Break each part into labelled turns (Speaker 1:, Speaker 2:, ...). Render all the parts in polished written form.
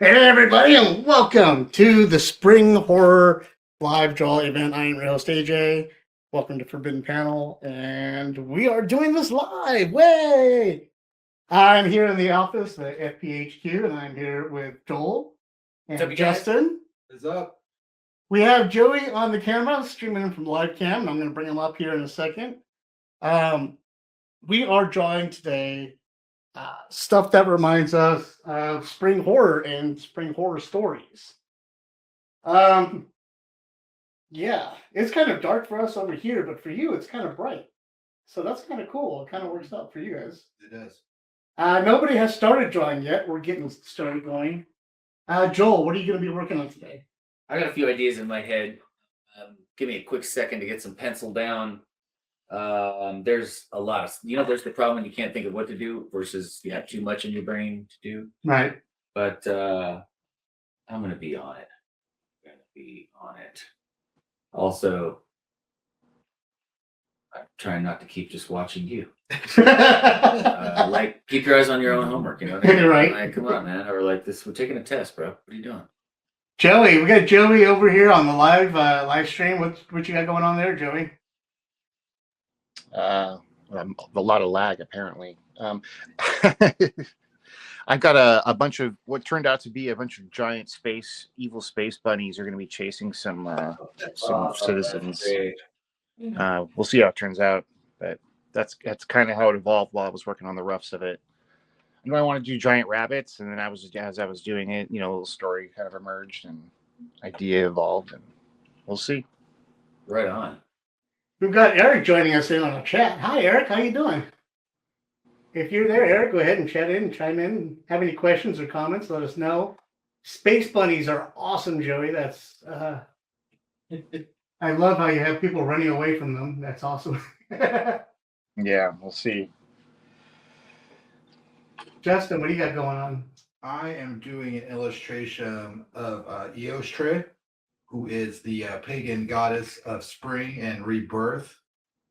Speaker 1: Hey everybody, and welcome to the Spring Horror Live Draw event. I am your host AJ. Welcome to Forbidden Panel, and we are doing this live. Way! I'm here in the office at FPHQ, and I'm here with Joel and Justin.
Speaker 2: What's up?
Speaker 1: We have Joey on the camera, streaming in from live cam, and I'm going to bring him up here in a second. We are drawing today stuff that reminds us of spring horror and spring horror stories. Yeah, it's kind of dark for us over here, but for you, it's kind of bright. So that's kind of cool. It kind of works out for you guys.
Speaker 2: It does.
Speaker 1: Nobody has started drawing yet. We're getting started going. Joel, what are you going to be working on today?
Speaker 3: I got a few ideas in my head. Give me a quick second to get some pencil down. There's a lot of, there's the problem when you can't think of what to do versus you have too much in your brain to do.
Speaker 1: Right.
Speaker 3: But I'm going to be on it. Also, I'm trying not to keep just watching you. Like, keep your eyes on your own homework,
Speaker 1: Right.
Speaker 3: Like, come on, man. Or like this, we're taking a test, bro. What are you doing?
Speaker 1: Joey, we got Joey over here on the live stream. What you got going on there, Joey?
Speaker 4: A lot of lag, apparently. I've got a bunch of what turned out to be a bunch of giant evil space bunnies are going to be chasing some citizens. We'll see how it turns out, but that's kind of how it evolved while I was working on the roughs of it. I know I want to do giant rabbits, and then as I was doing it, a little story kind of emerged and idea evolved, and we'll see.
Speaker 3: Right on.
Speaker 1: We've got Eric joining us in on the chat. Hi, Eric. How you doing? If you're there, Eric, go ahead and chat in, chime in. Have any questions or comments, let us know. Space bunnies are awesome, Joey. That's I love how you have people running away from them. That's awesome.
Speaker 4: Yeah, we'll see.
Speaker 1: Justin, what do you got going on?
Speaker 2: I am doing an illustration of Eostre, who is the pagan goddess of spring and rebirth.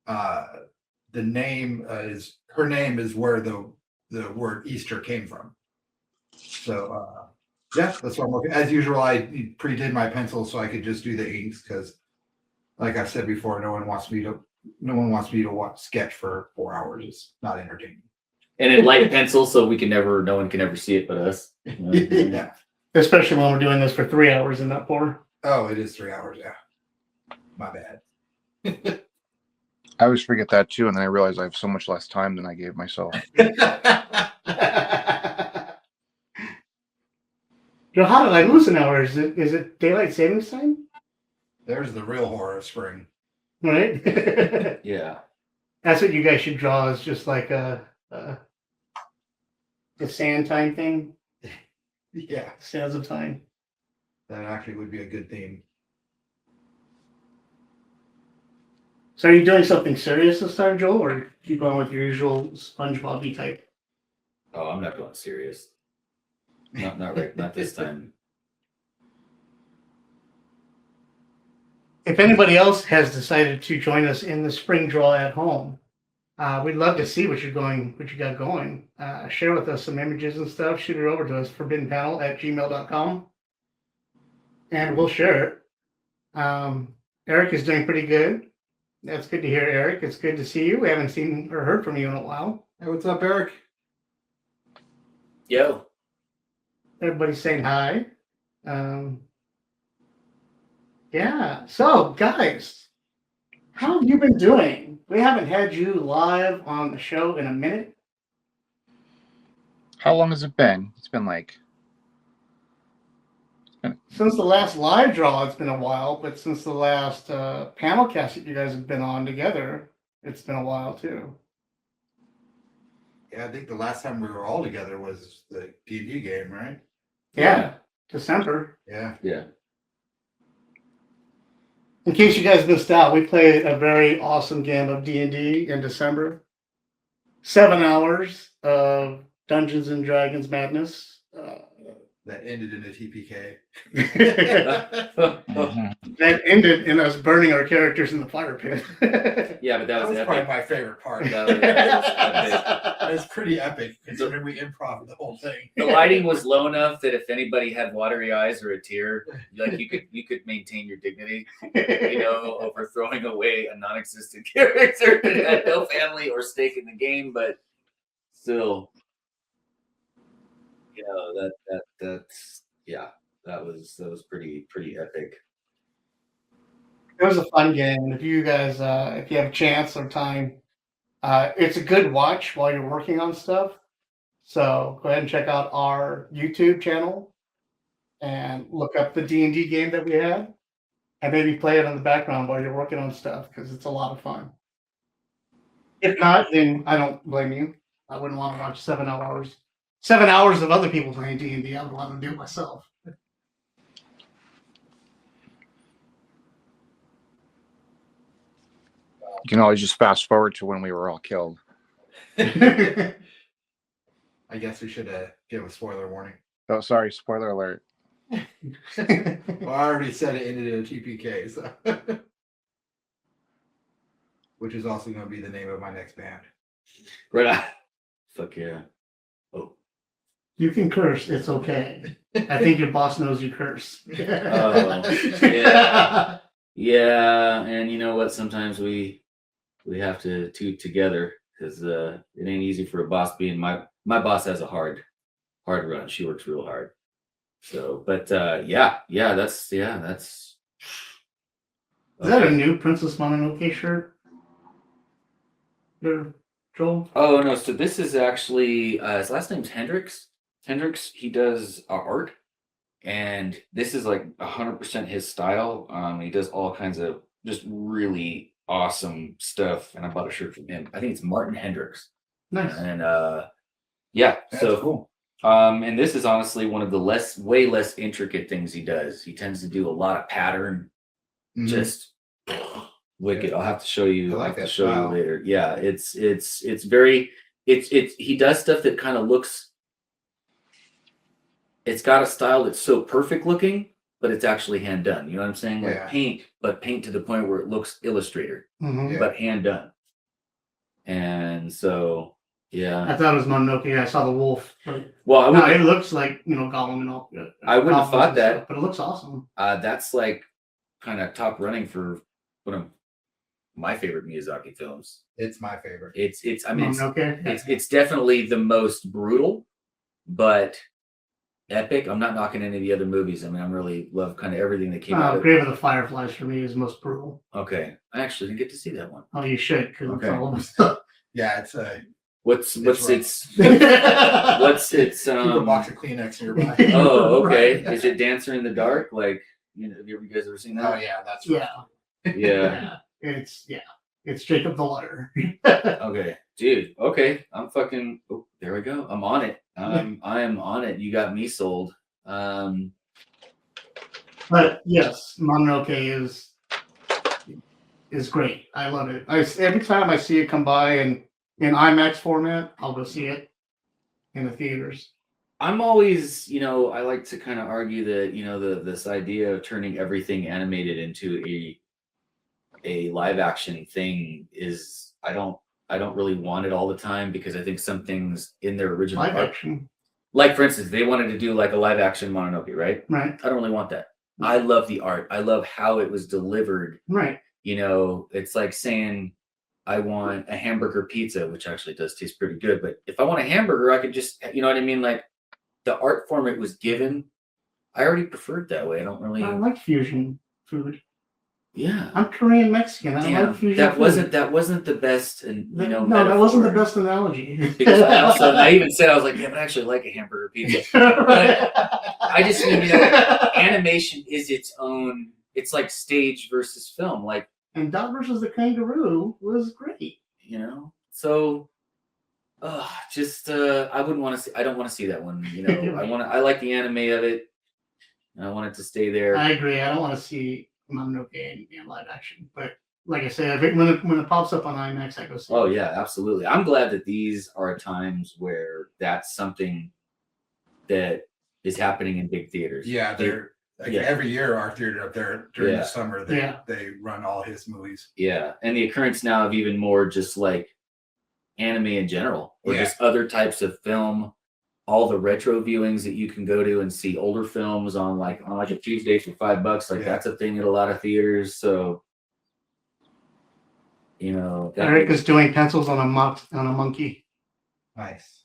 Speaker 2: Her name is where the word Easter came from. So yeah, that's what I'm working. As usual, I pre-did my pencil so I could just do the inks because, like I've said before, no one wants me to sketch for 4 hours. It's not entertaining.
Speaker 3: And in light pencil, so no one can ever see it but us.
Speaker 2: Yeah.
Speaker 1: Especially when we're doing this for 3 hours and not 4.
Speaker 2: Oh, it is 3 hours. Yeah. My bad.
Speaker 4: I always forget that too, and then I realize I have so much less time than I gave myself.
Speaker 1: Joe, how did I lose an hour? Is it daylight savings time?
Speaker 2: There's the real horror of spring.
Speaker 1: Right?
Speaker 3: Yeah.
Speaker 1: That's what you guys should draw, is just like the sand time thing.
Speaker 2: Yeah.
Speaker 1: Sands of time.
Speaker 2: That actually would be a good theme.
Speaker 1: So are you doing something serious this time, Joel, or keep on with your usual SpongeBob-y type?
Speaker 3: Oh, I'm not going serious. Not right. Not this time.
Speaker 1: If anybody else has decided to join us in the spring draw at home, we'd love to see what you got going. Share with us some images and stuff. Shoot it over to us, forbiddenpanel@gmail.com, and we'll share it. Eric is doing pretty good. That's good to hear, Eric. It's good to see you. We haven't seen or heard from you in a while.
Speaker 2: Hey, what's up, Eric?
Speaker 3: Yo.
Speaker 1: Everybody's saying hi. Yeah. So, guys, how have you been doing? We haven't had you live on the show in a minute.
Speaker 4: How long has it been? It's been
Speaker 1: since the last live draw, it's been a while, but since the last PanelCast that you guys have been on together, it's been a while too.
Speaker 2: Yeah, I think the last time we were all together was the D&D game, right?
Speaker 1: Yeah. December.
Speaker 2: Yeah.
Speaker 3: Yeah.
Speaker 1: In case you guys missed out, we played a very awesome game of D&D in December. 7 hours of Dungeons and Dragons madness.
Speaker 2: that ended in a TPK.
Speaker 1: That ended in us burning our characters in the fire pit.
Speaker 3: Yeah, but that
Speaker 2: That
Speaker 3: was
Speaker 2: was probably
Speaker 3: epic.
Speaker 2: my favorite part.
Speaker 3: That was epic.
Speaker 2: That was pretty epic considering we improv the whole thing.
Speaker 3: The lighting was low enough that if anybody had watery eyes or a tear, like you could maintain your dignity, you know, over throwing away a non-existent character that had no family or stake in the game, but still, you know, that's yeah, that was pretty epic.
Speaker 1: It was a fun game. If you guys, if you have a chance or time, it's a good watch while you're working on stuff. So go ahead and check out our YouTube channel and look up the D&D game that we had, and maybe play it in the background while you're working on stuff because it's a lot of fun. If not, then I don't blame you. I wouldn't want to watch 7 hours. 7 hours of other people playing D&D. I would want to do it myself.
Speaker 4: You can always just fast forward to when we were all killed.
Speaker 2: I guess we should give a spoiler warning.
Speaker 4: Oh, sorry, spoiler alert.
Speaker 2: Well, I already said it ended in a TPK, so. Which is also going to be the name of my next band.
Speaker 3: Right on. Fuck yeah. Oh.
Speaker 1: You can curse. It's okay. I think your boss knows you curse.
Speaker 3: Oh, yeah. Yeah, and you know what? Sometimes we have to toot together because it ain't easy for a boss being my boss has a hard run. She works real hard. So, but yeah, that's
Speaker 1: Is that a new Princess Mononoke shirt? There, Joel?
Speaker 3: Oh no, so this is actually his last name's Hendricks. Hendricks, he does art, and this is like 100% his style. He does all kinds of just really awesome stuff, and I bought a shirt from him. I think it's Martin Hendricks.
Speaker 1: Nice.
Speaker 3: And yeah,
Speaker 2: That's
Speaker 3: so
Speaker 2: cool.
Speaker 3: and this is honestly one of the way less intricate things he does. He tends to do a lot of pattern, just wicked. I'll have to show you.
Speaker 2: I like
Speaker 3: I'll have to
Speaker 2: that
Speaker 3: show
Speaker 2: style.
Speaker 3: you later. Yeah, it's very he does stuff that kind of looks. It's got a style that's so perfect looking, but it's actually hand done. You know what I'm saying? Like
Speaker 2: Yeah.
Speaker 3: paint to the point where it looks illustrator,
Speaker 1: Mm-hmm.
Speaker 2: Yeah.
Speaker 3: but hand done. And so, yeah.
Speaker 1: I thought it was Mononoke. I saw the wolf. But
Speaker 3: Well,
Speaker 1: no, it looks like, Gollum and all.
Speaker 3: I wouldn't have
Speaker 1: Gollum
Speaker 3: thought
Speaker 1: and
Speaker 3: that.
Speaker 1: stuff, but it looks awesome.
Speaker 3: That's like kind of top running for one of my favorite Miyazaki films.
Speaker 2: It's my favorite.
Speaker 3: It's I mean
Speaker 1: Mononoke.
Speaker 3: it's definitely the most brutal, but epic. I'm not knocking any of the other movies. I mean, I really love kind of everything that came out of
Speaker 1: Grave of the Fireflies for me is most brutal.
Speaker 3: Okay. I actually didn't get to see that one.
Speaker 1: Oh, you should, because
Speaker 3: Okay.
Speaker 1: it's all of stuff.
Speaker 2: Yeah, it's
Speaker 3: What's
Speaker 2: rough.
Speaker 3: its keep
Speaker 2: keep a box of Kleenex nearby.
Speaker 3: Oh, okay.
Speaker 1: Right.
Speaker 3: Is it Dancer in the Dark? Like, have you guys ever seen
Speaker 2: Oh
Speaker 3: that?
Speaker 2: yeah, that's
Speaker 1: Yeah.
Speaker 2: right.
Speaker 3: Yeah.
Speaker 1: It's Jacob the Lutter.
Speaker 3: Okay. Dude. Okay. I'm fucking oh, there we go. I'm on it. I am on it. You got me sold.
Speaker 1: But yes, Mononoke is great. I love it. Every time I see it come by in IMAX format, I'll go see it in the theaters.
Speaker 3: I'm always, I like to kind of argue that, this idea of turning everything animated into a live action thing is I don't really want it all the time because I think some things in their original
Speaker 1: Live
Speaker 3: art,
Speaker 1: action,
Speaker 3: like for instance, they wanted to do like a live action Mononoke, right?
Speaker 1: right?
Speaker 3: I don't really want that. I love the art. I love how it was delivered.
Speaker 1: Right.
Speaker 3: It's like saying I want a hamburger pizza, which actually does taste pretty good. But if I want a hamburger, I could just, you know what I mean? Like the art form it was given, I already preferred that way. I don't really.
Speaker 1: I like fusion food.
Speaker 3: Yeah.
Speaker 1: I'm Korean Mexican. I
Speaker 3: Damn,
Speaker 1: like fusion
Speaker 3: that
Speaker 1: food.
Speaker 3: wasn't the best, and
Speaker 1: No, that wasn't the
Speaker 3: metaphor.
Speaker 1: best analogy.
Speaker 3: Because I even said I was like, yeah, but I actually like a hamburger pizza. I just mean, animation is its own. It's like stage versus film, like
Speaker 1: And Dot versus the Kangaroo was great.
Speaker 3: So, I wouldn't want to see. I don't want to see that one. I like the anime of it. And I want it to stay there.
Speaker 1: I agree. I don't want to see Mononoke in live action, but like I said, when it pops up on IMAX, I go see.
Speaker 3: Oh
Speaker 1: it.
Speaker 3: yeah, absolutely. I'm glad that these are times where that's something that is happening in big theaters.
Speaker 2: Yeah, they're like
Speaker 3: Yeah.
Speaker 2: every year our theater up there during
Speaker 3: Yeah.
Speaker 2: the summer they run all his movies.
Speaker 3: Yeah, and the occurrence now of even more just like anime in general, or just other types of film. All the retro viewings that you can go to and see older films on like a Tuesday for $5. Like that's a thing at a lot of theaters. So
Speaker 1: Eric is doing pencils on a monkey.
Speaker 2: Nice.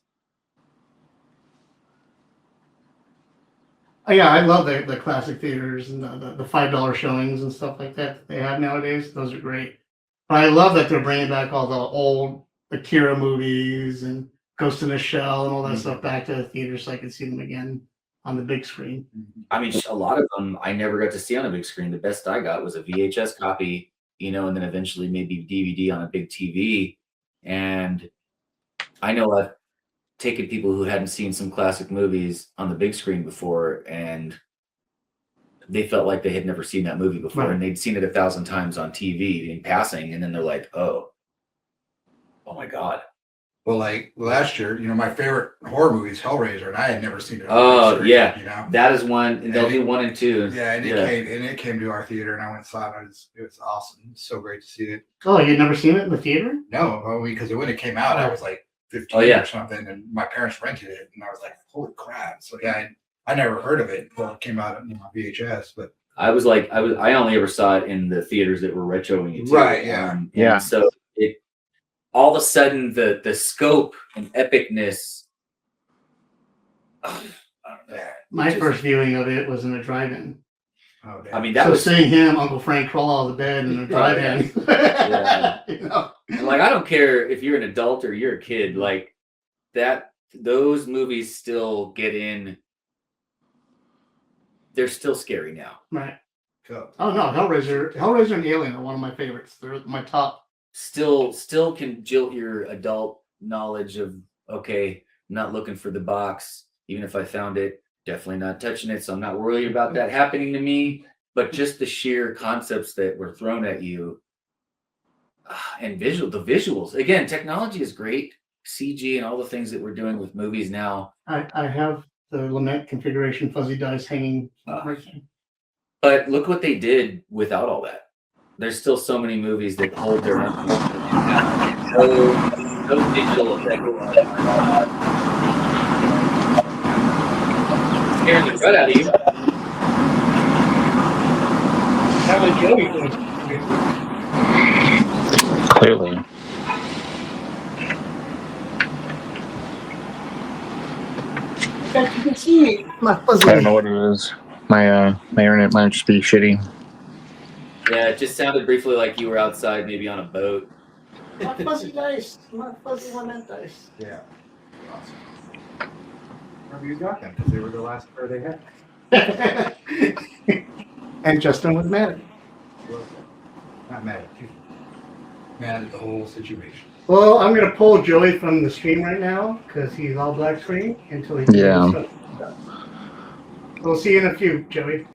Speaker 1: Oh, yeah, I love the classic theaters and the $5 showings and stuff like that they have nowadays. Those are great. But I love that they're bringing back all the old Akira movies and Ghost in the Shell and all that stuff back to the theaters so I can see them again on the big screen.
Speaker 3: I mean, a lot of them I never got to see on a big screen. The best I got was a VHS copy, and then eventually maybe DVD on a big TV. And I know I've taken people who hadn't seen some classic movies on the big screen before, and they felt like they had never seen that movie before,
Speaker 1: Right.
Speaker 3: and they'd seen it 1,000 times on TV in passing, and then they're like, oh my God.
Speaker 2: Well, like last year, my favorite horror movie is Hellraiser, and I had never seen it.
Speaker 3: Yeah. That is one, and they'll do 1 and 2.
Speaker 2: Yeah, and it came to our theater, and I went and saw it. It was awesome. It was so great to see it.
Speaker 1: Oh, you'd never seen it in the theater?
Speaker 2: No, because when it came out, I was like 15 or something, and my parents rented it, and I was like, holy crap. So yeah, I never heard of it until it came out on VHS, but
Speaker 3: I only ever saw it in the theaters that were retroing it too.
Speaker 2: Right, yeah.
Speaker 3: And so it all of a sudden the scope and epicness.
Speaker 1: My first viewing of it was in a drive-in.
Speaker 2: Oh,
Speaker 3: I mean, that was
Speaker 1: seeing him, Uncle Frank, crawl out of the bed in a drive-in.
Speaker 3: Yeah.
Speaker 1: And
Speaker 3: like, I don't care if you're an adult or you're a kid, like that, those movies still get in. They're still scary now.
Speaker 1: Right.
Speaker 2: Cool.
Speaker 1: Oh no, Hellraiser and Alien are one of my favorites. They're my top.
Speaker 3: Still can jilt your adult knowledge of, okay, I'm not looking for the box. Even if I found it, definitely not touching it. So I'm not worried about that happening to me. But just the sheer concepts that were thrown at you and the visuals. Again, technology is great. CG and all the things that we're doing with movies now.
Speaker 1: I have the Lament configuration fuzzy dice hanging.
Speaker 3: But look what they did without all that. There's still so many movies that hold their own. No digital effect. Scaring the crud out of you.
Speaker 1: That was Joey.
Speaker 4: Clearly.
Speaker 1: You can see me. My fuzzy.
Speaker 4: I don't know what it is. My internet might just be shitty.
Speaker 3: Yeah, it just sounded briefly like you were outside, maybe on a boat.
Speaker 1: My fuzzy dice. My fuzzy Lament dice.
Speaker 2: Yeah. Awesome. Where you got them? Because they were the last pair they had.
Speaker 1: And Justin was mad.
Speaker 2: Not mad at you. Mad at the whole situation.
Speaker 1: Well, I'm gonna pull Joey from the stream right now because he's all black screen until he.
Speaker 4: Yeah.
Speaker 1: We'll see you in a few, Joey.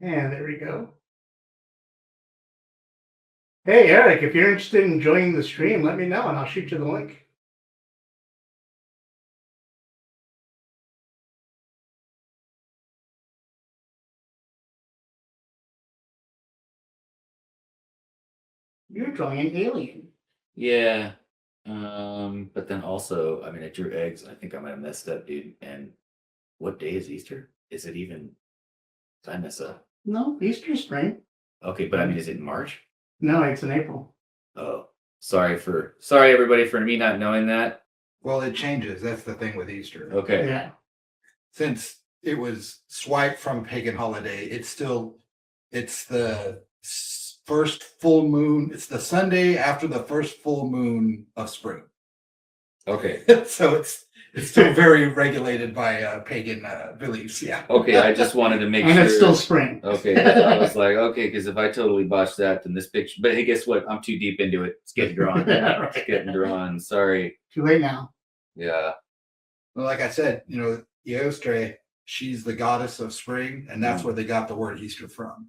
Speaker 1: And there we go. Hey, Eric, if you're interested in joining the stream, let me know and I'll shoot you the link. You're drawing an alien.
Speaker 3: Yeah. But then also, I mean, I drew eggs. I think I might have messed up, dude. And what day is Easter? Is it even? Did I mess up?
Speaker 1: No, Easter spring.
Speaker 3: Okay, but I mean, is it in March?
Speaker 1: No, it's in April.
Speaker 3: Oh, sorry everybody for me not knowing that.
Speaker 2: Well, it changes. That's the thing with Easter.
Speaker 3: Okay.
Speaker 1: Yeah.
Speaker 2: Since it was swiped from pagan holiday, it's the first full moon. It's the Sunday after the first full moon of spring.
Speaker 3: Okay.
Speaker 2: So it's still very regulated by pagan beliefs. Yeah.
Speaker 3: Okay, I just wanted to make
Speaker 1: And
Speaker 3: sure.
Speaker 1: it's still spring.
Speaker 3: Okay, I was like, okay, because if I totally botched that, then this picture. But hey, guess what? I'm too deep into it. It's getting drawn.
Speaker 1: Right.
Speaker 3: It's getting drawn. Sorry.
Speaker 1: Too late now.
Speaker 3: Yeah.
Speaker 2: Well, like I said, Eostre, she's the goddess of spring, and that's where they got the word Easter from.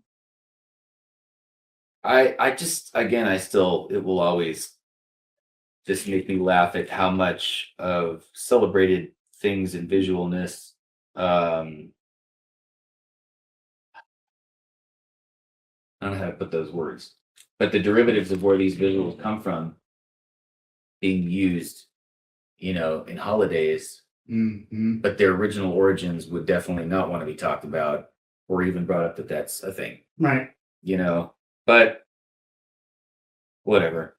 Speaker 3: I just, again, it will always just make me laugh at how much of celebrated things and visualness. I don't know how to put those words, but the derivatives of where these visuals come from being used, in holidays, but their original origins would definitely not want to be talked about or even brought up that that's a thing,
Speaker 1: Right.
Speaker 3: but whatever.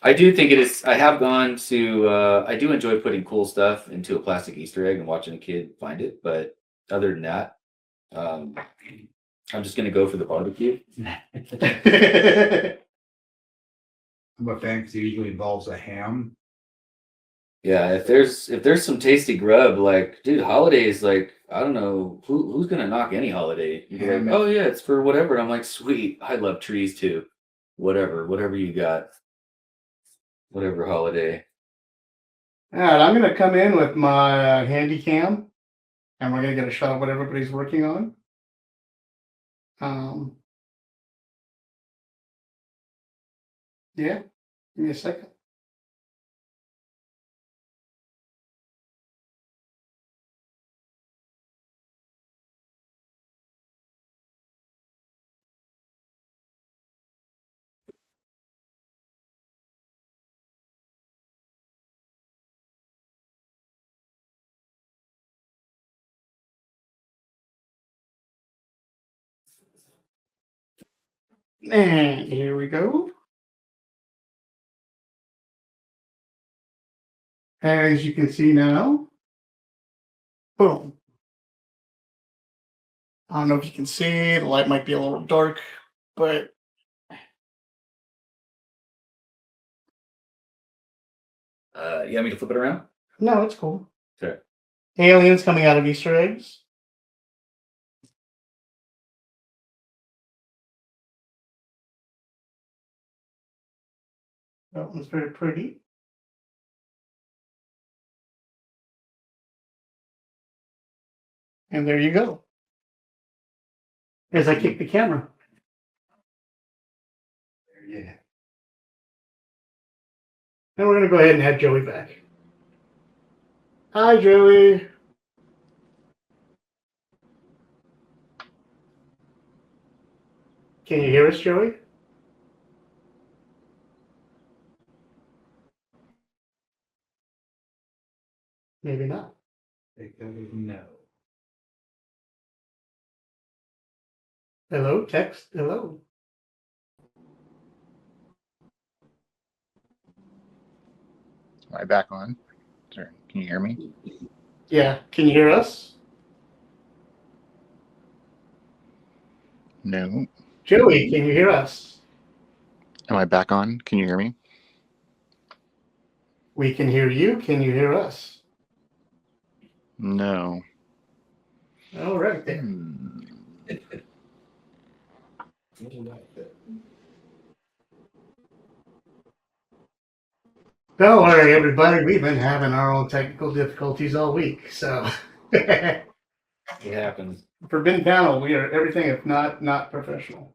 Speaker 3: I do think it is. I have gone to, I do enjoy putting cool stuff into a plastic Easter egg and watching a kid find it. But other than that, I'm just going to go for the barbecue.
Speaker 2: I'm a fan because it usually involves a ham.
Speaker 3: Yeah, if there's some tasty grub, like, dude, holidays, like, I don't know who's gonna knock any holiday. You'd be like, oh yeah, it's for whatever. And I'm like, sweet, I love trees too. Whatever you got, whatever holiday.
Speaker 1: All right, I'm gonna come in with my handy cam, and we're gonna get a shot of what everybody's working on. Yeah, give me a second. And here we go. As you can see now, boom. I don't know if you can see, the light might be a little dark, but
Speaker 3: You want me to flip it around?
Speaker 1: no, it's cool.
Speaker 3: Sure.
Speaker 1: Aliens coming out of Easter eggs. That one's very pretty. And there you go. As I kick the camera.
Speaker 2: Yeah.
Speaker 1: And we're going to go ahead and have Joey back. Hi, Joey. Can you hear us, Joey? Maybe not.
Speaker 2: No.
Speaker 1: Hello, text. Hello.
Speaker 4: Am I back on? Sorry, can you hear me?
Speaker 1: Yeah. Can you hear us?
Speaker 4: No.
Speaker 1: Joey, can you hear us?
Speaker 4: Am I back on? Can you hear me?
Speaker 1: We can hear you. Can you hear us?
Speaker 4: No.
Speaker 1: All right then. Don't worry, everybody. We've been having our own technical difficulties all week. So,
Speaker 3: It happens.
Speaker 1: Forbidden Panel, we are everything if not professional.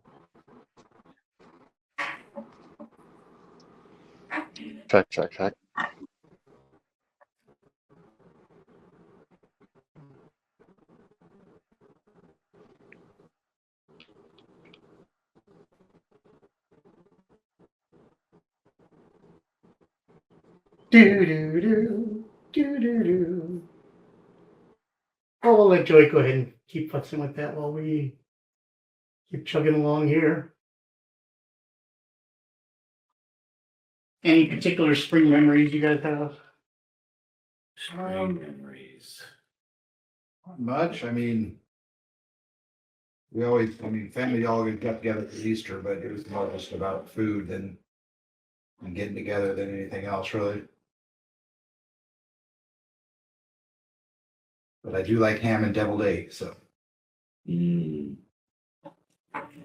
Speaker 4: Check.
Speaker 1: Do. Oh, we'll let Joey go ahead and keep fussing with that while we keep chugging along here. Any particular spring memories you guys have?
Speaker 3: Spring memories.
Speaker 2: Not much. I mean, family all got together for Easter, but it was more just about food and getting together than anything else, really. But I do like ham and deviled eggs, so.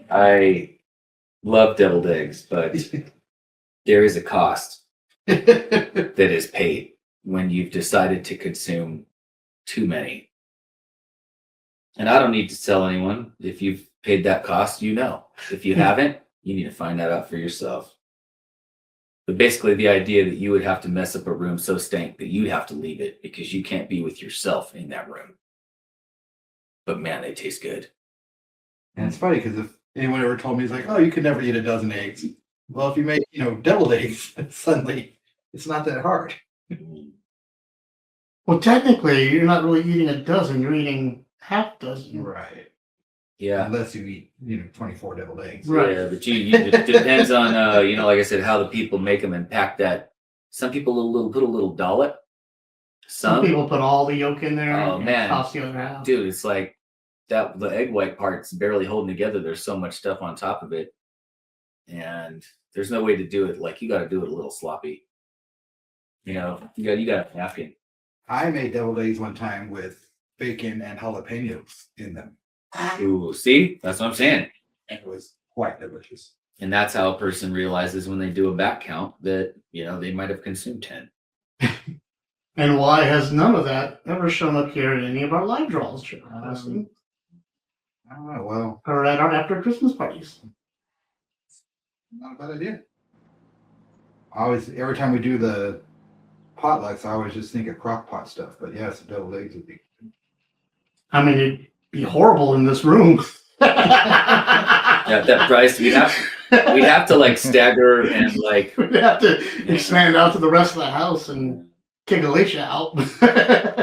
Speaker 3: I love deviled eggs, but there is a cost that is paid when you've decided to consume too many. And I don't need to tell anyone. If you've paid that cost, you know. If you haven't, you need to find that out for yourself. But basically, the idea that you would have to mess up a room so stank that you'd have to leave it because you can't be with yourself in that room. But man, they taste good.
Speaker 2: And it's funny because if anyone ever told me, it's like, oh, you could never eat a dozen eggs. Well, if you make, deviled eggs, suddenly it's not that hard.
Speaker 1: Well, technically, you're not really eating a dozen. You're eating half dozen.
Speaker 2: Right.
Speaker 3: Yeah.
Speaker 2: Unless you eat, 24 deviled eggs.
Speaker 1: Right.
Speaker 3: Yeah, but it depends on, like I said, how the people make them and pack that. Some people put a little dollop.
Speaker 1: Some people put all the yolk in there.
Speaker 3: Oh,
Speaker 1: and
Speaker 3: man.
Speaker 1: toss the other half.
Speaker 3: Dude, it's like that. The egg white part's barely holding together. There's so much stuff on top of it, and there's no way to do it. Like you got to do it a little sloppy. You got a napkin.
Speaker 2: I made deviled eggs one time with bacon and jalapenos in them.
Speaker 3: Ooh, see, that's what I'm saying.
Speaker 2: And it was quite delicious.
Speaker 3: And that's how a person realizes when they do a back count that they might have consumed 10.
Speaker 1: And why has none of that ever shown up here in any of our live draws, Joe?
Speaker 2: I don't know. Well,
Speaker 1: Or at our after Christmas parties?
Speaker 2: not a bad idea. Every time we do the potlucks, I always just think of crock pot stuff. But yeah, some deviled eggs would be.
Speaker 1: I mean, it'd be horrible in this room.
Speaker 3: At that price, we'd have to like stagger and like
Speaker 1: We'd have to expand out to the rest of the house and kick Alicia out.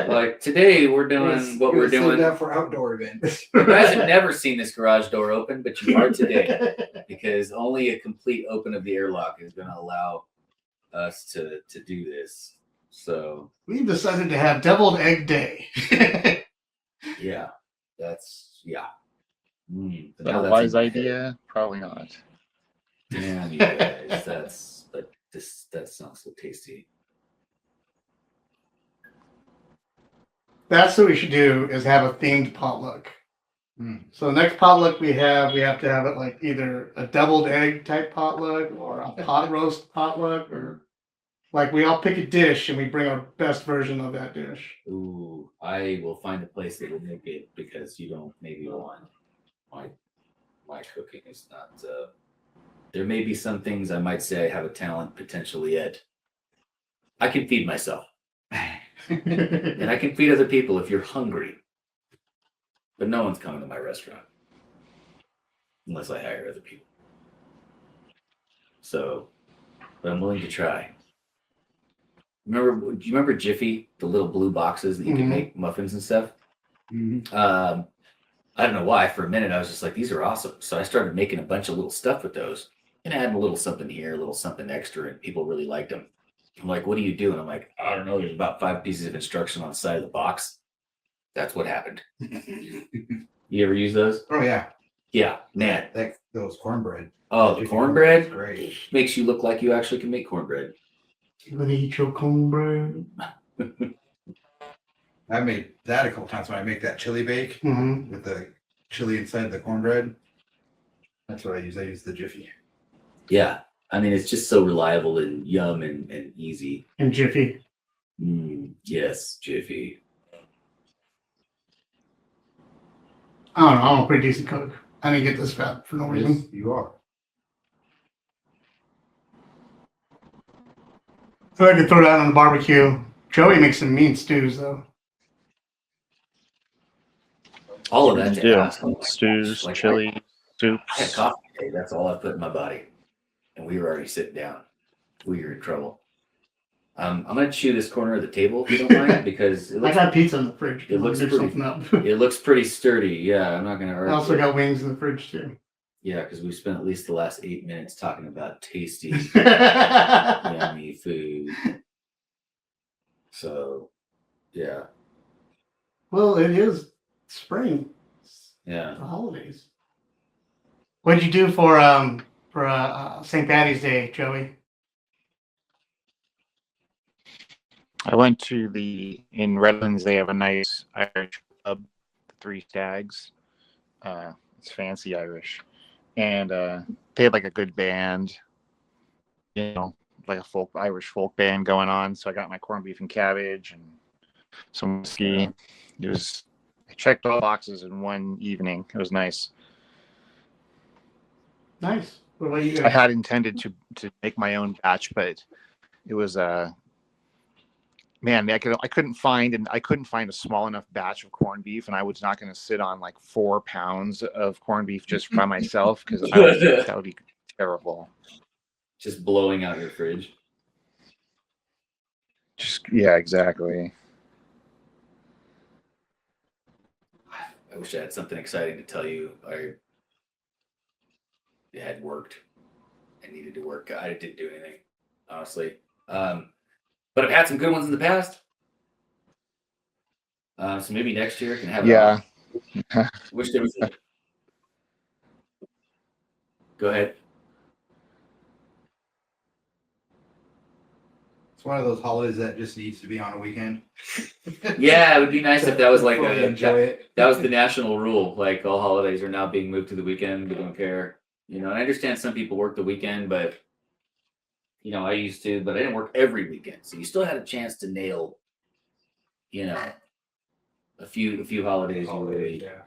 Speaker 3: like today we're doing what we're doing.
Speaker 2: That for outdoor events.
Speaker 3: You guys have never seen this garage door open, but you are today because only a complete open of the airlock is going to allow us to do this. So
Speaker 1: We've decided to have deviled egg day.
Speaker 3: yeah, that's yeah.
Speaker 4: Is that a wise idea? Probably not.
Speaker 3: Damn you guys, that sounds so tasty.
Speaker 1: That's what we should do, is have a themed potluck. So next potluck we have to have it like either a deviled egg type potluck or a pot roast potluck, or like we all pick a dish and we bring our best version of that dish.
Speaker 3: Ooh, I will find a place that will make it because you don't maybe want my cooking is not. There may be some things I might say I have a talent potentially at. I can feed myself. And I can feed other people if you're hungry. But no one's coming to my restaurant. Unless I hire other people. So, but I'm willing to try. Do you remember Jiffy? The little blue boxes that you can make muffins and stuff?
Speaker 2: Mm-hmm.
Speaker 3: I don't know why. For a minute, I was just like, these are awesome. So I started making a bunch of little stuff with those. And adding a little something here, a little something extra, and people really liked them. I'm like, what do you do? And I'm like, I don't know. There's about 5 pieces of instruction on the side of the box. That's what happened. You ever use those?
Speaker 2: Oh yeah.
Speaker 3: Yeah, man.
Speaker 2: Those cornbread.
Speaker 3: Oh, the cornbread
Speaker 2: Great.
Speaker 3: makes you look like you actually can make cornbread.
Speaker 1: You gonna eat your cornbread?
Speaker 2: I made that a couple times when I make that chili bake with the chili inside the cornbread. That's what I use. I use the Jiffy.
Speaker 3: Yeah. I mean, it's just so reliable and yum and easy.
Speaker 1: And Jiffy.
Speaker 3: Yes, Jiffy.
Speaker 1: I don't know. I'm a pretty decent cook. I didn't get this fat for no reason.
Speaker 2: Yes, you are.
Speaker 1: So I could throw that on the barbecue. Joey makes some mean stews, though.
Speaker 3: All of that to
Speaker 4: Yeah,
Speaker 3: ask.
Speaker 4: stews,
Speaker 3: Like,
Speaker 4: chili,
Speaker 3: I had
Speaker 4: soups.
Speaker 3: coffee today. That's all I put in my body. And we were already sitting down. We were in trouble. I'm going to chew this corner of the table, if you don't mind, because
Speaker 1: I got pizza in the fridge.
Speaker 3: it looks
Speaker 1: Mix
Speaker 3: pretty-
Speaker 1: something up.
Speaker 3: it looks pretty sturdy. Yeah, I'm not going to
Speaker 1: I
Speaker 3: argue.
Speaker 1: also got wings in the fridge, too.
Speaker 3: Yeah, because we spent at least the last 8 minutes talking about tasty, yummy food. So, yeah.
Speaker 1: Well, it is spring.
Speaker 3: Yeah.
Speaker 1: The holidays. What'd you do for St. Patty's Day, Joey?
Speaker 4: I went to in Redlands, they have a nice Irish pub, the Three Stags. It's fancy Irish. And they had like a good band, like a Irish folk band going on. So I got my corned beef and cabbage and some whiskey. I checked all boxes in one evening. It was nice.
Speaker 1: Nice. What about you
Speaker 4: I
Speaker 1: guys?
Speaker 4: had intended to make my own batch, but it was man, I couldn't find a small enough batch of corned beef, and I was not going to sit on like 4 pounds of corned beef just by myself because that would be terrible.
Speaker 3: Just blowing out your fridge.
Speaker 4: Just yeah, exactly.
Speaker 3: I wish I had something exciting to tell you. It had worked. I needed to work. I didn't do anything, honestly. But I've had some good ones in the past. So maybe next year I can have it
Speaker 4: Yeah.
Speaker 3: on. Wish there was. Go ahead.
Speaker 2: It's one of those holidays that just needs to be on a weekend.
Speaker 3: Yeah, it would be nice if that was like
Speaker 2: Fully enjoy it.
Speaker 3: that was the national rule. Like all holidays are now being moved to the weekend. We don't care. You know, and I understand some people work the weekend, but you know, I used to, but I didn't work every weekend. So you still had a chance to nail, you know, a few holidays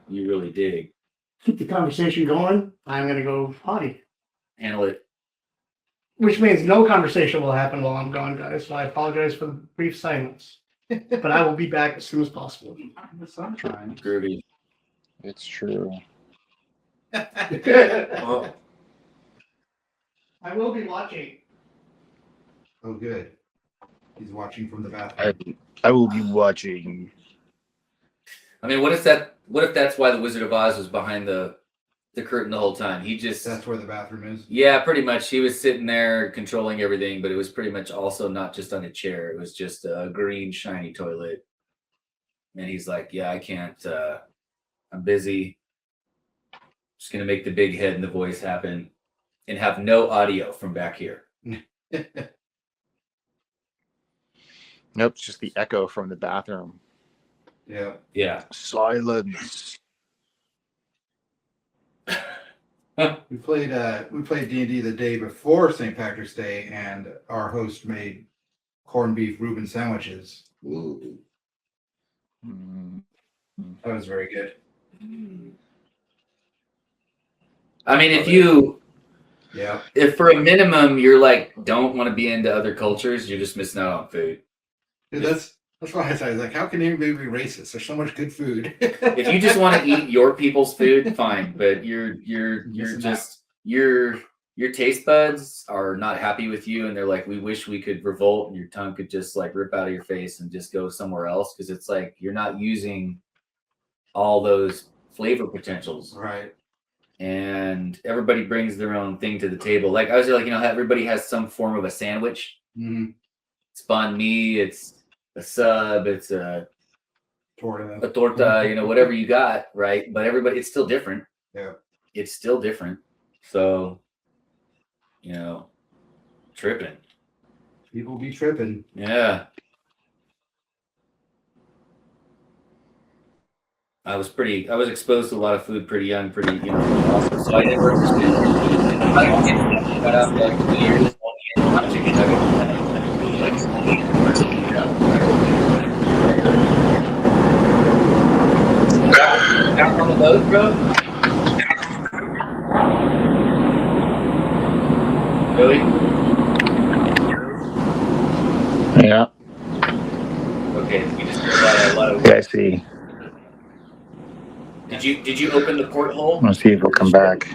Speaker 3: you really dig.
Speaker 1: Keep the conversation going. I'm gonna go potty.
Speaker 3: Handle it.
Speaker 1: Which means no conversation will happen while I'm gone, guys. So I apologize for the brief silence. But I will be back as soon as possible.
Speaker 2: The sunshine.
Speaker 3: Groovy.
Speaker 4: It's true.
Speaker 2: Oh,
Speaker 1: I will be watching.
Speaker 2: oh, good. He's watching from the bathroom.
Speaker 4: I will be watching.
Speaker 3: I mean, what if that's why the Wizard of Oz was behind the curtain the whole time? He just
Speaker 2: That's where the bathroom is.
Speaker 3: Yeah, pretty much. He was sitting there controlling everything, but it was pretty much also not just on a chair. It was just a green, shiny toilet. And he's like, yeah, I can't, I'm busy. Just going to make the big head and the voice happen and have no audio from back here.
Speaker 4: Nope, it's just the echo from the bathroom.
Speaker 2: Yeah.
Speaker 3: Yeah.
Speaker 4: Silence.
Speaker 2: We played D&D the day before St. Patrick's Day, and our host made corned beef Reuben sandwiches. Ooh.
Speaker 4: Mm.
Speaker 2: That was very good.
Speaker 3: I mean,
Speaker 2: Yeah.
Speaker 3: if for a minimum you're like, don't want to be into other cultures, you're just missing out on food.
Speaker 2: Dude, that's why I was like, how can anybody be racist? There's so much good food.
Speaker 3: If you just want to eat your people's food, fine. But your taste buds are not happy with you, and they're like, we wish we could revolt, and your tongue could just like rip out of your face and just go somewhere else because it's like you're not using all those flavor potentials.
Speaker 2: Right.
Speaker 3: And everybody brings their own thing to the table. Like I was like, everybody has some form of a sandwich.
Speaker 2: Mm-hmm.
Speaker 3: It's banh mi, it's a sub, it's a torta, whatever you got, right? But it's still different.
Speaker 2: Yeah.
Speaker 3: It's still different. So, tripping.
Speaker 2: People be tripping.
Speaker 3: Yeah. I was exposed to a lot of food pretty young, awesome. So I never understood. I got out for like 2 years watching Down on the boat, bro? Really?
Speaker 4: Yeah.
Speaker 3: Okay, you just heard a lot of.
Speaker 4: Yeah, I see.
Speaker 3: Did you open the porthole?
Speaker 4: Let's see if he'll come back.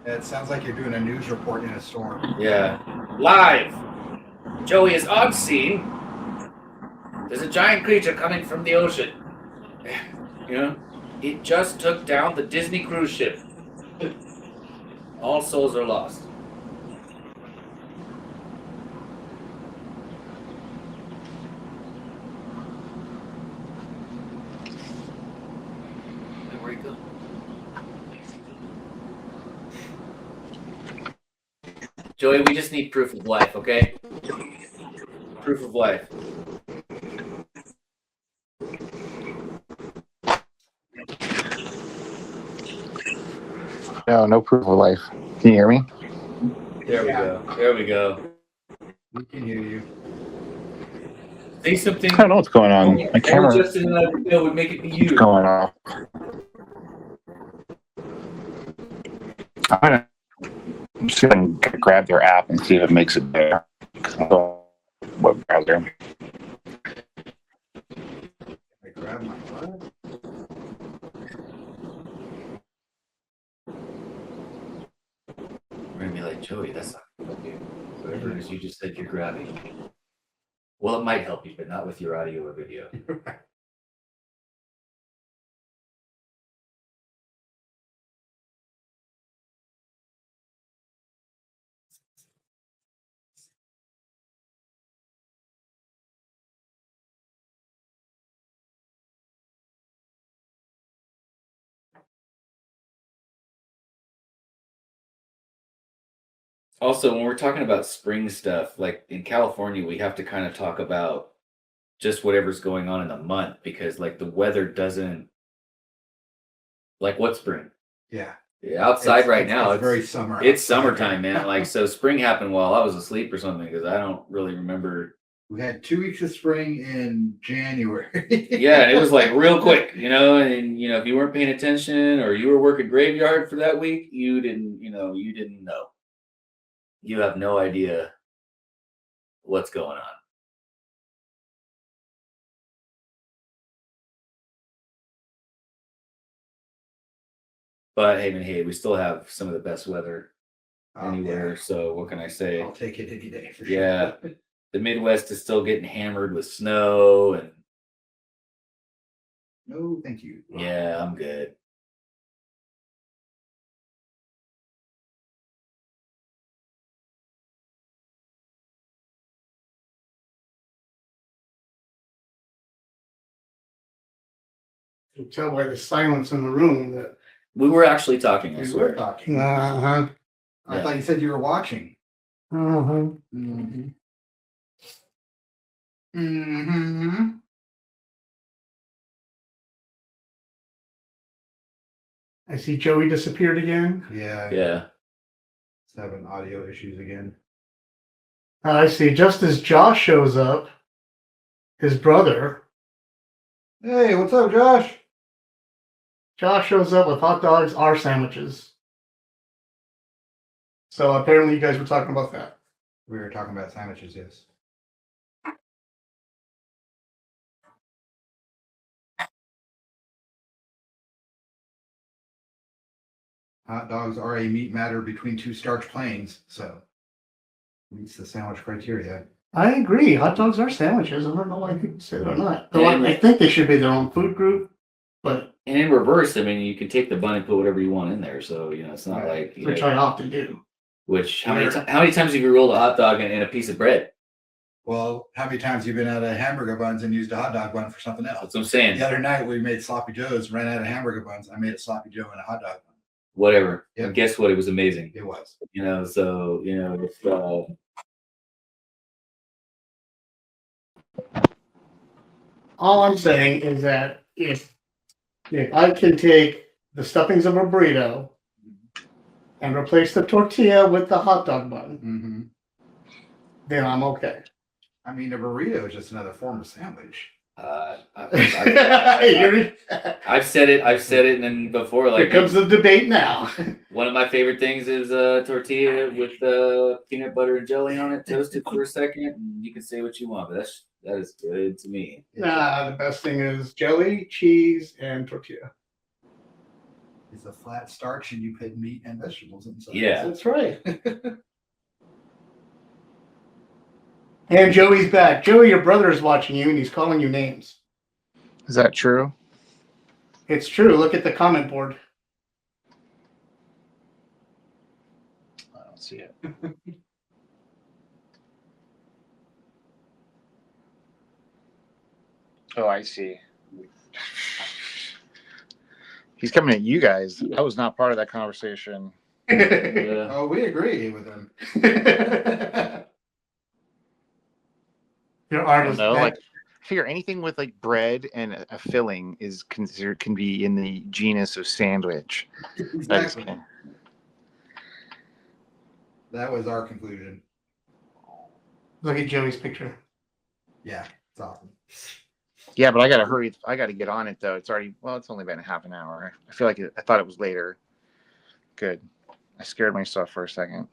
Speaker 2: It sounds like you're doing a news report in a storm.
Speaker 3: Yeah. Live. Joey is on scene. There's a giant creature coming from the ocean. It just took down the Disney cruise ship. All souls are lost. Where you go? Joey, we just need proof of life, okay? Proof of life.
Speaker 4: No proof of life. Can you hear me?
Speaker 3: There we go.
Speaker 2: We can hear you.
Speaker 3: Say something.
Speaker 4: I don't know what's going on. My camera is
Speaker 3: Justin and I would make it be you.
Speaker 4: going off. I'm just gonna grab their app and see if it makes it there. Web browser.
Speaker 2: I grab my what?
Speaker 3: We're gonna be like, Joey, that's not gonna do. Whatever it is you just said you're grabbing. Well, it might help you, but not with your audio or video. Also, when we're talking about spring stuff, like in California, we have to kind of talk about just whatever's going on in the month because like the weather doesn't like what spring?
Speaker 2: Yeah.
Speaker 3: Outside right now,
Speaker 2: it's very summer.
Speaker 3: It's
Speaker 2: outside.
Speaker 3: summertime, man. Like so spring happened while I was asleep or something because I don't really remember.
Speaker 2: We had 2 weeks of spring in January.
Speaker 3: Yeah, and it was like real quick, and if you weren't paying attention or you were working graveyard for that week, you didn't know. You have no idea what's going on. But hey, we still have some of the best weather anywhere.
Speaker 2: Yeah.
Speaker 3: So what can I say?
Speaker 2: I'll take it any day for
Speaker 3: Yeah.
Speaker 2: sure.
Speaker 3: The Midwest is still getting hammered with snow, and
Speaker 2: No, thank you.
Speaker 3: yeah, I'm good.
Speaker 1: You can tell by the silence in the room that.
Speaker 3: We were actually talking, I
Speaker 2: We were
Speaker 3: swear.
Speaker 2: talking.
Speaker 1: Uh-huh.
Speaker 2: I
Speaker 3: Yeah.
Speaker 2: thought you said you were watching.
Speaker 1: Uh-huh.
Speaker 2: Mm-hmm. Mm-hmm.
Speaker 1: I see Joey disappeared again.
Speaker 2: Yeah.
Speaker 3: Yeah.
Speaker 2: It's having audio issues again.
Speaker 1: I see. Just as Josh shows up, his brother,
Speaker 2: Hey, what's up, Josh?
Speaker 1: Josh shows up with hot dogs are sandwiches. So apparently you guys were talking about that.
Speaker 2: We were talking about sandwiches, yes. Hot dogs are a meat matter between two starch planes, so meets the sandwich criteria.
Speaker 1: I agree. Hot dogs are sandwiches. I don't know why people say they're not. Though
Speaker 3: And-
Speaker 1: I think they should be their own food group, but
Speaker 3: And in reverse, I mean, you can take the bun and put whatever you want in there. So, it's not
Speaker 2: Right.
Speaker 3: like,
Speaker 1: which I often do.
Speaker 3: which how many
Speaker 2: Sure.
Speaker 3: how many times have you rolled a hot dog and a piece of bread?
Speaker 2: Well, how many times you've been out of hamburger buns and used a hot dog bun for something else?
Speaker 3: That's what I'm saying.
Speaker 2: The other night we made sloppy joes, ran out of hamburger buns. I made a sloppy joe and a hot dog bun.
Speaker 3: Whatever.
Speaker 2: Yep.
Speaker 3: And guess what? It was amazing.
Speaker 2: It was.
Speaker 3: So, it's
Speaker 1: All I'm saying is that if I can take the stuffings of a burrito and replace the tortilla with the hot dog bun,
Speaker 2: Mm-hmm.
Speaker 1: then I'm okay.
Speaker 2: I mean, a burrito is just another form of sandwich.
Speaker 1: Here
Speaker 3: I've said it and then before, like
Speaker 1: comes the debate now.
Speaker 3: one of my favorite things is tortilla with peanut butter and jelly on it, toasted for a second. And you can say what you want, but that is good to me.
Speaker 1: Nah, the best thing is jelly, cheese, and tortilla.
Speaker 2: It's a flat starch and you put meat and vegetables inside.
Speaker 3: Yeah.
Speaker 1: That's right. And Joey's back. Joey, your brother is watching you and he's calling you names.
Speaker 4: Is that true?
Speaker 1: It's true. Look at the comment board.
Speaker 4: I don't see it. Oh, I see. He's coming at you guys. I was not part of that conversation.
Speaker 3: Yeah.
Speaker 2: Oh, we agree with him.
Speaker 1: Your art is
Speaker 4: No,
Speaker 1: back.
Speaker 4: like I figure anything with like bread and a filling is considered can be in the genus of sandwich.
Speaker 2: Exactly. That was our conclusion.
Speaker 1: Look at Joey's picture.
Speaker 2: Yeah, it's awesome.
Speaker 4: Yeah, but I gotta hurry. I gotta get on it though. It's only been half an hour. I feel like I thought it was later. Good. I scared myself for a second.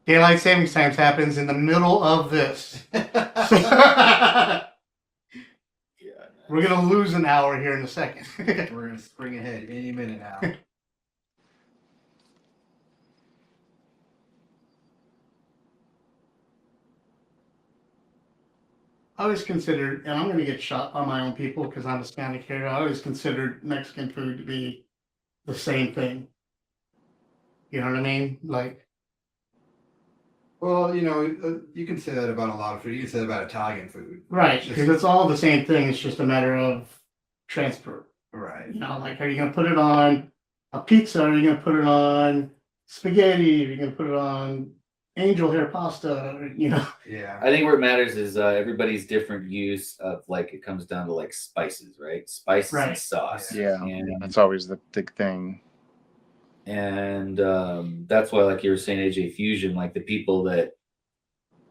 Speaker 1: Daylight savings times happens in the middle of this. We're gonna lose an hour here in a second.
Speaker 2: We're gonna spring ahead any minute now.
Speaker 1: I always considered, and I'm gonna get shot by my own people because I'm Hispanic here. I always considered Mexican food to be the same thing. You know what I mean? Like,
Speaker 2: Well, you can say that about a lot of food. You can say that about Italian food.
Speaker 1: right, because it's all the same thing. It's just a matter of transfer.
Speaker 2: Right.
Speaker 1: You know, like, are you gonna put it on a pizza? Are you gonna put it on spaghetti? Are you gonna put it on angel hair pasta? You know?
Speaker 2: Yeah.
Speaker 3: I think where it matters is everybody's different use of, like, it comes down to like spices, right? Spices and
Speaker 1: Right.
Speaker 3: sauce.
Speaker 4: Yeah,
Speaker 3: And
Speaker 4: that's always the big thing.
Speaker 3: that's why, like you were saying, AJ Fusion, like the people that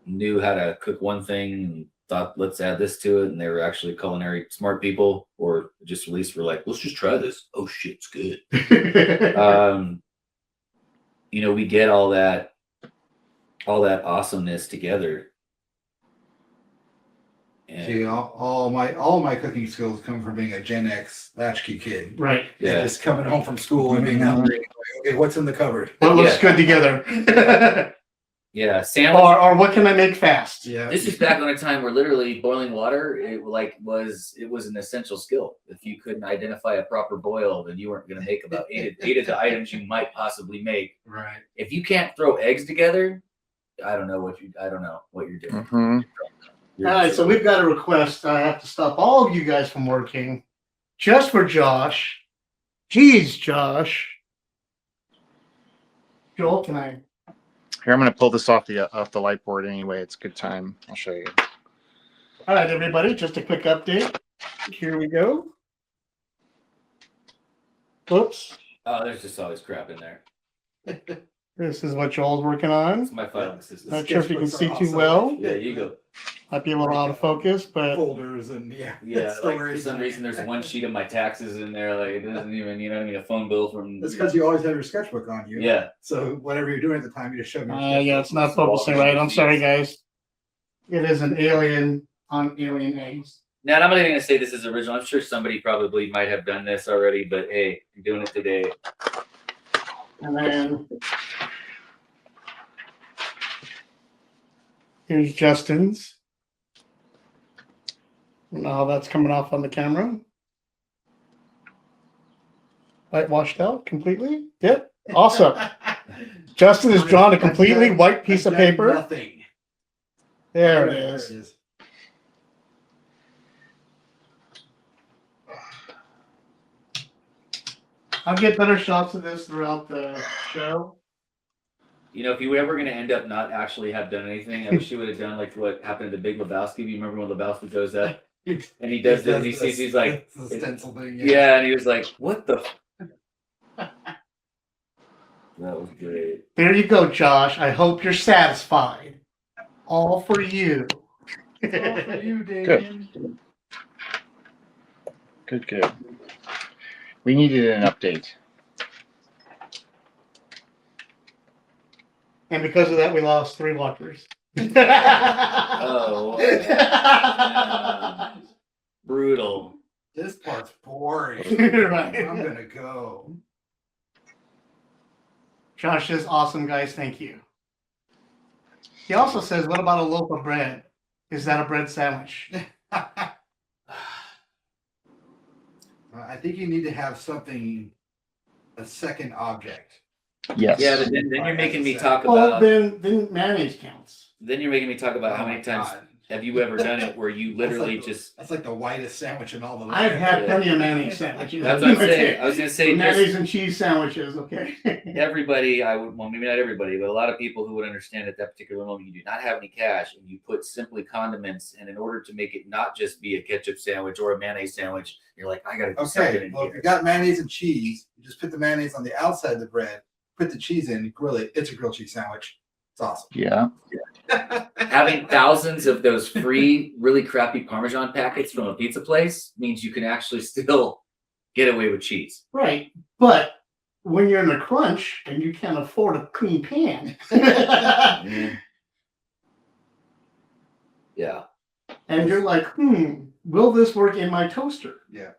Speaker 3: knew how to cook one thing and thought, let's add this to it, and they were actually culinary smart people, or just at least were like, let's just try this. Oh shit, it's good. We get all that awesomeness together. And
Speaker 2: See, all my cooking skills come from being a Gen X latchkey kid.
Speaker 1: Right.
Speaker 3: yeah,
Speaker 2: Just coming home from school and being hungry. and going, okay, what's in the cupboard?
Speaker 1: What looks
Speaker 3: Yeah.
Speaker 1: good together?
Speaker 3: yeah, sandwich.
Speaker 1: or what can I make fast?
Speaker 2: Yeah.
Speaker 3: This is back on a time where literally boiling water, it was an essential skill. If you couldn't identify a proper boil, then you weren't going to make about eight of the items you might possibly make.
Speaker 2: Right.
Speaker 3: If you can't throw eggs together, I don't know what you're doing.
Speaker 4: Hmm.
Speaker 1: All right, so we've got a request. I have to stop all of you guys from working just for Josh. Jeez, Josh. Joel, can I?
Speaker 4: Here, I'm going to pull this off the light board anyway. It's a good time. I'll show you.
Speaker 1: All right, everybody, just a quick update. Here we go. Whoops.
Speaker 3: Oh, there's just always crap in there.
Speaker 1: This is what Joel's working on.
Speaker 3: It's my filing system.
Speaker 1: Not sure if you can see too
Speaker 2: Awesome.
Speaker 1: well.
Speaker 3: Yeah, you go.
Speaker 1: Might be a little out of focus, but
Speaker 2: Folders and
Speaker 3: Yeah, like for
Speaker 2: storage.
Speaker 3: some reason there's one sheet of my taxes in there. Like it doesn't even, you know what I mean, a phone bill from.
Speaker 2: That's because you always have your sketchbook on you.
Speaker 3: Yeah.
Speaker 2: So whatever you're doing at the time, you just show me. your sketchbook.
Speaker 1: yeah, it's not focusing right. I'm sorry, guys. It is an alien on alien eggs.
Speaker 3: Now, and I'm not even gonna say this is original. I'm sure somebody probably might have done this already, but hey, I'm doing it today.
Speaker 1: And then here's Justin's. I don't know how that's coming off on the camera. White washed out completely. Yep. Awesome. Justin has drawn a completely white piece of
Speaker 2: I've done
Speaker 1: paper.
Speaker 2: Nothing.
Speaker 1: There it is. I'll get better shots of this throughout the show.
Speaker 3: If you were ever gonna end up not actually have done anything, I wish you would have done like what happened to Big Lebowski. Do you remember when Lebowski goes up and he does this and he sees, he's like,
Speaker 2: It's the stencil thing.
Speaker 3: yeah, and he was like, what the? That was great.
Speaker 1: There you go, Josh. I hope you're satisfied. All for you.
Speaker 2: All for you, Damien.
Speaker 4: Good. We needed an update.
Speaker 1: And because of that, we lost 3 watchers.
Speaker 3: Oh, man. Brutal.
Speaker 2: This part's boring.
Speaker 1: Right.
Speaker 2: I'm gonna go.
Speaker 1: Josh says, awesome, guys. Thank you. He also says, what about a loaf of bread? Is that a bread sandwich?
Speaker 2: I think you need to have something, a second object.
Speaker 4: Yes.
Speaker 3: Yeah, but then you're making me talk
Speaker 1: Well,
Speaker 3: about.
Speaker 1: then mayonnaise counts.
Speaker 3: Then you're making me talk about how
Speaker 2: Oh
Speaker 3: many
Speaker 2: my
Speaker 3: times
Speaker 2: God.
Speaker 3: have you ever done it where you literally just.
Speaker 2: That's like the whitest sandwich in all the
Speaker 1: I've
Speaker 2: land.
Speaker 1: had plenty of mayonnaise sandwiches.
Speaker 3: That's what I'm saying. I was gonna say
Speaker 1: Mayonnaise
Speaker 3: just
Speaker 1: and cheese sandwiches, okay?
Speaker 3: everybody. Well, maybe not everybody, but a lot of people who would understand at that particular moment, you do not have any cash, and you put simply condiments, and in order to make it not just be a ketchup sandwich or a mayonnaise sandwich, you're like, I gotta do something
Speaker 2: Okay,
Speaker 3: in
Speaker 2: well, if
Speaker 3: here.
Speaker 2: you got mayonnaise and cheese, you just put the mayonnaise on the outside of the bread, put the cheese in, grill it. It's a grilled cheese sandwich. It's awesome.
Speaker 4: Yeah.
Speaker 3: Having thousands of those free, really crappy Parmesan packets from a pizza place means you can actually still get away with cheese.
Speaker 1: Right. But when you're in a crunch and you can't afford a clean pan.
Speaker 3: Yeah.
Speaker 1: And you're like, will this work in my toaster?
Speaker 2: Yeah.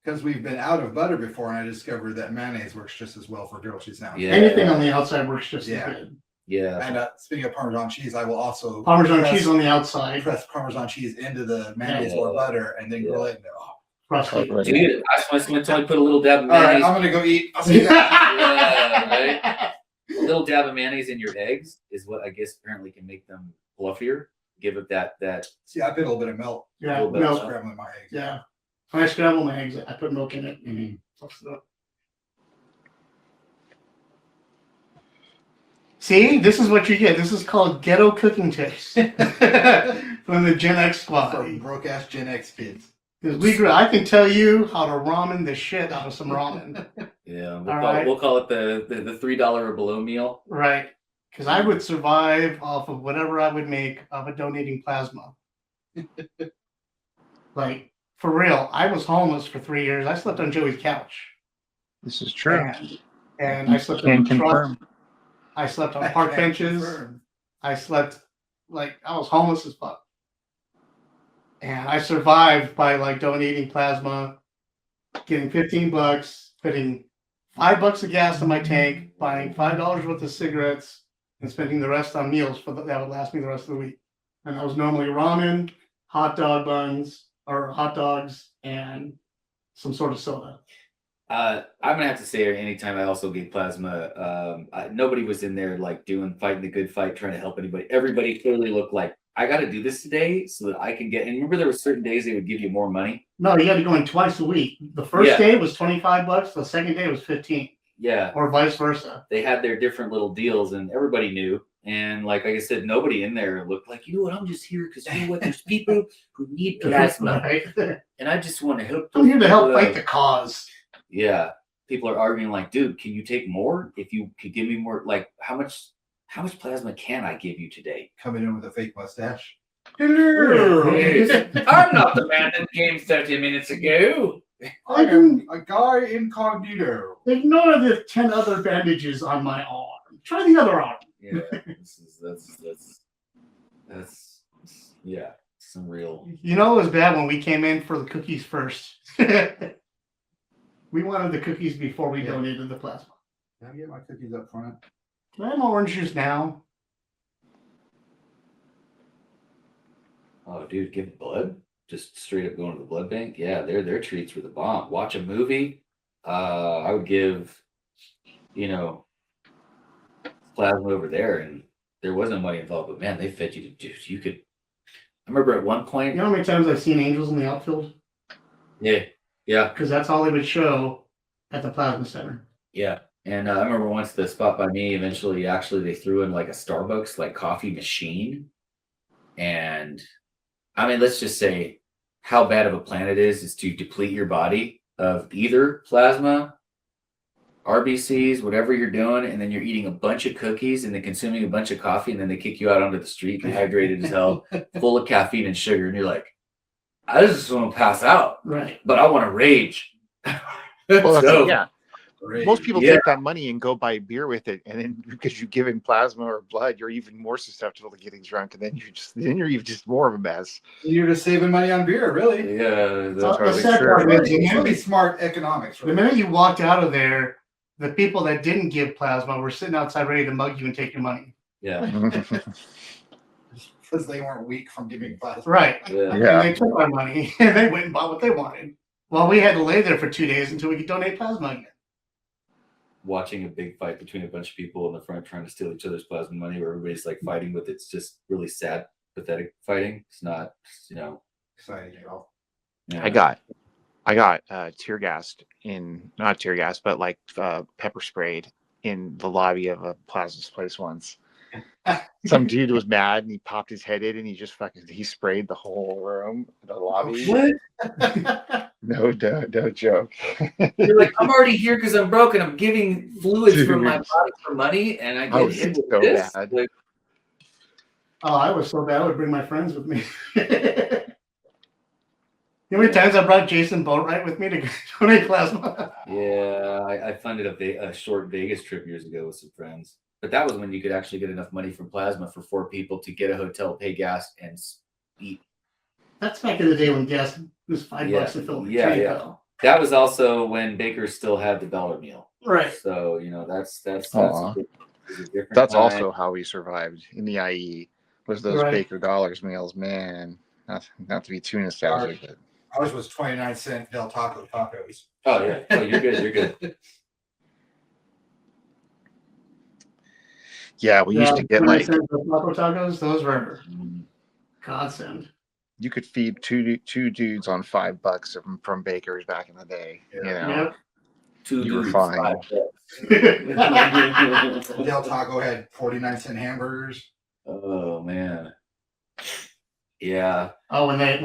Speaker 2: Because we've been out of butter before, and I discovered that mayonnaise works just as well for grilled cheese sandwiches.
Speaker 3: Yeah.
Speaker 1: Anything on the outside works just as good.
Speaker 3: Yeah.
Speaker 2: And speaking of Parmesan cheese, I will also
Speaker 1: Parmesan cheese on the outside.
Speaker 2: press Parmesan cheese into the mayonnaise or butter, and then grill it. And,
Speaker 1: Crusty.
Speaker 3: Dude, I just want someone to put a little dab of
Speaker 2: all right,
Speaker 3: mayonnaise.
Speaker 2: I'm gonna go eat. I'll see you guys.
Speaker 3: Right? A little dab of mayonnaise in your eggs is what I guess apparently can make them fluffier. Give it that.
Speaker 2: See, I put a little bit of milk.
Speaker 1: Yeah,
Speaker 3: little bit
Speaker 1: milk.
Speaker 2: Scrambling my eggs.
Speaker 1: Yeah. When I scramble my eggs, I put milk in it. See, this is what you get. This is called ghetto cooking tips from the Gen X
Speaker 2: For
Speaker 1: squad.
Speaker 2: broke ass Gen X kids.
Speaker 1: Because I can tell you how to ramen the shit out of some ramen.
Speaker 3: Yeah,
Speaker 1: We'll
Speaker 3: call it the $3 or below meal.
Speaker 1: Right. Because I would survive off of whatever I would make of a donating plasma. Like, for real, I was homeless for 3 years. I slept on Joey's couch.
Speaker 4: This is true.
Speaker 1: And I slept
Speaker 4: Can
Speaker 1: on the truck.
Speaker 4: confirm.
Speaker 1: I slept on park benches. I slept I was homeless as fuck. And I survived by donating plasma, getting $15, putting $5 of gas in my tank, buying $5 worth of cigarettes, and spending the rest on meals that would last me the rest of the week. And that was normally ramen, hot dog buns, or hot dogs, and some sort of soda.
Speaker 3: I'm gonna have to say, anytime I also gave plasma, nobody was in there fighting the good fight, trying to help anybody. Everybody clearly looked like, I got to do this today so that I can get. And remember, there were certain days they would give you more money.
Speaker 1: No, you got to go in twice a week. The first day was $25. The second day was $15.
Speaker 3: Yeah,
Speaker 1: or vice versa.
Speaker 3: They had their different little deals, and everybody knew. And like I said, nobody in there looked like, I'm just here because you know what? There's people who need plasma,
Speaker 1: Right.
Speaker 3: and I just want to help.
Speaker 1: I'm here to help fight the cause.
Speaker 3: Yeah, people are arguing like, dude, can you take more? If you could give me more, how much plasma can I give you today?
Speaker 2: Coming in with a fake mustache.
Speaker 3: I'm not the man that came 30 minutes ago.
Speaker 2: I am a guy incognito.
Speaker 1: Ignore the 10 other bandages on my arm. Try the other arm.
Speaker 3: Yeah, that's yeah, some real.
Speaker 1: It was bad when we came in for the cookies first. We wanted the cookies before we donated the plasma.
Speaker 2: Can I get my cookies up front?
Speaker 1: Can I have my orange juice now?
Speaker 3: Oh, dude, give blood? Just straight up going to the blood bank? Yeah, their treats were the bomb. Watch a movie. I would give, plasma over there, and there wasn't money involved, but man, they fed you to juice. You could. I remember at one point.
Speaker 1: You know how many times I've seen angels in the outfield?
Speaker 3: Yeah.
Speaker 1: Because that's all they would show at the plasma center.
Speaker 3: Yeah. And I remember once the spot by me, eventually, they threw in a Starbucks coffee machine. And I mean, let's just say how bad of a plan it is to deplete your body of either plasma, RBCs, whatever you're doing, and then you're eating a bunch of cookies and then consuming a bunch of coffee, and then they kick you out onto the street, dehydrated as hell, full of caffeine and sugar, and you're like, I just want to pass out,
Speaker 1: right?
Speaker 3: But I want to rage.
Speaker 4: Well, yeah.
Speaker 2: Great.
Speaker 4: Most people take that money and go buy beer with it, and then because you're giving plasma or blood, you're even more susceptible to getting drunk, and then you're even just more of a mess.
Speaker 2: You're just saving money on beer, really.
Speaker 3: Yeah,
Speaker 1: The
Speaker 3: that's
Speaker 1: sad
Speaker 3: true.
Speaker 1: part is,
Speaker 2: It's really smart economics.
Speaker 1: the minute you walked out of there, the people that didn't give plasma were sitting outside ready to mug you and take your money.
Speaker 3: Yeah.
Speaker 2: Because they weren't weak from giving plasma.
Speaker 1: Right.
Speaker 3: Yeah.
Speaker 1: And they took our money and they went and bought what they wanted. Well, we had to lay there for 2 days until we could donate plasma again.
Speaker 3: Watching a big fight between a bunch of people in the front trying to steal each other's plasma money, where everybody's fighting with it's just really sad, pathetic fighting. It's not,
Speaker 2: Exciting at all.
Speaker 3: yeah.
Speaker 4: I got tear gassed not tear gas, but pepper sprayed in the lobby of a plasma place once. Some dude was mad and he popped his head in and he sprayed the whole room, the lobby.
Speaker 3: What?
Speaker 4: No joke.
Speaker 3: You're like, I'm already here because I'm broken. I'm giving fluids from my body for money, and I get hit with
Speaker 4: so
Speaker 3: this.
Speaker 4: bad.
Speaker 1: Oh, I was so bad I would bring my friends with me. You know how many times I brought Jason Boatwright with me to donate plasma?
Speaker 3: Yeah, I funded a short Vegas trip years ago with some friends, but that was when you could actually get enough money from plasma for 4 people to get a hotel, pay gas, and eat.
Speaker 1: That's back in the day when gas was $5 to fill.
Speaker 3: Yeah. That was also when Baker's still had the dollar meal.
Speaker 1: Right.
Speaker 3: So that's
Speaker 4: Aw.
Speaker 3: a different
Speaker 4: That's
Speaker 3: time.
Speaker 4: also how we survived in the IE. Was those
Speaker 1: Right.
Speaker 4: Baker Dollars meals, man? Not to be too nostalgic, but
Speaker 2: Ours was 29-cent Del Taco tacos.
Speaker 3: Oh yeah. Oh, you're good. You're good.
Speaker 4: yeah, we used to get like
Speaker 1: Taco tacos. Those were godsend.
Speaker 4: you could feed two dudes on $5 from Baker's back in the day. You know,
Speaker 1: Yep.
Speaker 3: 2
Speaker 4: You were
Speaker 3: dudes,
Speaker 4: fine.
Speaker 3: $5.
Speaker 2: Del Taco had 49-cent hamburgers.
Speaker 3: Oh man. Yeah.
Speaker 1: Oh, when they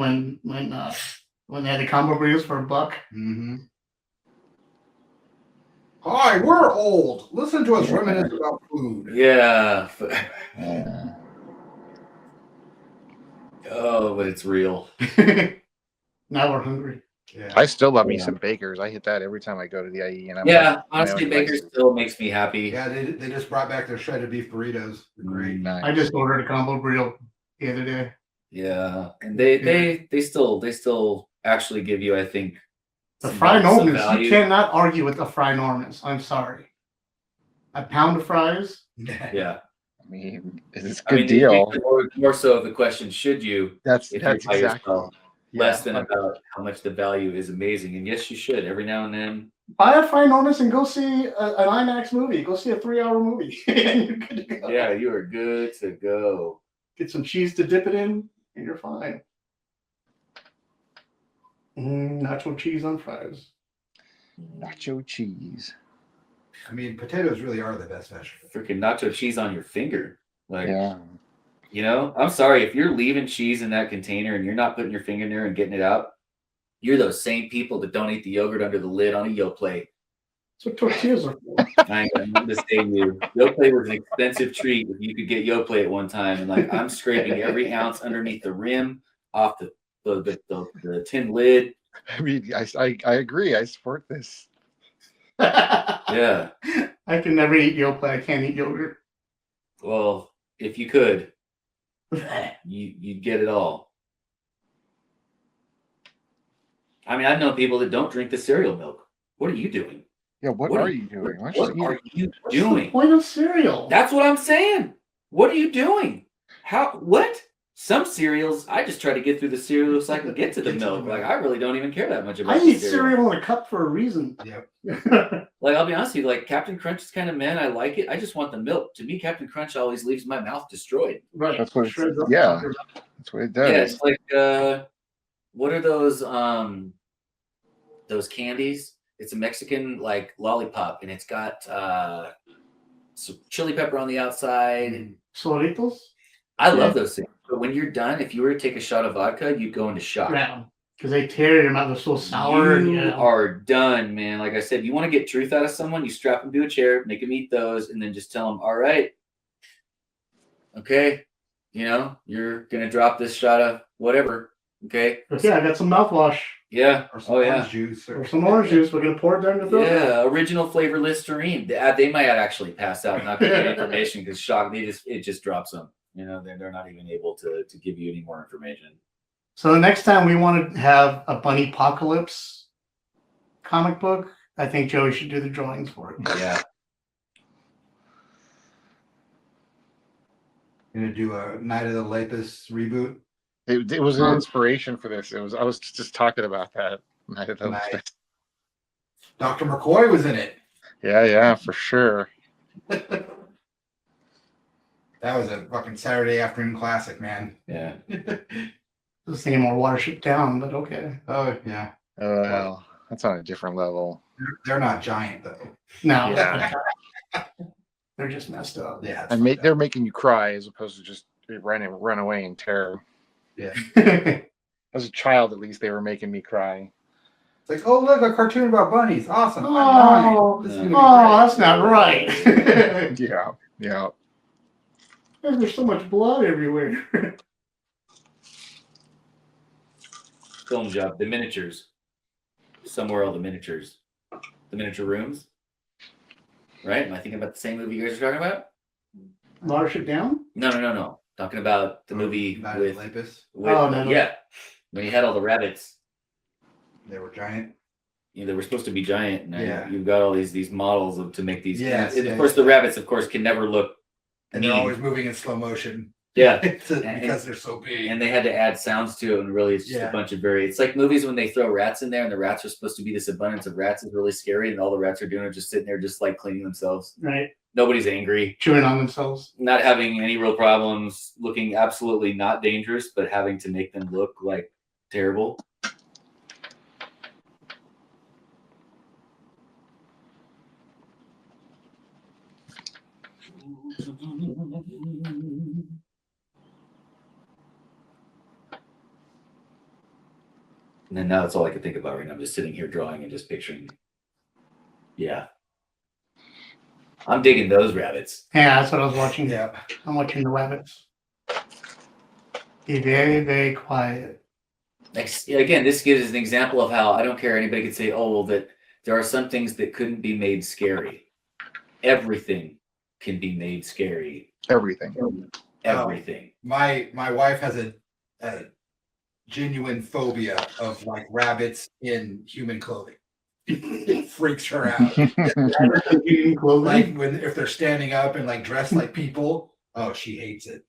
Speaker 1: had the combo burritos for $1.
Speaker 2: Mm-hmm. Hi, we're old. Listen to us reminisce about food.
Speaker 3: Yeah.
Speaker 4: yeah.
Speaker 3: Oh, but it's real.
Speaker 1: Now we're hungry.
Speaker 2: Yeah.
Speaker 4: I still love me
Speaker 3: Yeah.
Speaker 4: some Baker's. I hit that every time I go to the IE. And I'm
Speaker 3: Yeah,
Speaker 4: like, my
Speaker 3: honestly,
Speaker 4: own
Speaker 3: Baker
Speaker 4: devices.
Speaker 3: still makes me happy.
Speaker 2: Yeah, they just brought back their shredded beef burritos. They're great.
Speaker 4: Nice.
Speaker 1: I just ordered a combo burrito the other day.
Speaker 3: Yeah, and they still actually give you, I think,
Speaker 1: The
Speaker 3: some
Speaker 1: fry
Speaker 3: some
Speaker 1: normans,
Speaker 3: value.
Speaker 1: you cannot argue with the fry normans. I'm sorry. A pound of fries.
Speaker 3: Yeah,
Speaker 4: I mean, it's a
Speaker 3: I
Speaker 4: good
Speaker 3: mean,
Speaker 4: deal.
Speaker 3: more so the question: should you?
Speaker 4: That's
Speaker 3: If you're by
Speaker 4: exactly
Speaker 3: yourself, less than about how much the value is amazing. And yes, you should every now and then.
Speaker 1: Buy a fry normans and go see an IMAX movie. Go see a 3-hour movie. And you're good to go.
Speaker 3: Yeah, you are good to go.
Speaker 1: Get some cheese to dip it in, and you're fine. Nacho cheese on fries.
Speaker 4: nacho cheese.
Speaker 2: I mean, potatoes really are the best vegetable.
Speaker 3: Freaking nacho cheese on your finger, like
Speaker 4: Yeah.
Speaker 3: you know. I'm sorry if you're leaving cheese in that container and you're not putting your finger in there and getting it out. You're those same people that don't eat the yogurt under the lid on a Yoplait.
Speaker 1: That's what tortillas are for.
Speaker 3: I ain't got nothing to say to you. Yoplait was an expensive treat if you could get Yoplait at one time. And like I'm scraping every ounce underneath the rim off the tin lid.
Speaker 4: I mean, I agree. I support this.
Speaker 3: Yeah.
Speaker 1: I can never eat Yoplait. I can't eat yogurt.
Speaker 3: Well, if you could, you'd get it all. I mean, I've known people that don't drink the cereal milk. What are you doing?
Speaker 4: Yeah, what are you doing? Why don't
Speaker 3: What
Speaker 4: you
Speaker 3: are you doing?
Speaker 1: Point of cereal.
Speaker 3: That's what I'm saying. What are you doing? What? Some cereals, I just try to get through the cereal so I can get to the milk. Like, I really don't even care that much about
Speaker 1: I
Speaker 3: the
Speaker 1: eat cereal in a cup for a reason.
Speaker 2: Yep.
Speaker 3: Like, I'll be honest with you, like, Captain Crunch is kind of man. I like it. I just want the milk. To me, Captain Crunch always leaves my mouth destroyed.
Speaker 1: Right.
Speaker 4: That's what it's,
Speaker 1: Shreds up
Speaker 4: yeah.
Speaker 1: your-
Speaker 4: That's what it does.
Speaker 3: Yeah, it's like, what are those candies? It's a Mexican, like, lollipop, and it's got some chili pepper on the outside. And
Speaker 1: Sorritos?
Speaker 3: I love those things. But when you're done, if you were to take a shot of vodka, you'd go into shock.
Speaker 1: Yeah. Because they tear your mouth. They're so sour.
Speaker 3: You
Speaker 1: Yeah.
Speaker 3: are done, man. Like I said, you want to get truth out of someone, you strap them to a chair, make them eat those, and then just tell them, all right, okay, you know, you're going to drop this shot of whatever, okay?
Speaker 1: But yeah, I got some mouthwash
Speaker 3: Yeah.
Speaker 2: Or some
Speaker 3: Oh, yeah.
Speaker 2: orange juice.
Speaker 1: or some orange juice. We're going to pour it down the throat.
Speaker 3: Yeah, original flavor Listerine. They might actually pass out, not get information because shock. It just drops them. You know, they're not even able to give you any more information.
Speaker 1: So the next time we want to have a Bunny Apocalypse comic book, I think Joey should do the drawings for it.
Speaker 3: Yeah.
Speaker 2: Gonna do a Night of the Lapis reboot.
Speaker 4: It was an inspiration for this. I was just talking about that. Night of the
Speaker 2: Nice.
Speaker 4: Lapis.
Speaker 2: Dr. McCoy was in it.
Speaker 4: Yeah, for sure.
Speaker 2: That was a fucking Saturday afternoon classic, man.
Speaker 3: Yeah.
Speaker 1: I was thinking more Watership Down, but okay.
Speaker 2: Oh yeah.
Speaker 4: Oh, well, that's on a different level.
Speaker 2: They're not giant though.
Speaker 1: No.
Speaker 4: Yeah.
Speaker 1: They're just messed up.
Speaker 2: Yeah.
Speaker 4: And they're making you cry as opposed to just run away in terror. As a child, at least, they were making me cry.
Speaker 2: It's like, oh look, a cartoon about bunnies. Awesome.
Speaker 1: Oh,
Speaker 2: This is gonna be
Speaker 1: that's not right.
Speaker 4: Yeah.
Speaker 1: There's so much blood everywhere.
Speaker 3: film job, the miniatures. Somewhere all the miniature rooms. Right? Am I thinking about the same movie you guys are talking about?
Speaker 1: Watership Down?
Speaker 3: No. Talking about the movie
Speaker 2: Night
Speaker 3: with,
Speaker 2: of Olympus.
Speaker 1: No.
Speaker 3: yeah, when you had all the rabbits.
Speaker 2: They were giant.
Speaker 3: They were supposed to be giant, and
Speaker 2: Yeah.
Speaker 3: you've got all these models to make these.
Speaker 2: Yes,
Speaker 3: and
Speaker 2: yeah,
Speaker 3: of course, the rabbits, of course, can never look.
Speaker 2: And they're always moving in slow motion.
Speaker 3: Yeah,
Speaker 2: because they're so big.
Speaker 3: and they had to add sounds to it, and really, it's just a bunch of it's like movies when they throw rats in there, and the rats are supposed to be this abundance of rats is really scary, and all the rats are doing is just sitting there, just like cleaning themselves.
Speaker 1: Right.
Speaker 3: Nobody's angry,
Speaker 1: Chewing on themselves.
Speaker 3: not having any real problems, looking absolutely not dangerous, but having to make them look like terrible. And then now that's all I can think about right now. I'm just sitting here drawing and just picturing. Yeah. I'm digging those rabbits.
Speaker 1: Yeah, that's what I was watching.
Speaker 2: Yeah.
Speaker 1: I'm watching the rabbits. Be very, very quiet.
Speaker 3: Again, this gives us an example of how I don't care. Anybody could say, oh, well, that there are some things that couldn't be made scary. Everything can be made scary.
Speaker 4: Everything.
Speaker 3: Everything.
Speaker 2: My wife has a genuine phobia of like rabbits in human clothing. It freaks her out. Like if they're standing up and like dressed like people, oh, she hates it.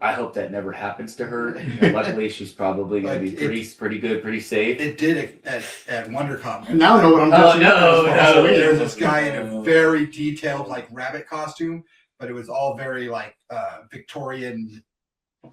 Speaker 3: I hope that never happens to her. Luckily, she's probably going to be pretty good, pretty safe.
Speaker 2: It did at WonderCon.
Speaker 1: Now I know what I'm
Speaker 3: Oh,
Speaker 1: dressing
Speaker 3: no,
Speaker 1: up as.
Speaker 3: no.
Speaker 2: There's this guy in a very detailed like rabbit costume, but it was all very like Victorian.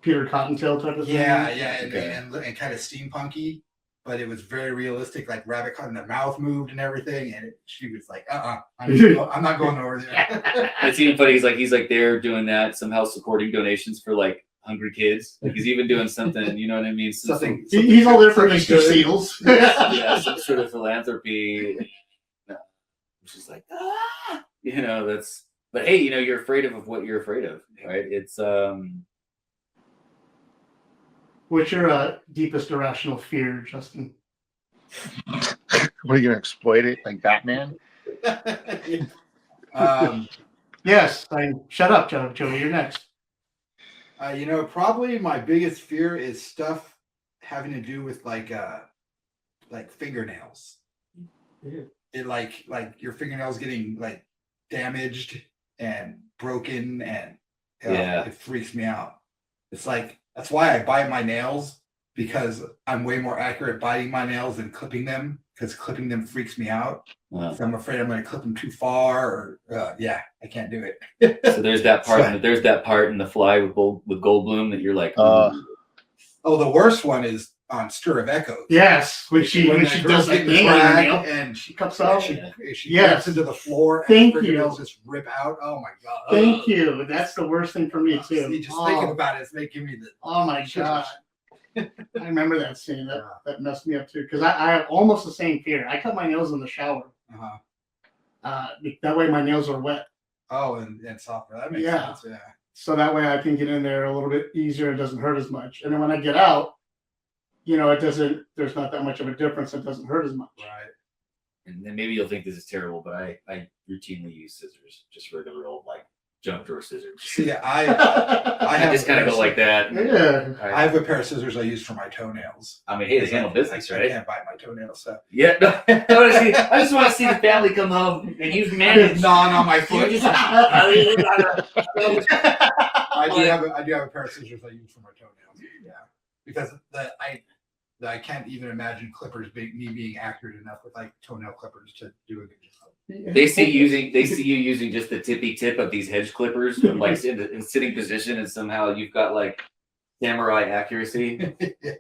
Speaker 1: Peter Cottontail type of thing.
Speaker 2: Yeah,
Speaker 3: Okay.
Speaker 2: and kind of steampunky, but it was very realistic, like rabbit cut and the mouth moved and everything. And she was like, I'm not going over there.
Speaker 3: It's even funny. He's like there doing that, somehow supporting donations for like hungry kids. Like he's even doing something, you know what I mean?
Speaker 2: Something
Speaker 1: He's all there for
Speaker 2: something
Speaker 1: Mr.
Speaker 2: good.
Speaker 1: Seals.
Speaker 3: Yeah, some sort of philanthropy. She's like, that's. But hey, you're afraid of what you're afraid of, right? It's
Speaker 1: What's your deepest irrational fear, Justin?
Speaker 4: What are you gonna exploit it like Batman?
Speaker 1: Yes. Shut up, Joey. You're next.
Speaker 2: Probably my biggest fear is stuff having to do with like fingernails.
Speaker 1: Yeah.
Speaker 2: It like your fingernails getting like damaged and broken, and it freaks me out. It's like that's why I bite my nails, because I'm way more accurate biting my nails than clipping them, because clipping them freaks me out.
Speaker 3: wow.
Speaker 2: So I'm afraid I'm going to clip them too far, or I can't do it.
Speaker 3: So there's that part. There's that part in The Fly with Goldblum that you're like,
Speaker 2: Oh, the worst one is on Stir of Echoes.
Speaker 1: Yes, when she
Speaker 2: that girl's
Speaker 1: does that
Speaker 2: getting
Speaker 1: thing
Speaker 2: dragged and
Speaker 1: she cups out.
Speaker 2: she
Speaker 1: Yes.
Speaker 2: gets into the floor and
Speaker 1: Thank
Speaker 2: her
Speaker 1: you.
Speaker 2: fingernails just rip out. Oh my god.
Speaker 1: Thank you. That's the worst thing for me too.
Speaker 2: See, just thinking about it is making me the
Speaker 1: Oh my gosh. I remember that scene. That messed me up too. Because I have almost the same fear. I cut my nails in the shower. That way my nails are wet.
Speaker 2: Oh, and softer. That makes sense. Yeah.
Speaker 1: So that way I can get in there a little bit easier. It doesn't hurt as much. And then when I get out, there's not that much of a difference. It doesn't hurt as much.
Speaker 2: Right.
Speaker 3: and then maybe you'll think this is terrible, but I routinely use scissors, just regular old like junk drawer scissors.
Speaker 2: See,
Speaker 3: I
Speaker 2: have
Speaker 3: just kind of go like that.
Speaker 1: Yeah.
Speaker 2: I have a pair of scissors I use for my toenails.
Speaker 3: I mean, hey, they handle business,
Speaker 2: I
Speaker 3: right?
Speaker 2: can't bite my toenails. So.
Speaker 3: Yeah, no, I just want to see the family come home and you've managed.
Speaker 2: Gnawing on my foot.
Speaker 3: You just-
Speaker 2: I do have a pair of scissors I use for my toenails. Yeah, because I can't even imagine clippers being accurate enough with like toenail clippers to do a good job.
Speaker 3: They see you using just the tippy tip of these hedge clippers, from like in sitting position, and somehow you've got like samurai accuracy.
Speaker 2: Yeah.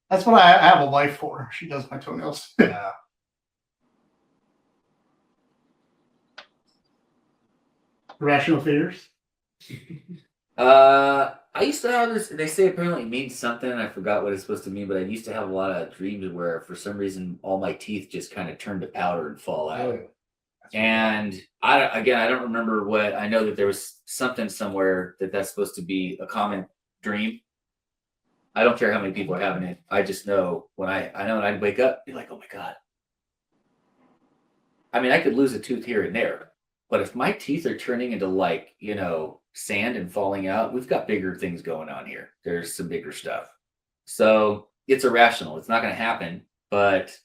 Speaker 1: That's what I have a wife for. She does my toenails.
Speaker 2: Yeah.
Speaker 1: Irrational fears.
Speaker 3: I used to have this. They say apparently it means something, and I forgot what it's supposed to mean. But I used to have a lot of dreams where, for some reason, all my teeth just kind of turn to powder and fall out. And I don't remember what. I know that there was something somewhere that's supposed to be a common dream. I don't care how many people are having it. I just know when I'd wake up, be like, oh my God. I mean, I could lose a tooth here and there, but if my teeth are turning into like, sand and falling out, we've got bigger things going on here. There's some bigger stuff. So it's irrational. It's not going to happen, but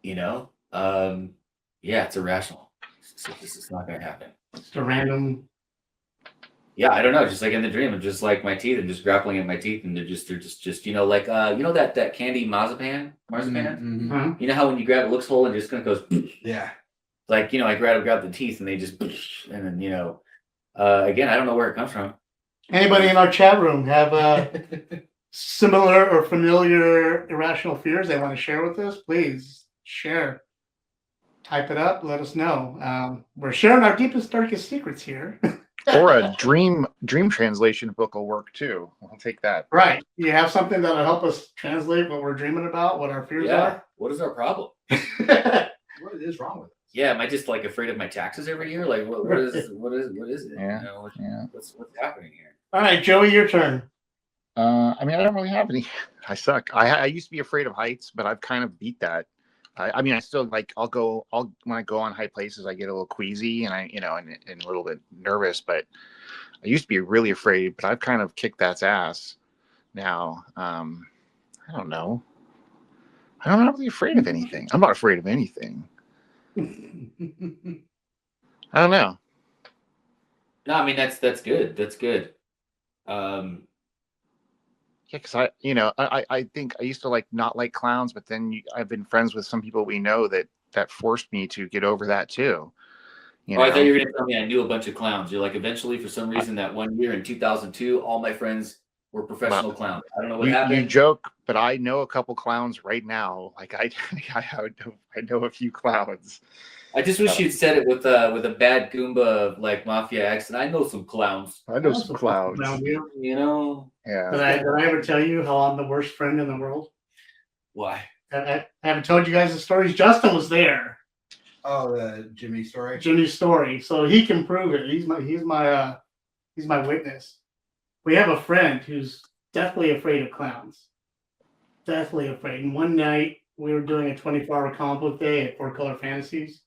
Speaker 3: yeah, it's irrational. It's not going to happen.
Speaker 1: Just a random.
Speaker 3: Yeah, I don't know. Just like in the dream, I'm just like my teeth. I'm just grappling at my teeth, and they're just like that candy marzipan.
Speaker 2: Mhm.
Speaker 1: Huh?
Speaker 3: You know how when you grab it, looks whole and just kind of goes.
Speaker 2: Yeah.
Speaker 3: Like I grab the teeth, and they just and then again, I don't know where it comes from.
Speaker 1: Anybody in our chat room have similar or familiar irrational fears they want to share with us? Please share. Type it up. Let us know. We're sharing our deepest, darkest secrets here.
Speaker 4: Or a dream translation book will work too. I'll take that.
Speaker 1: Right. You have something that'll help us translate what we're dreaming about, what our fears
Speaker 3: Yeah. What is our problem?
Speaker 1: are.
Speaker 2: What is wrong with it?
Speaker 3: Yeah, am I just like afraid of my taxes every year? Like what is it?
Speaker 4: Yeah. Yeah.
Speaker 3: What's happening here?
Speaker 1: All right, Joey, your turn.
Speaker 4: I mean, I don't really have any. I suck. I used to be afraid of heights, but I've kind of beat that. I mean, I still like. When I go on high places, I get a little queasy and and a little bit nervous. But I used to be really afraid, but I've kind of kicked that ass now. I don't know. I'm not really afraid of anything. I'm not afraid of anything. I don't know.
Speaker 3: No, I mean that's good. That's good.
Speaker 4: Yeah, because I think I used to not like clowns, but then I've been friends with some people we know that forced me to get over that too.
Speaker 3: I thought you were going to tell me I knew a bunch of clowns. You're like, eventually, for some reason, that one year in 2002, all my friends were professional clowns. I don't know what happened.
Speaker 4: You joke, but I know a couple clowns right now. Like I know a few clowns.
Speaker 3: I just wish you'd said it with a bad Goomba mafia accent. I know some clowns.
Speaker 4: I know some clowns.
Speaker 3: Yeah.
Speaker 1: Did I ever tell you how I'm the worst friend in the world?
Speaker 3: Why?
Speaker 1: I haven't told you guys the stories. Justin was there.
Speaker 2: Oh, the Jimmy story.
Speaker 1: Jimmy's story, so he can prove it. He's my witness. We have a friend who's deathly afraid of clowns. Deathly afraid. And one night we were doing a 24-hour comic book day at Four Color Fantasies,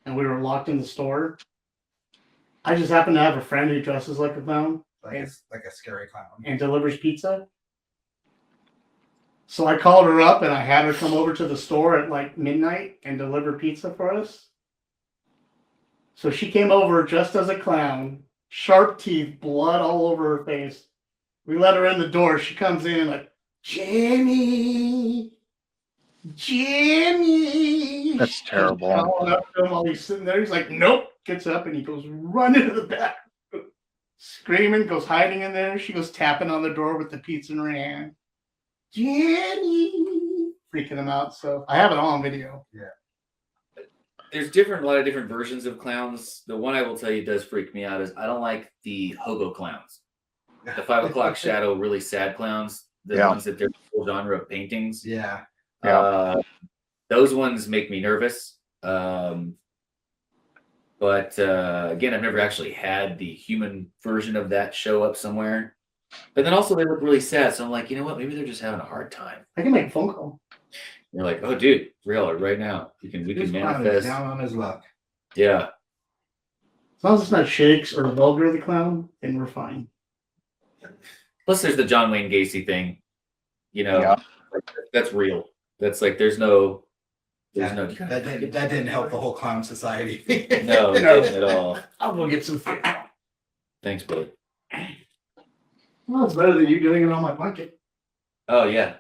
Speaker 1: and we were locked in the store. I just happen to have a friend who dresses like a clown.
Speaker 2: Like a scary clown.
Speaker 1: And delivers pizza. So I called her up and I had her come over to the store at midnight and deliver pizza for us. So she came over dressed as a clown, sharp teeth, blood all over her face. We let her in the door. She comes in like, Jimmy.
Speaker 4: That's terrible.
Speaker 1: She's calling up to him while he's sitting there. He's like, nope. Gets up and he goes running to the back. Screaming, goes hiding in there. She goes tapping on the door with the pizza in her hand. Jenny, freaking him out. So I have it all on video.
Speaker 2: Yeah.
Speaker 3: There's a lot of different versions of clowns. The one I will tell you does freak me out is I don't like the hobo clowns. The 5 o'clock shadow, really sad clowns. The ones that they're the whole genre of paintings.
Speaker 2: Yeah.
Speaker 3: Those ones make me nervous. But again, I've never actually had the human version of that show up somewhere. But then also they look really sad. So I'm like, you know what? Maybe they're just having a hard time.
Speaker 1: I can make a phone call.
Speaker 3: You're like, oh, dude, real right now. We can manifest.
Speaker 2: Down on his luck.
Speaker 3: Yeah.
Speaker 1: As long as it's not Shakes or Vulgar the Clown, then we're fine.
Speaker 3: Plus, there's the John Wayne Gacy thing. That's real. That's there's no.
Speaker 2: That didn't help the whole clown society.
Speaker 3: No, it didn't at all.
Speaker 1: I'll go get some food.
Speaker 3: Thanks, buddy.
Speaker 1: Well, it's better than you doing it on my blanket.
Speaker 3: Oh yeah.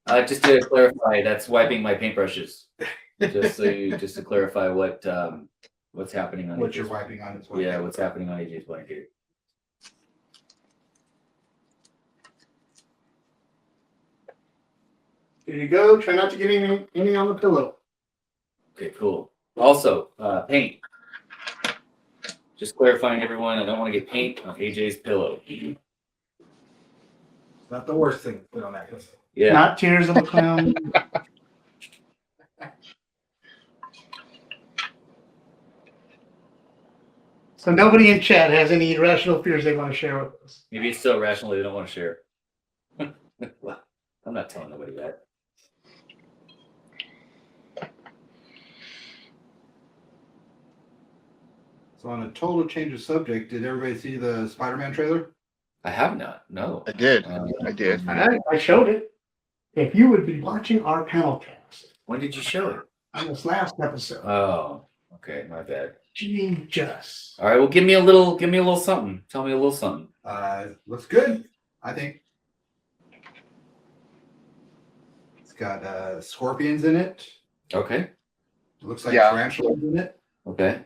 Speaker 3: Just to clarify, that's wiping my paintbrushes. Just to clarify what's happening on.
Speaker 2: What you're wiping on its blanket.
Speaker 3: Yeah, what's happening on AJ's blanket.
Speaker 1: There you go. Try not to get any on the pillow.
Speaker 3: Okay, cool. Also, paint. Just clarifying, everyone, I don't want to get paint on AJ's pillow.
Speaker 2: Not the worst thing to put on that.
Speaker 3: Yeah.
Speaker 1: Not Tears of a Clown. So nobody in chat has any irrational fears they want to share with us.
Speaker 3: Maybe it's so irrational they don't want to share. Well, I'm not telling nobody that.
Speaker 2: So on a total change of subject, did everybody see the Spider-Man trailer?
Speaker 3: I have not. No.
Speaker 4: I did.
Speaker 3: Um,
Speaker 4: I did.
Speaker 1: I showed it. If you would be watching our panel cast
Speaker 3: When did you show it?
Speaker 1: on this last episode,
Speaker 3: Oh, okay, my bad.
Speaker 1: just
Speaker 3: All right, well, give me a little something. Tell me a little something.
Speaker 2: Looks good, I think. It's got scorpions in it.
Speaker 3: Okay,
Speaker 2: It looks like
Speaker 4: Yeah.
Speaker 2: tarantulas in it.
Speaker 3: okay.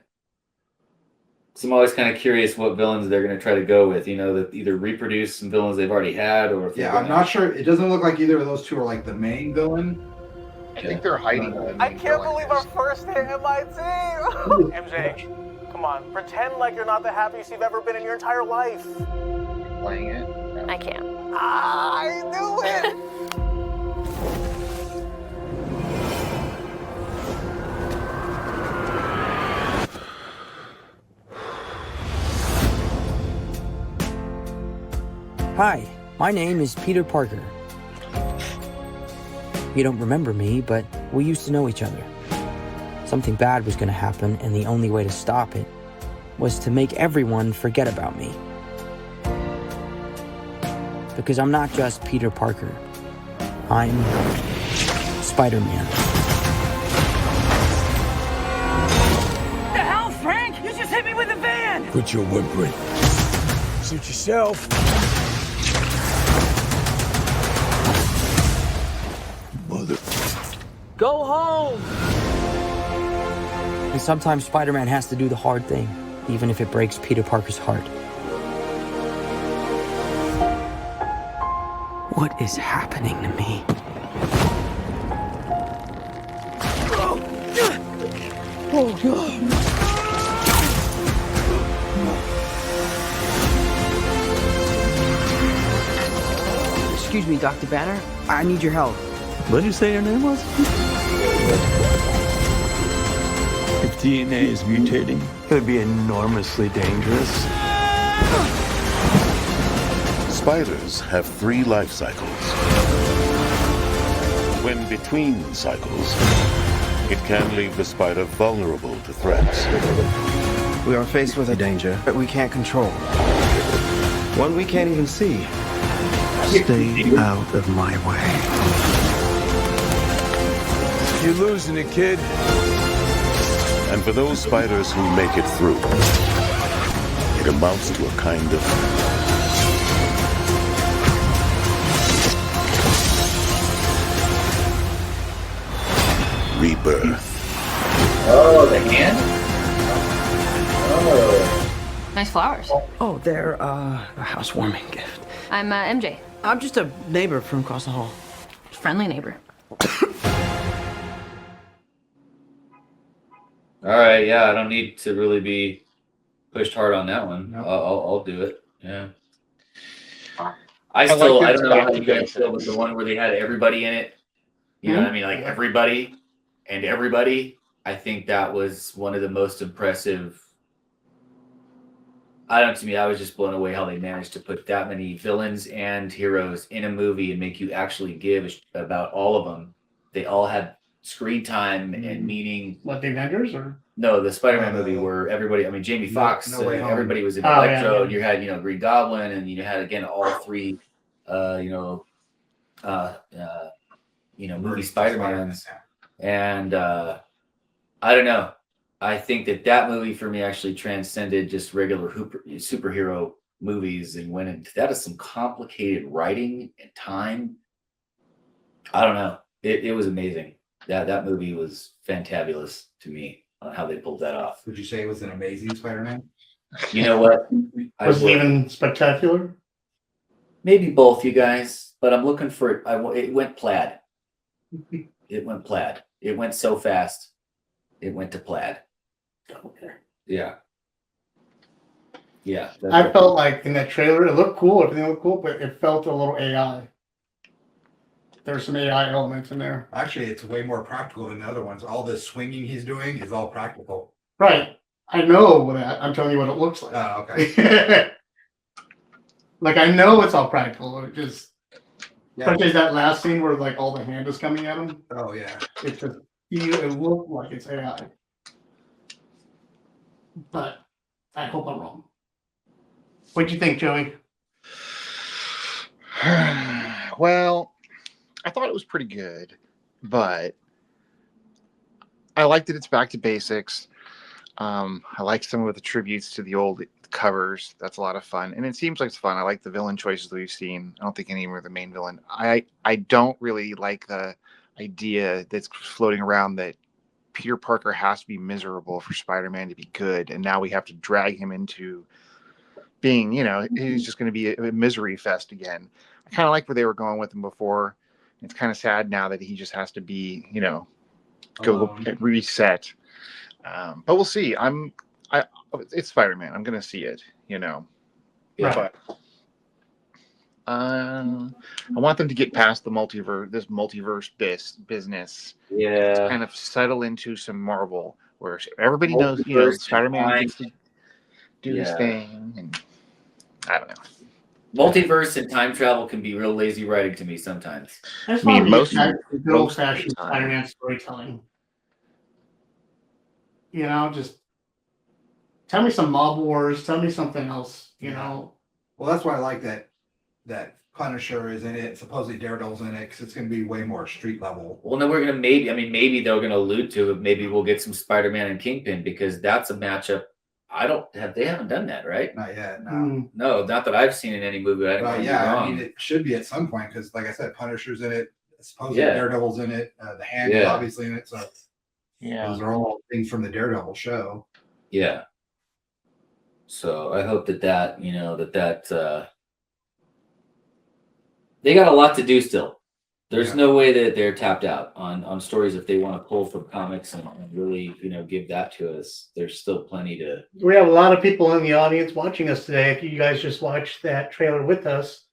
Speaker 3: So I'm always kind of curious what villains they're going to try to go with. You know, that either reproduce some villains they've already had, or if they're
Speaker 2: Yeah, I'm
Speaker 3: gonna-
Speaker 2: not sure. It doesn't look like either of those two are like the main villain.
Speaker 4: I think they're hiding. who the
Speaker 5: I
Speaker 4: main
Speaker 5: can't
Speaker 4: villain
Speaker 5: believe
Speaker 4: is.
Speaker 5: our first hit MIT. MJ, come on, pretend like you're not the happiest you've ever been in your entire life.
Speaker 4: Playing it.
Speaker 6: I can't.
Speaker 5: I knew it.
Speaker 7: Hi, my name is Peter Parker. You don't remember me, but we used to know each other. Something bad was going to happen, and the only way to stop it was to make everyone forget about me. Because I'm not just Peter Parker. I'm Spider-Man.
Speaker 8: The hell, Frank? You just hit me with a van!
Speaker 9: Quit your whimpering. Suit yourself. Mother.
Speaker 7: Go home! And sometimes Spider-Man has to do the hard thing, even if it breaks Peter Parker's heart. What is happening to me? Oh, God. Excuse me, Dr. Banner. I need your help.
Speaker 9: What did you say your name was? If DNA is mutating, it would be enormously dangerous.
Speaker 10: Spiders have 3 life cycles. When between cycles, it can leave the spider vulnerable to threats.
Speaker 11: We are faced with a danger that we can't control. One we can't even see. Stay out of my way.
Speaker 9: You're losing it, kid.
Speaker 10: And for those spiders who make it through, it amounts to a kind of rebirth.
Speaker 3: Oh, the hand. Oh,
Speaker 6: Nice flowers.
Speaker 7: Oh, they're a housewarming gift.
Speaker 6: I'm MJ,
Speaker 7: I'm just a neighbor from across the hall.
Speaker 6: friendly neighbor.
Speaker 3: all right. Yeah, I don't need to really be pushed hard on that one.
Speaker 2: No.
Speaker 3: I'll do it. Yeah. I
Speaker 4: like
Speaker 3: still,
Speaker 4: that
Speaker 3: I
Speaker 4: it's
Speaker 3: don't know
Speaker 4: back
Speaker 3: how
Speaker 4: to
Speaker 3: you guys
Speaker 4: back
Speaker 3: feel, but the one where they had everybody in it, you know what I mean? Like everybody and everybody. I think that was one of the most impressive. I don't know, to me, I was just blown away how they managed to put that many villains and heroes in a movie and make you actually give a about all of them. They all had screen time and meaning.
Speaker 1: what the Avengers or
Speaker 3: No, the Spider-Man movie where everybody, I mean, Jamie Foxx,
Speaker 2: No Way Home.
Speaker 3: everybody was in
Speaker 1: Oh,
Speaker 3: Electro,
Speaker 1: yeah.
Speaker 3: and you had, Green Goblin, and you had, again, all 3, movie Spider-Mans. And I don't know. I think that movie for me actually transcended just regular superhero movies and went into that is some complicated writing and time. I don't know. It was amazing. That movie was fantabulous to me on how they pulled that off.
Speaker 2: Would you say it was an amazing Spider-Man?
Speaker 3: You know what?
Speaker 1: was it
Speaker 3: would.
Speaker 1: even spectacular?
Speaker 3: Maybe both, you guys, but I'm looking for it. It went plaid. It went plaid. It went so fast. It went to plaid.
Speaker 1: Okay.
Speaker 3: Yeah. Yeah.
Speaker 1: I felt like in that trailer, it looked cool, everything looked cool, but it felt a little AI. There's some AI elements in there.
Speaker 2: Actually, it's way more practical than the other ones. All the swinging he's doing is all practical.
Speaker 1: Right. I know that. I'm telling you what it looks like.
Speaker 2: Oh, okay.
Speaker 1: Like I know it's all practical. It just,
Speaker 2: Yeah.
Speaker 1: especially that last scene where like all the hand is coming at him.
Speaker 2: Oh yeah.
Speaker 1: It's just it looks like it's AI. But I hope I'm wrong. What'd you think, Joey?
Speaker 4: Well, I thought it was pretty good, but I liked that it's back to basics. I like some of the tributes to the old covers. That's a lot of fun, and it seems like it's fun. I like the villain choices that we've seen. I don't think any were the main villain. I don't really like the idea that's floating around that Peter Parker has to be miserable for Spider-Man to be good, and now we have to drag him into being, he's just going to be a misery fest again. I kind of like where they were going with him before. It's kind of sad now that he just has to be, go reset. But we'll see. It's Spider-Man. I'm going to see it,
Speaker 3: Yeah.
Speaker 4: But I want them to get past the multiverse business.
Speaker 3: Yeah.
Speaker 4: Kind of settle into some Marvel where everybody knows,
Speaker 3: Multiverse
Speaker 4: Spider-Man
Speaker 3: and
Speaker 4: gets to do his thing, and I don't know.
Speaker 3: Multiverse and time travel can be real lazy writing to me sometimes.
Speaker 1: I just
Speaker 4: I mean,
Speaker 1: want
Speaker 4: most
Speaker 1: good
Speaker 4: of the
Speaker 1: old-fashioned
Speaker 4: time.
Speaker 1: Spider-Man storytelling. Just tell me some mob wars. Tell me something else.
Speaker 2: Well, that's why I like that Punisher is in it. Supposedly Daredevil's in it because it's going to be way more street level.
Speaker 3: Well, no, we're gonna maybe they're gonna allude to it. Maybe we'll get some Spider-Man and Kingpin because that's a matchup. They haven't done that, right?
Speaker 2: Not yet. No.
Speaker 3: No, not that I've seen in any movie. I don't know.
Speaker 2: It should be at some point because, like I said, Punisher's in it. Supposedly Daredevil's in it. The Hand is obviously in it. So those are all things from the Daredevil show.
Speaker 3: Yeah. So I hope that they got a lot to do still. There's no way that they're tapped out on stories if they want to pull from comics and really, give that to us. There's still plenty to.
Speaker 1: We have a lot of people in the audience watching us today. If you guys just watched that trailer with us,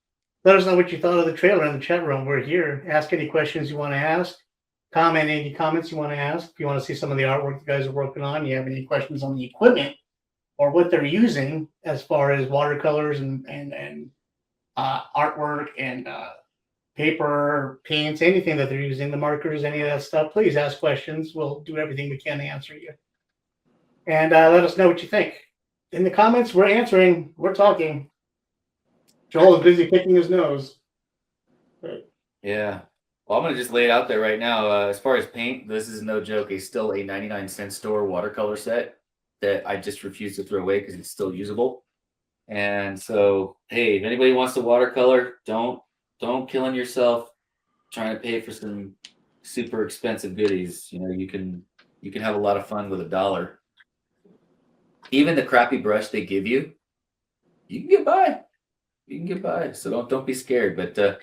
Speaker 1: let us know what you thought of the trailer in the chat room. We're here. Ask any questions you want to ask. Comment any comments you want to ask. If you want to see some of the artwork you guys are working on, you have any questions on the equipment or what they're using as far as watercolors and artwork and paper, paints, anything that they're using, the markers, any of that stuff, please ask questions. We'll do everything we can to answer you. And let us know what you think. In the comments, we're answering, we're talking. Joel is busy picking his nose.
Speaker 3: Yeah. Well, I'm going to just lay it out there right now. As far as paint, this is no joke. It's still a 99-cent store watercolor set that I just refuse to throw away because it's still usable. And so, hey, if anybody wants to watercolor, don't killing yourself trying to pay for some super expensive goodies. You can have a lot of fun with $1. Even the crappy brush they give you, you can get by. You can get by. So don't be scared. But
Speaker 1: don't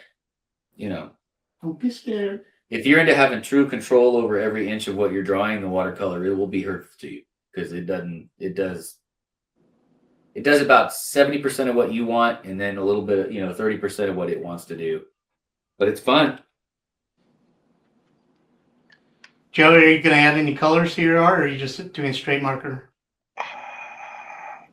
Speaker 1: be scared.
Speaker 3: If you're into having true control over every inch of what you're drawing in the watercolor, it will be hurtful to you because it does about 70% of what you want and then a little bit, 30% of what it wants to do. But it's fun.
Speaker 1: Joe, are you going to add any colors to your art or are you just doing straight marker?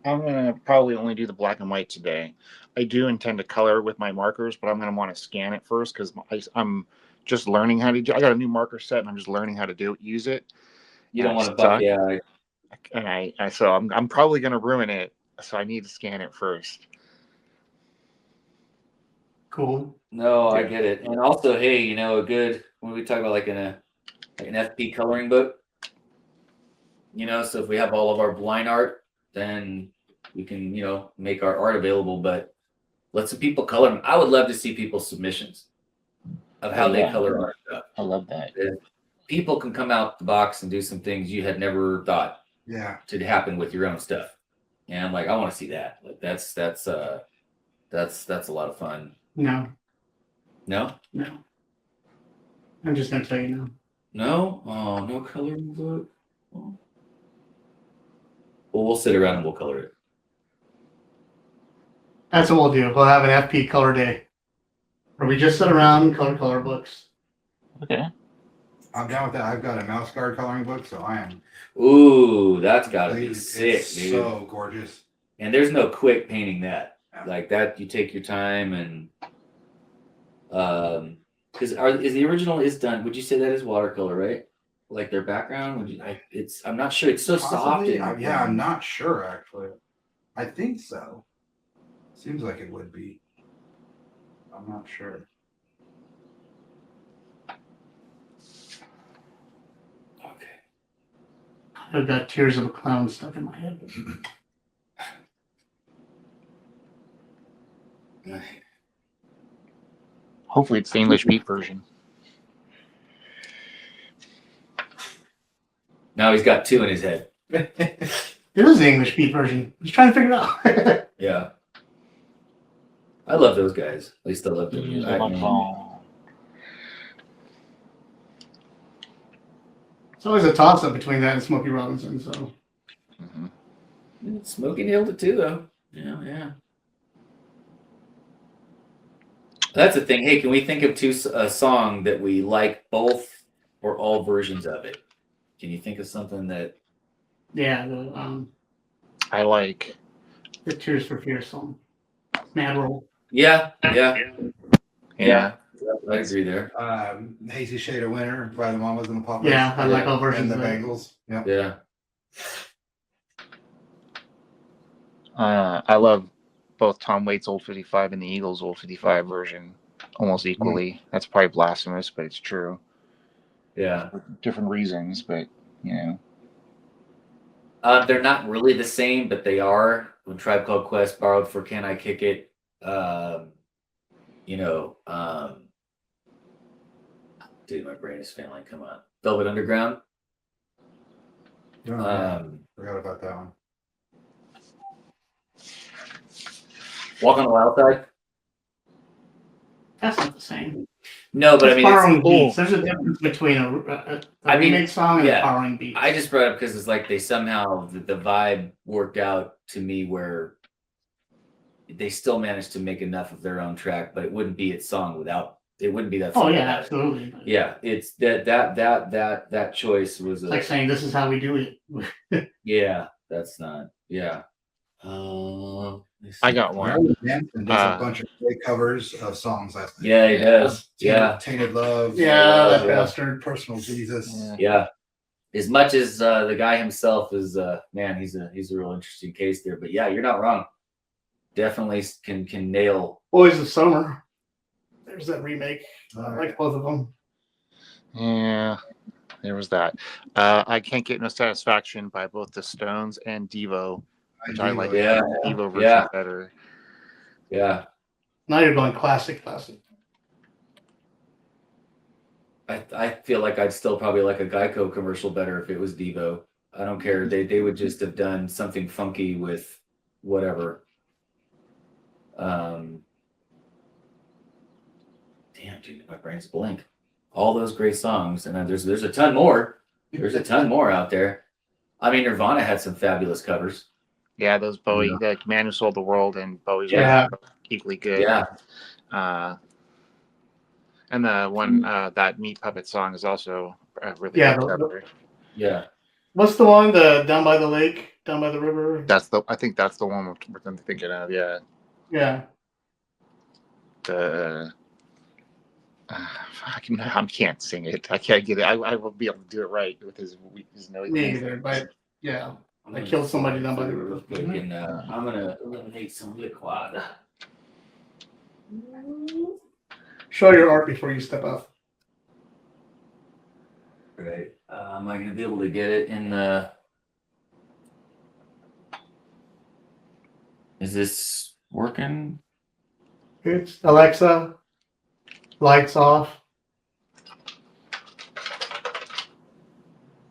Speaker 4: I'm going to probably only do the black and white today. I do intend to color with my markers, but I'm going to want to scan it first because I'm just learning how to do. I got a new marker set and I'm just learning how to use it.
Speaker 3: You don't want to
Speaker 4: So I'm probably going to ruin it. So I need to scan it first.
Speaker 1: Cool.
Speaker 3: No, I get it. And also, hey, a good when we talk about like an FP coloring book, so if we have all of our blind art, then we can, make our art available. But let some people color them. I would love to see people's submissions of how they color art stuff.
Speaker 4: I love that.
Speaker 3: If people can come out the box and do some things you had never thought to happen with your own stuff. And I'm like, I want to see that. Like that's a lot of fun.
Speaker 1: No.
Speaker 3: No?
Speaker 1: No. I'm just going to tell you no.
Speaker 3: No? Oh, no coloring book? Oh. Well, we'll sit around and we'll color it.
Speaker 1: That's what we'll do. We'll have an FP color day where we just sit around and color books.
Speaker 4: Okay.
Speaker 2: I'm down with that. I've got a mouse guard coloring book, so I am.
Speaker 3: Ooh, that's gotta be
Speaker 2: It's
Speaker 3: sick, dude.
Speaker 2: so gorgeous.
Speaker 3: And there's no quick painting that. Like that, you take your time and because is the original is done? Would you say that is watercolor, right? Like their background? Would you? I'm not sure. It's so soft.
Speaker 2: Possibly?
Speaker 3: And,
Speaker 2: Yeah, I'm not sure actually. I think so. Seems like it would be. I'm not sure.
Speaker 3: Okay.
Speaker 1: I've got Tears of a Clown stuck in my head.
Speaker 4: Hopefully, it's the English beat version.
Speaker 3: Now he's got two in his head.
Speaker 1: It is the English beat version. He's trying to figure it out.
Speaker 3: Yeah. I love those guys. At least I love them.
Speaker 1: It's always a toss up between that and Smokey Robinson. So
Speaker 3: Smokey nailed it too, though. Yeah. That's the thing. Hey, can we think of a song that we like both or all versions of it? Can you think of something that?
Speaker 1: Yeah,
Speaker 4: I like
Speaker 1: the Tears for Fears song. Mad Roll.
Speaker 3: Yeah.
Speaker 4: Yeah.
Speaker 3: I agree there.
Speaker 2: Hazy Shade of Winter by the Mamas and the Papas.
Speaker 1: Yeah, I like all versions
Speaker 2: And the
Speaker 1: of it.
Speaker 2: Bengals. Yep.
Speaker 3: Yeah.
Speaker 4: I love both Tom Waits' Old 55 and the Eagles' Old 55 version almost equally. That's probably blasphemous, but it's true.
Speaker 3: Yeah.
Speaker 4: For different reasons, but you know.
Speaker 3: They're not really the same, but they are. When Tribe Called Quest borrowed for Can I Kick It, dude, my brain is failing. Come on. Velvet Underground.
Speaker 2: Forgot about that one.
Speaker 3: Walk on the Wild Side.
Speaker 1: That's not the same.
Speaker 3: No, but
Speaker 1: It's
Speaker 3: I mean,
Speaker 1: borrowing beats. There's a difference between a remake song and borrowing beats.
Speaker 3: I just brought it up because it's like they somehow the vibe worked out to me where they still managed to make enough of their own track, but it wouldn't be its song without it. Wouldn't be that song.
Speaker 1: Oh yeah,
Speaker 3: without it.
Speaker 1: absolutely.
Speaker 3: Yeah, it's that choice was
Speaker 1: It's like saying this is how we do it.
Speaker 3: Yeah, that's not. Yeah.
Speaker 4: I got one.
Speaker 2: Marilyn Manson does a bunch of great covers of songs. I think.
Speaker 3: Yeah, he does. Yeah.
Speaker 2: Tainted Love.
Speaker 1: Yeah, that bastard.
Speaker 2: Personal Jesus.
Speaker 3: Yeah. As much as the guy himself is, man, he's a real interesting case there. But yeah, you're not wrong. Definitely can nail.
Speaker 1: Boys of Summer. There's that remake. I like both of them.
Speaker 4: Yeah, there was that. I Can't Get No Satisfaction by both the Stones and Devo, which I like.
Speaker 3: Yeah.
Speaker 4: The Devo version better.
Speaker 3: Yeah.
Speaker 1: Now you're going classic.
Speaker 3: I feel like I'd still probably like a Geico commercial better if it was Devo. I don't care. They would just have done something funky with whatever. Damn, dude, my brain's blank. All those great songs, and then there's a ton more. There's a ton more out there. I mean, Nirvana had some fabulous covers.
Speaker 4: Yeah, those Bowie, the Man Who Sold the World, and Bowie's
Speaker 3: Yeah.
Speaker 4: were equally good.
Speaker 3: Yeah.
Speaker 4: And the one that Meat Puppet song is also a really good cover.
Speaker 3: Yeah.
Speaker 1: What's the one? The Down by the Lake, Down by the River.
Speaker 4: I think that's the one we're thinking of. Yeah.
Speaker 1: Yeah.
Speaker 4: I can't sing it. I can't get it. I will be able to do it right with his noise.
Speaker 1: Me either, but yeah. I killed somebody down by the river.
Speaker 3: And I'm gonna eliminate some liquid.
Speaker 1: Show your art before you step up.
Speaker 3: Right. Am I gonna be able to get it in the? Is this working?
Speaker 1: It's Alexa. Lights off.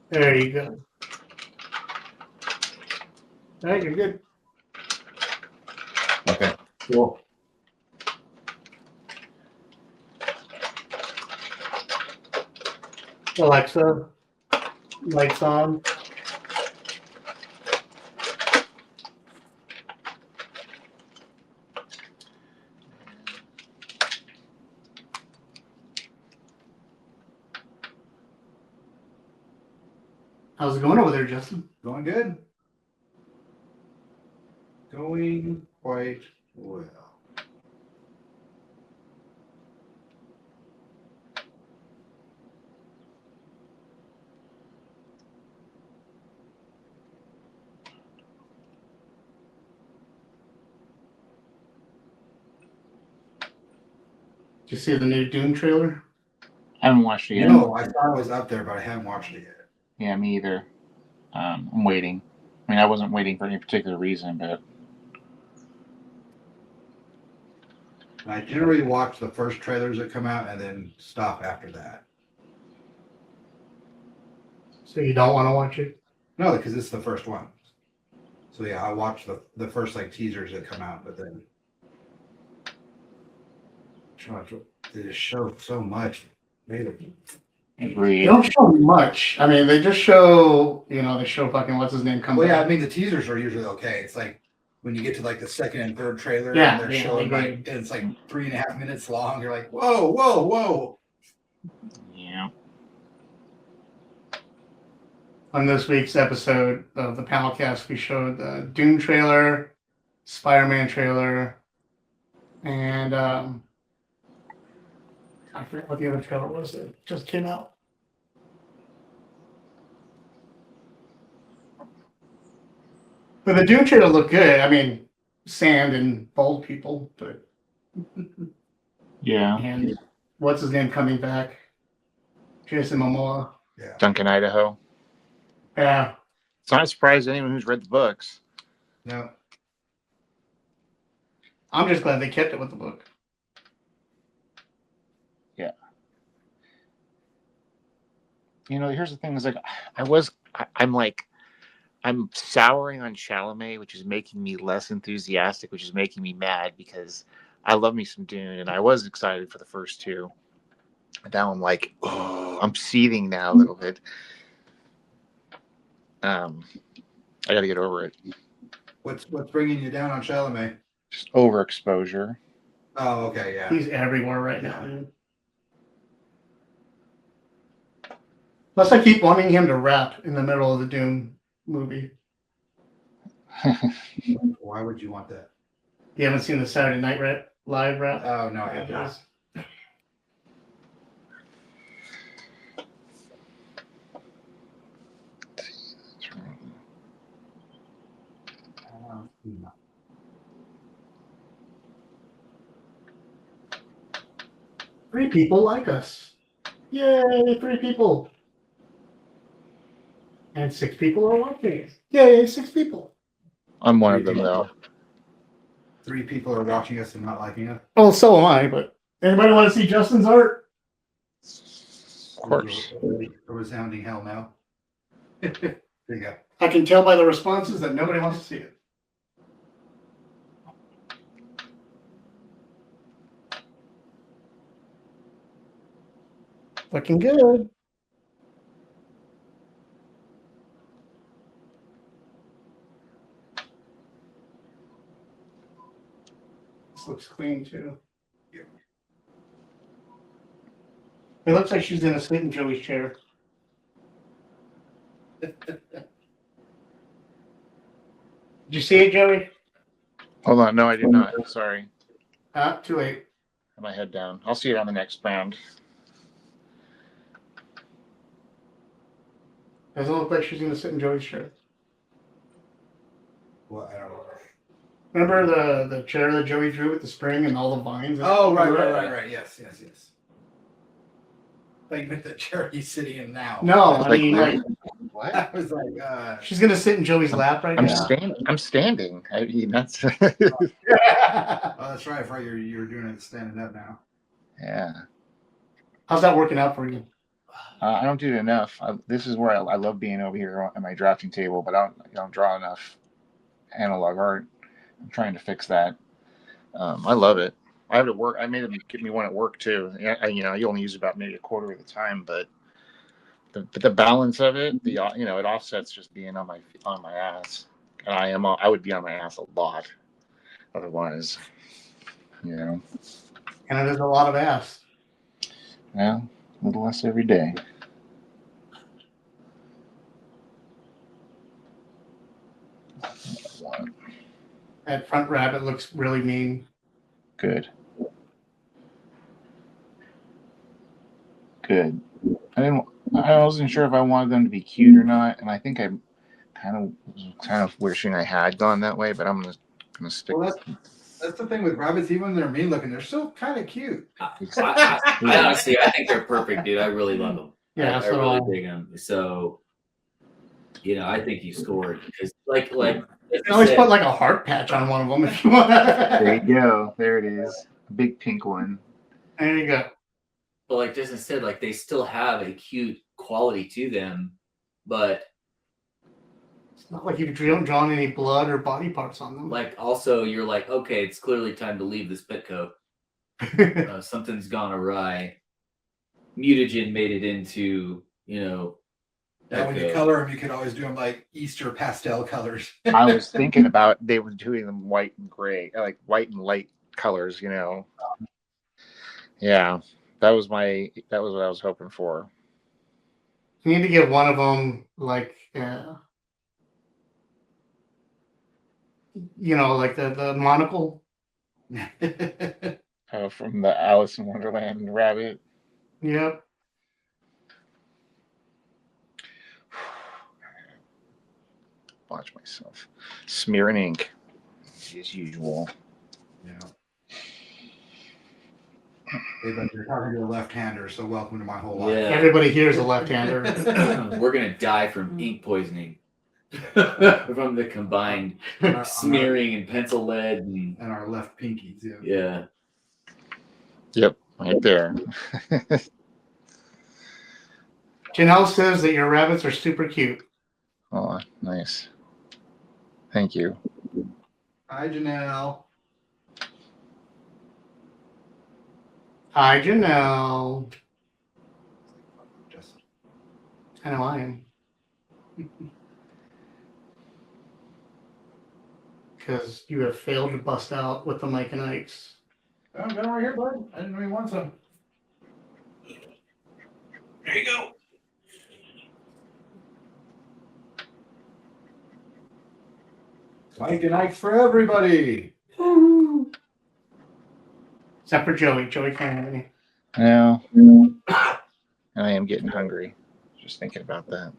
Speaker 1: There you go. All right, you're good.
Speaker 3: Okay. Cool.
Speaker 1: Alexa, lights on. How's it going over there, Justin?
Speaker 2: Going good. Going quite well.
Speaker 1: Did you see the new Dune trailer?
Speaker 4: I haven't watched it yet.
Speaker 2: No, I thought it was up there, but I haven't watched it yet.
Speaker 4: Yeah, me either. I'm waiting. I mean, I wasn't waiting for any particular reason, but
Speaker 2: I generally watch the first trailers that come out and then stop after that.
Speaker 1: So you don't want to watch it?
Speaker 2: No, because it's the first one. So yeah, I watch the first like teasers that come out, but then they just show so much.
Speaker 1: They don't show much. I mean, they just show, they show fucking what's his name come
Speaker 2: Well, yeah,
Speaker 1: back.
Speaker 2: I mean the teasers are usually okay. It's like when you get to like the second and third trailer,
Speaker 1: Yeah,
Speaker 2: and they're
Speaker 1: yeah,
Speaker 2: showing
Speaker 1: I
Speaker 2: like
Speaker 1: agree.
Speaker 2: and it's like 3.5 minutes long. You're like, whoa, whoa, whoa.
Speaker 4: yeah.
Speaker 1: On this week's episode of the PanelCast, we showed the Dune trailer, Spider-Man trailer, and I forget what the other trailer was that just came out. But the Dune trailer looked good. I mean, sand and bald people, but
Speaker 4: Yeah.
Speaker 1: and what's his name coming back? Jason Momoa.
Speaker 2: Yeah.
Speaker 4: Duncan, Idaho.
Speaker 1: Yeah.
Speaker 4: It's not a surprise to anyone who's read the books.
Speaker 2: No.
Speaker 1: I'm just glad they kept it with the book.
Speaker 4: Yeah. Here's the thing: is like I'm souring on Chalamet, which is making me less enthusiastic, which is making me mad because I love me some Dune, and I was excited for the first two. And now I'm like, oh, I'm seething now a little bit. I got to get over it.
Speaker 2: What's bringing you down on Chalamet?
Speaker 4: Just overexposure.
Speaker 2: Oh, okay, yeah.
Speaker 1: He's everywhere right now, dude. Plus, I keep wanting him to rap in the middle of the Dune movie.
Speaker 2: Why would you want that?
Speaker 1: You haven't seen the Saturday Night Rap live rap?
Speaker 2: Oh no, I have not.
Speaker 1: Three people like us. Yay, 3 people. And 6 people are watching. Yay, 6 people.
Speaker 4: I'm one of them, though.
Speaker 2: 3 people are watching us and not liking us.
Speaker 1: Oh, so am I, but anybody want to see Justin's art?
Speaker 4: Of course.
Speaker 2: A resounding hell no. There you go.
Speaker 1: I can tell by the responses that nobody wants to see it. Looking good. This looks clean too. It looks like she's gonna sit in Joey's chair. Did you see it, Joey?
Speaker 4: Hold on. No, I did not. Sorry.
Speaker 1: Too late.
Speaker 4: Put my head down. I'll see it on the next round.
Speaker 1: Doesn't look like she's gonna sit in Joey's chair.
Speaker 2: Well, I don't know.
Speaker 1: Remember the chair that Joey drew with the spring and all the vines?
Speaker 2: Oh, right. Yes. Like you meant the chair he's sitting in now.
Speaker 1: No, I mean, like,
Speaker 2: What? I was like,
Speaker 1: she's gonna sit in Joey's lap right now.
Speaker 4: I'm standing. I mean, that's.
Speaker 2: Oh, that's right. I forgot you were doing it standing up now.
Speaker 4: Yeah.
Speaker 1: How's that working out for you?
Speaker 4: I don't do it enough. This is where I love being over here at my drafting table, but I don't draw enough analog art. I'm trying to fix that. I love it. I have it at work. I made them give me one at work too. You only use about maybe a quarter of the time, but the balance of it, it offsets just being on my ass. And I would be on my ass a lot, otherwise,
Speaker 1: And it is a lot of ass.
Speaker 4: Yeah, a little less every day. want.
Speaker 1: That front rabbit looks really mean.
Speaker 4: Good. Good. I wasn't sure if I wanted them to be cute or not, and I think I kind of wishing I had gone that way, but I'm gonna stick.
Speaker 2: Well, that's the thing with rabbits. Even when they're mean looking, they're still kind of cute.
Speaker 3: I honestly, I think they're perfect, dude. I really love them.
Speaker 1: Yeah,
Speaker 3: I really dig them. So, I think you scored because, like,
Speaker 1: you can always put like a heart patch on one of them if you want.
Speaker 4: There you go. There it is. A big pink one.
Speaker 1: There you go.
Speaker 3: But like Justin said, like they still have a cute quality to them, but
Speaker 1: it's not like you've drawn any blood or body parts on them.
Speaker 3: like also you're like, okay, it's clearly time to leave this Petco. Something's gone awry. Mutagen made it into,
Speaker 2: Now, when you color them, you can always do them like Easter pastel colors.
Speaker 4: I was thinking about they were doing them white and gray, like white and light colors. Yeah, that was what I was hoping for.
Speaker 1: You need to get one of them like, like the monocle.
Speaker 4: From the Alice in Wonderland rabbit.
Speaker 1: Yep.
Speaker 4: Watch myself. Smearing ink as usual.
Speaker 2: Yeah. Hey, but you're talking to a left-hander, so welcome to my whole life.
Speaker 3: Yeah.
Speaker 1: Everybody here is a left-hander.
Speaker 3: We're gonna die from ink poisoning from the combined smearing and pencil lead and
Speaker 2: our left pinky too.
Speaker 3: Yeah.
Speaker 4: Yep, right there.
Speaker 1: Janelle says that your rabbits are super cute.
Speaker 4: Oh, nice. Thank you.
Speaker 2: Hi, Janelle.
Speaker 1: Hi, Janelle. I know I am. Because you have failed to bust out with the Mike and Ike's.
Speaker 2: Oh, got right here, bud. I didn't know you want some. There you go. Mike and Ike for everybody.
Speaker 1: Except for Joey. Joey can't have any.
Speaker 4: No. And I am getting hungry. Just thinking about that.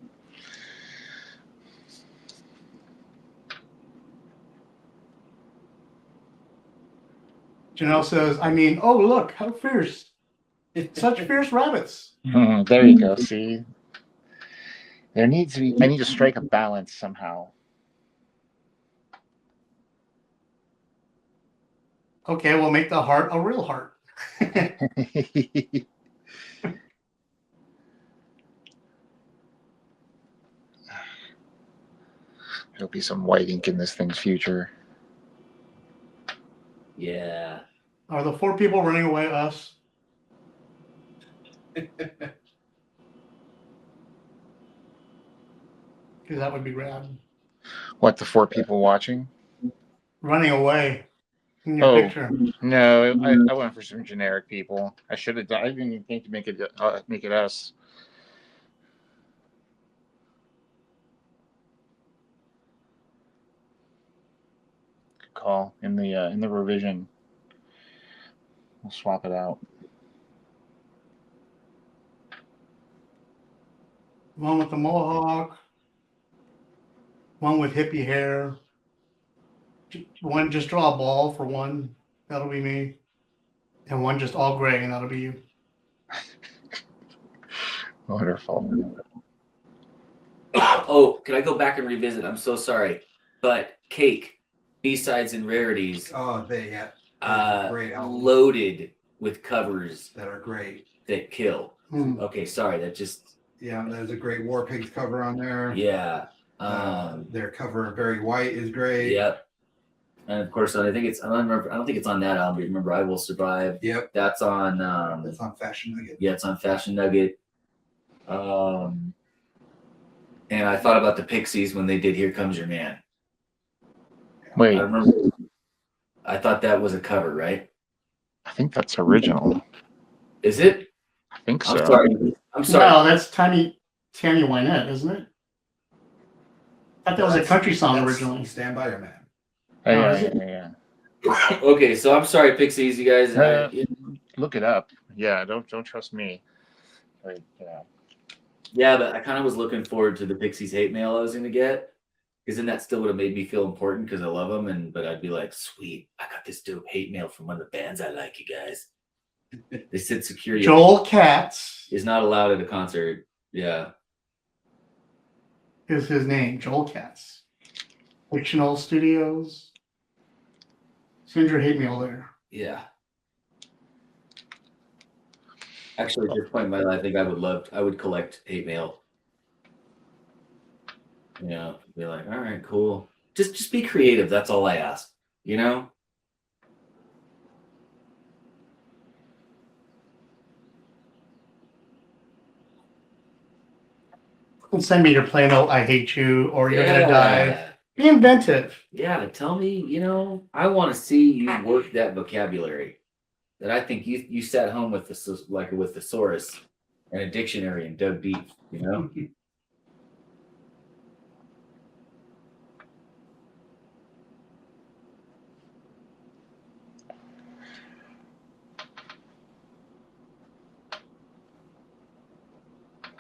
Speaker 1: Janelle says, oh, look, how fierce. Such fierce rabbits.
Speaker 4: There you go. See? I need to strike a balance somehow.
Speaker 1: Okay, we'll make the heart a real heart.
Speaker 4: There'll be some white ink in this thing's future.
Speaker 3: Yeah.
Speaker 1: Are the 4 people running away us? Because that would be rad.
Speaker 4: What, the 4 people watching?
Speaker 1: Running away in your picture.
Speaker 4: No, I went for some generic people. I should have done. I didn't even think to make it us. Good call in the revision. We'll swap it out.
Speaker 1: One with the mohawk. One with hippie hair. One, just draw a ball for one. That'll be me. And one just all gray, and that'll be you.
Speaker 4: Wonderful.
Speaker 3: Oh, can I go back and revisit? I'm so sorry. But Cake, B-Sides and Rarities.
Speaker 2: Oh, great album.
Speaker 3: Loaded with covers
Speaker 2: that are great.
Speaker 3: That kill. Okay, sorry. That just...
Speaker 2: Yeah, there's a great War Pigs cover on there.
Speaker 3: Yeah.
Speaker 2: Their cover of Very White is great.
Speaker 3: Yep. And of course, I think it's I don't think it's on that album. But remember, I Will Survive.
Speaker 2: Yep.
Speaker 3: That's on.
Speaker 2: That's on Fashion Nugget.
Speaker 3: Yeah, it's on Fashion Nugget. And I thought about the Pixies when they did "Here Comes Your Man."
Speaker 4: Wait.
Speaker 3: I remember. I thought that was a cover, right?
Speaker 4: I think that's original.
Speaker 3: Is it?
Speaker 4: I think so.
Speaker 3: I'm sorry.
Speaker 1: No, that's Tammy Wynette, isn't it? I thought that was a country song originally.
Speaker 2: Stand By Your Man.
Speaker 4: Yeah.
Speaker 3: Okay, so I'm sorry, Pixies, you guys.
Speaker 4: Look it up. Yeah, don't trust me. Like,
Speaker 3: Yeah, but I kind of was looking forward to the Pixies hate mail I was going to get. Because then that still would have made me feel important because I love them. But I'd be like, sweet, I got this dope hate mail from one of the bands I like, you guys. They said security
Speaker 1: Joel Katz
Speaker 3: is not allowed at a concert. Yeah.
Speaker 1: is his name. Joel Katz. Fictional Studios. Send your hate mail there.
Speaker 3: Yeah. Actually, at this point in my life, I think I would collect hate mail. You know, be like, all right, cool. Just be creative. That's all I ask. You know?
Speaker 1: Don't send me your plain old I hate you or you're gonna die. Be inventive.
Speaker 3: Yeah, tell me, you know, I want to see you work that vocabulary. That I think you sat home with with the thesaurus and a dictionary and dug deep, you know?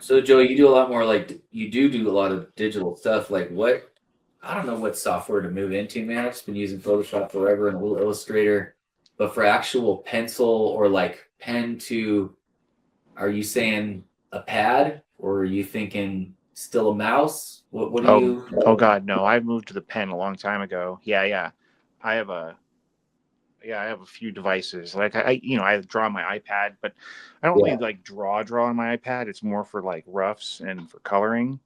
Speaker 3: So Joey, you do a lot more you do a lot of digital stuff. Like what? I don't know what software to move into, man. I've just been using Photoshop forever and a little Illustrator. But for actual pencil or like pen to, are you saying a pad or are you thinking still a mouse? What do you?
Speaker 4: Oh God, no! I moved to the pen a long time ago. Yeah. I have a few devices. Like I draw on my iPad, but I don't really like draw on my iPad. It's more for like roughs and for coloring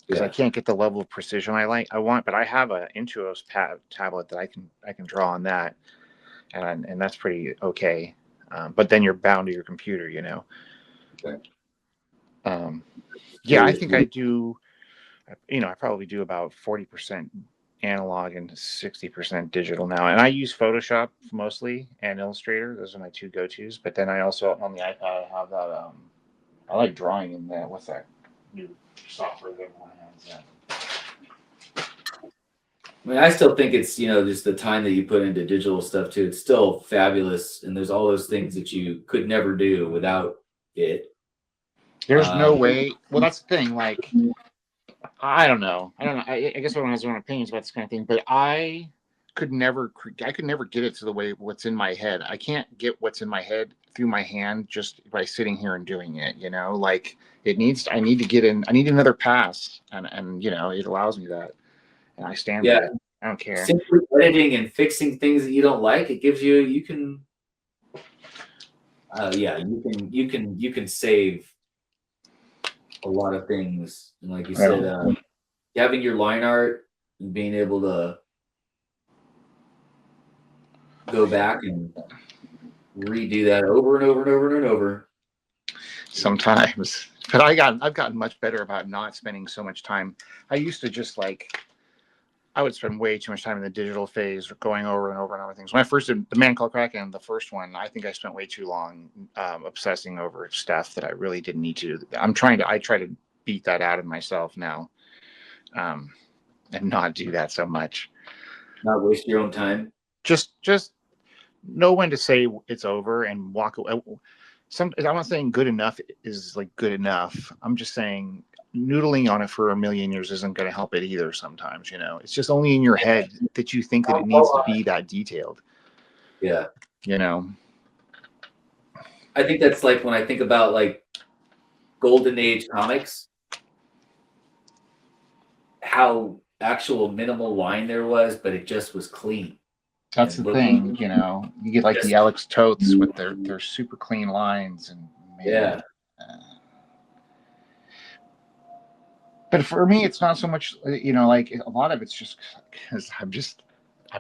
Speaker 4: because I can't get the level of precision I want. But I have a Intuos tablet that I can draw on that, and that's pretty okay. But then you're bound to your computer, you know.
Speaker 3: Okay.
Speaker 4: I think I do. I probably do about 40% analog and 60% digital now. And I use Photoshop mostly and Illustrator. Those are my two go-tos. But then I also, on the iPad, I have that, I like drawing in that with that new software that everyone has.
Speaker 3: I mean, I still think it's, just the time that you put into digital stuff too. It's still fabulous. And there's all those things that you could never do without it.
Speaker 4: There's no way. Well, that's the thing. Like, I don't know. I guess everyone has their own opinions about this kind of thing, but I could never get it to the way what's in my head. I can't get what's in my head through my hand just by sitting here and doing it, like I need another pass and it allows me that. And I stand by it. I don't care.
Speaker 3: Simply editing and fixing things that you don't like, it gives you can save a lot of things. And like you said, having your line art and being able to go back and redo that over and over and over and over.
Speaker 4: Sometimes. But I've gotten much better about not spending so much time. I used to just I would spend way too much time in the digital phase going over and over and over things. When I first did The Man Called Kraken, the first one, I think I spent way too long obsessing over stuff that I really didn't need to. I try to beat that out of myself now and not do that so much.
Speaker 3: Not waste your own time.
Speaker 4: Just know when to say it's over and walk away. I'm not saying good enough is like good enough. I'm just saying noodling on it for a million years isn't going to help it either. Sometimes, it's just only in your head that you think that it needs to be that detailed.
Speaker 3: Yeah.
Speaker 4: I
Speaker 3: think that's like when I think about like Golden Age comics, how actual minimal line there was, but it just was clean.
Speaker 4: That's the thing, you get like the Alex Toths with their super clean lines and but for me, it's not so much, like a lot of it's just because I'm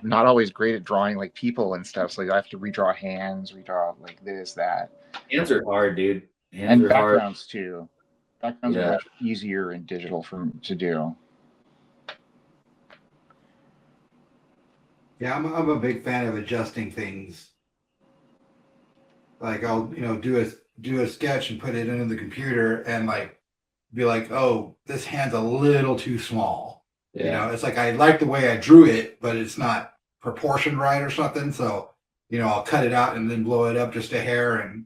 Speaker 4: not always great at drawing like people and stuff. So I have to redraw hands, redraw like this, that.
Speaker 3: Hands are hard, dude.
Speaker 4: And backgrounds too. Backgrounds are much easier in digital to do.
Speaker 2: Yeah, I'm a big fan of adjusting things. Like I'll do a sketch and put it into the computer and be like, oh, this hand's a little too small. It's like I like the way I drew it, but it's not proportioned right or something. So, I'll cut it out and then blow it up just a hair, and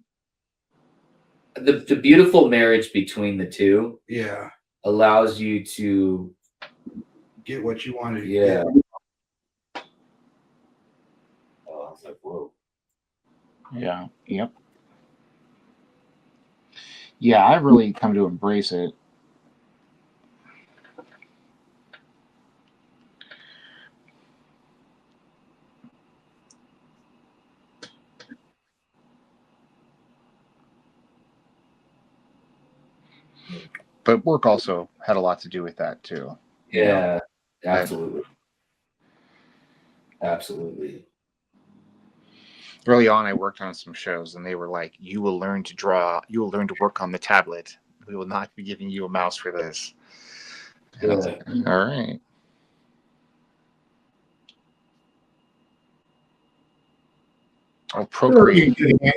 Speaker 3: The beautiful marriage between the two
Speaker 2: yeah,
Speaker 3: allows you to
Speaker 2: get what you wanted.
Speaker 3: yeah. Oh, I was like, whoa.
Speaker 4: Yeah. Yep. Yeah, I really come to embrace it. But work also had a lot to do with that too.
Speaker 3: Yeah, absolutely. Absolutely.
Speaker 4: Early on, I worked on some shows, and they were like, "You will learn to draw. You will learn to work on the tablet. We will not be giving you a mouse for this." And I was like, all right. Oh, Procreate.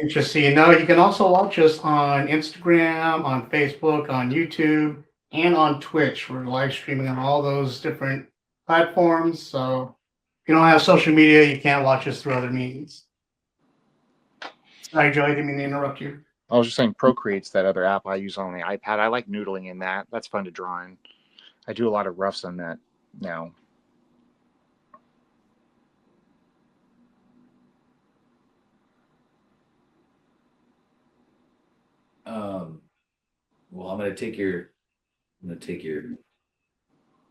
Speaker 1: Just so you know, you can also watch us on Instagram, on Facebook, on YouTube, and on Twitch. We're live streaming on all those different platforms. So if you don't have social media, you can't watch us through other means. Sorry, Joey, didn't mean to interrupt you.
Speaker 4: I was just saying Procreate's that other app I use on the iPad. I like noodling in that. That's fun to draw in. I do a lot of roughs on that now.
Speaker 3: Well, I'm gonna take your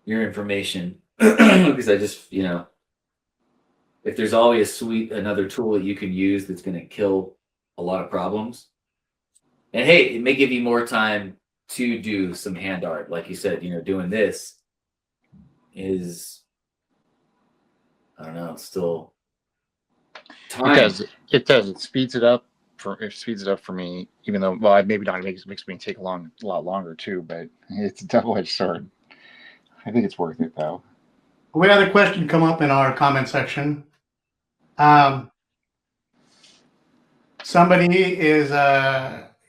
Speaker 3: information because I just, if there's always another tool that you can use that's gonna kill a lot of problems. And hey, it may give you more time to do some hand art. Like you said, doing this is, I don't know, it's still time.
Speaker 4: It does. It speeds it up for me, even though, well, maybe not. It makes me take a lot longer too, but it's a double-edged sword. I think it's worth it though.
Speaker 1: We had a question come up in our comment section. Somebody is,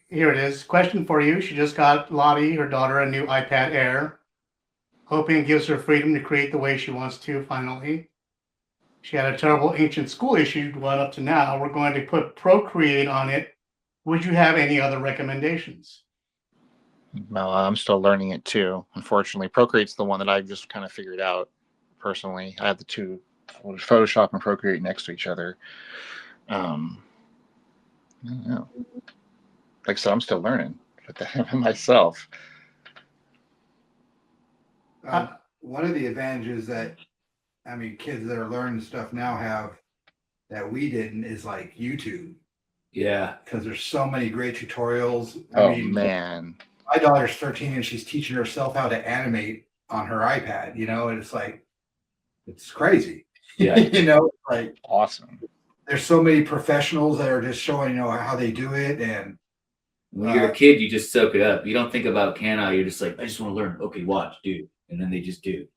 Speaker 1: here it is. Question for you. She just got Lottie, her daughter, a new iPad Air. Hoping it gives her freedom to create the way she wants to finally. She had a terrible ancient school issue one up to now. We're going to put Procreate on it. Would you have any other recommendations?
Speaker 4: Well, I'm still learning it too. Unfortunately, Procreate's the one that I've just kind of figured out personally. I have the two, Photoshop and Procreate, next to each other. I don't know. Like I said, I'm still learning myself.
Speaker 2: One of the advantages that, kids that are learning stuff now have that we didn't is like YouTube.
Speaker 3: Yeah.
Speaker 2: Because there's so many great tutorials.
Speaker 4: Man.
Speaker 2: My daughter's 13 and she's teaching herself how to animate on her iPad, and it's like, it's crazy.
Speaker 3: Yeah.
Speaker 2: Like
Speaker 4: awesome.
Speaker 2: There's so many professionals that are just showing, how they do it. And
Speaker 3: when you're a kid, you just soak it up. You don't think about you're just like, I just want to learn. Okay, watch, do. And then they just do.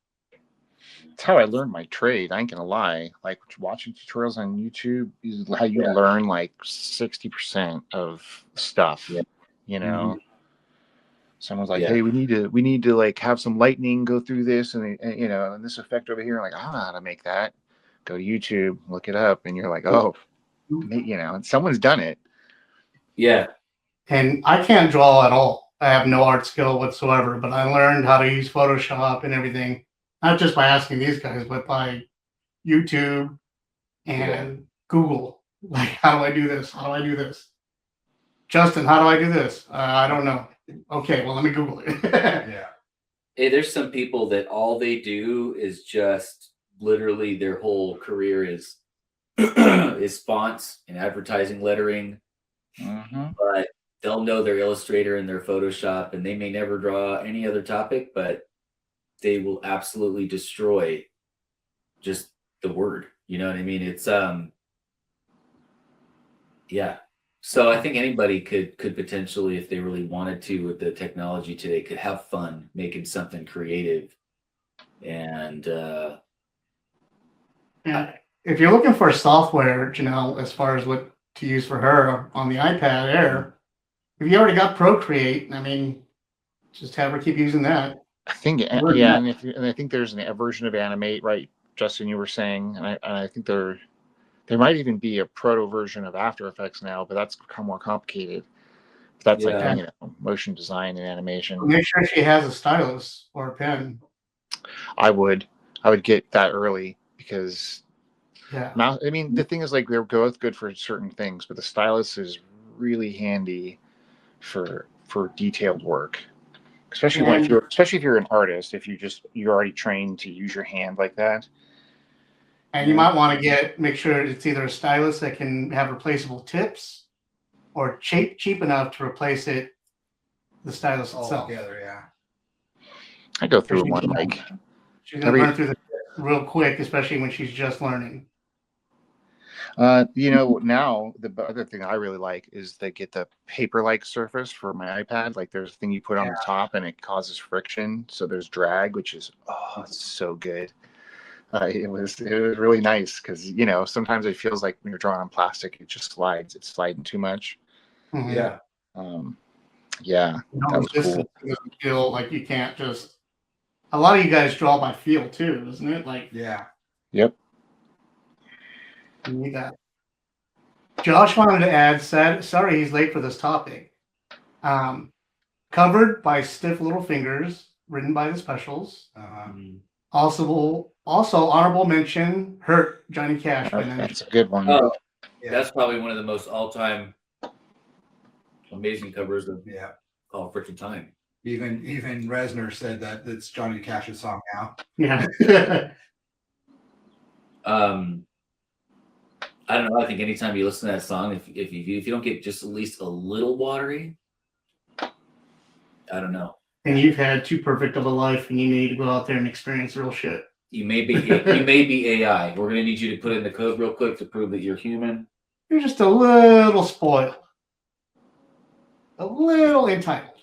Speaker 4: That's how I learned my trade. I ain't gonna lie. Like watching tutorials on YouTube is how you learn like 60% of stuff.
Speaker 3: Yeah.
Speaker 4: Someone's like, hey, we need to like have some lightning go through this and this effect over here. Like, I don't know how to make that. Go to YouTube, look it up, and you're like, oh, someone's done it.
Speaker 3: Yeah.
Speaker 1: And I can't draw at all. I have no art skill whatsoever, but I learned how to use Photoshop and everything, not just by asking these guys, but by YouTube and Google. Like, how do I do this? How do I do this? Justin, how do I do this? I don't know. Okay, well, let me Google it.
Speaker 2: Yeah.
Speaker 3: Hey, there's some people that all they do is just literally their whole career is is fonts and advertising lettering. But they'll know their Illustrator and their Photoshop, and they may never draw any other topic, but they will absolutely destroy just the word. You know what I mean? It's yeah. So I think anybody could potentially, if they really wanted to, with the technology today, could have fun making something creative. And
Speaker 1: if you're looking for software, as far as what to use for her on the iPad Air, if you already got Procreate, just have her keep using that.
Speaker 4: I think, and I think there's a version of Animate, right? Justin, you were saying, and I think there might even be a proto version of After Effects now, but that's become more complicated. That's
Speaker 3: Yeah.
Speaker 4: like, you know, motion design and animation.
Speaker 1: Make sure she has a stylus or a pen.
Speaker 4: I would get that early because
Speaker 1: Yeah.
Speaker 4: I mean, the thing is, like, they're both good for certain things, but the stylus is really handy for detailed work, especially if you're an artist. If you're already trained to use your hand like that.
Speaker 1: And you might want to make sure it's either a stylus that can have replaceable tips, or cheap enough to replace the stylus
Speaker 2: All
Speaker 1: itself.
Speaker 2: together, yeah.
Speaker 4: I go through one like
Speaker 1: she's gonna burn through the real quick, especially when she's just learning.
Speaker 4: You know, now the other thing I really like is they get the paper-like surface for my iPad. Like, there's a thing you put on the top and it causes friction, so there's drag, which is it's so good. It was really nice because, you know, sometimes it feels like when you're drawing on plastic, it just slides. It's sliding too much.
Speaker 1: Mm-hmm.
Speaker 2: Yeah.
Speaker 4: Yeah, that was cool.
Speaker 1: Feel like you can't just. A lot of you guys draw by feel too, isn't it? Like,
Speaker 2: yeah.
Speaker 4: Yep.
Speaker 1: You need that. Josh wanted to add. Sorry, he's late for this topic. Covered by Stiff Little Fingers, written by the Specials. Also honorable mention, Hurt, Johnny Cash.
Speaker 4: That's a good one.
Speaker 3: Oh, that's probably one of the most all-time amazing covers of All Freaking Time.
Speaker 2: Even Reznor said that it's Johnny Cash's song now.
Speaker 1: Yeah.
Speaker 3: I don't know. I think anytime you listen to that song, if you don't get just at least a little watery, I don't know.
Speaker 1: And you've had too perfect of a life, and you need to go out there and experience real shit.
Speaker 3: You may be AI. We're gonna need you to put in the code real quick to prove that you're human.
Speaker 1: You're just a little spoiled, a little entitled.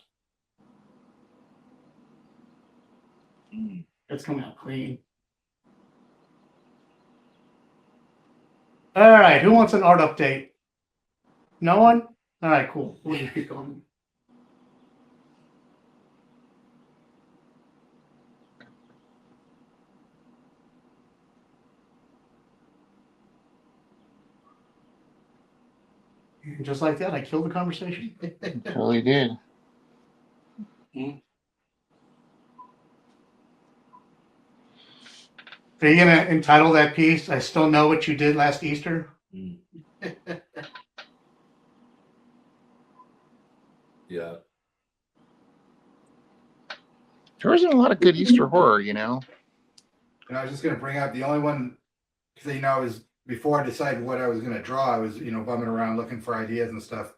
Speaker 1: It's coming out clean. All right, who wants an art update? No one? All right, cool. We'll just keep going. And just like that, I killed the conversation.
Speaker 4: Totally did.
Speaker 1: Are you gonna entitle that piece, "I Still Know What You Did Last Easter"?
Speaker 3: Yeah.
Speaker 4: There wasn't a lot of good Easter horror, you know.
Speaker 2: And I was just going to bring up the only one, because, you know, is before I decided what I was going to draw, I was, you know, bumming around looking for ideas and stuff.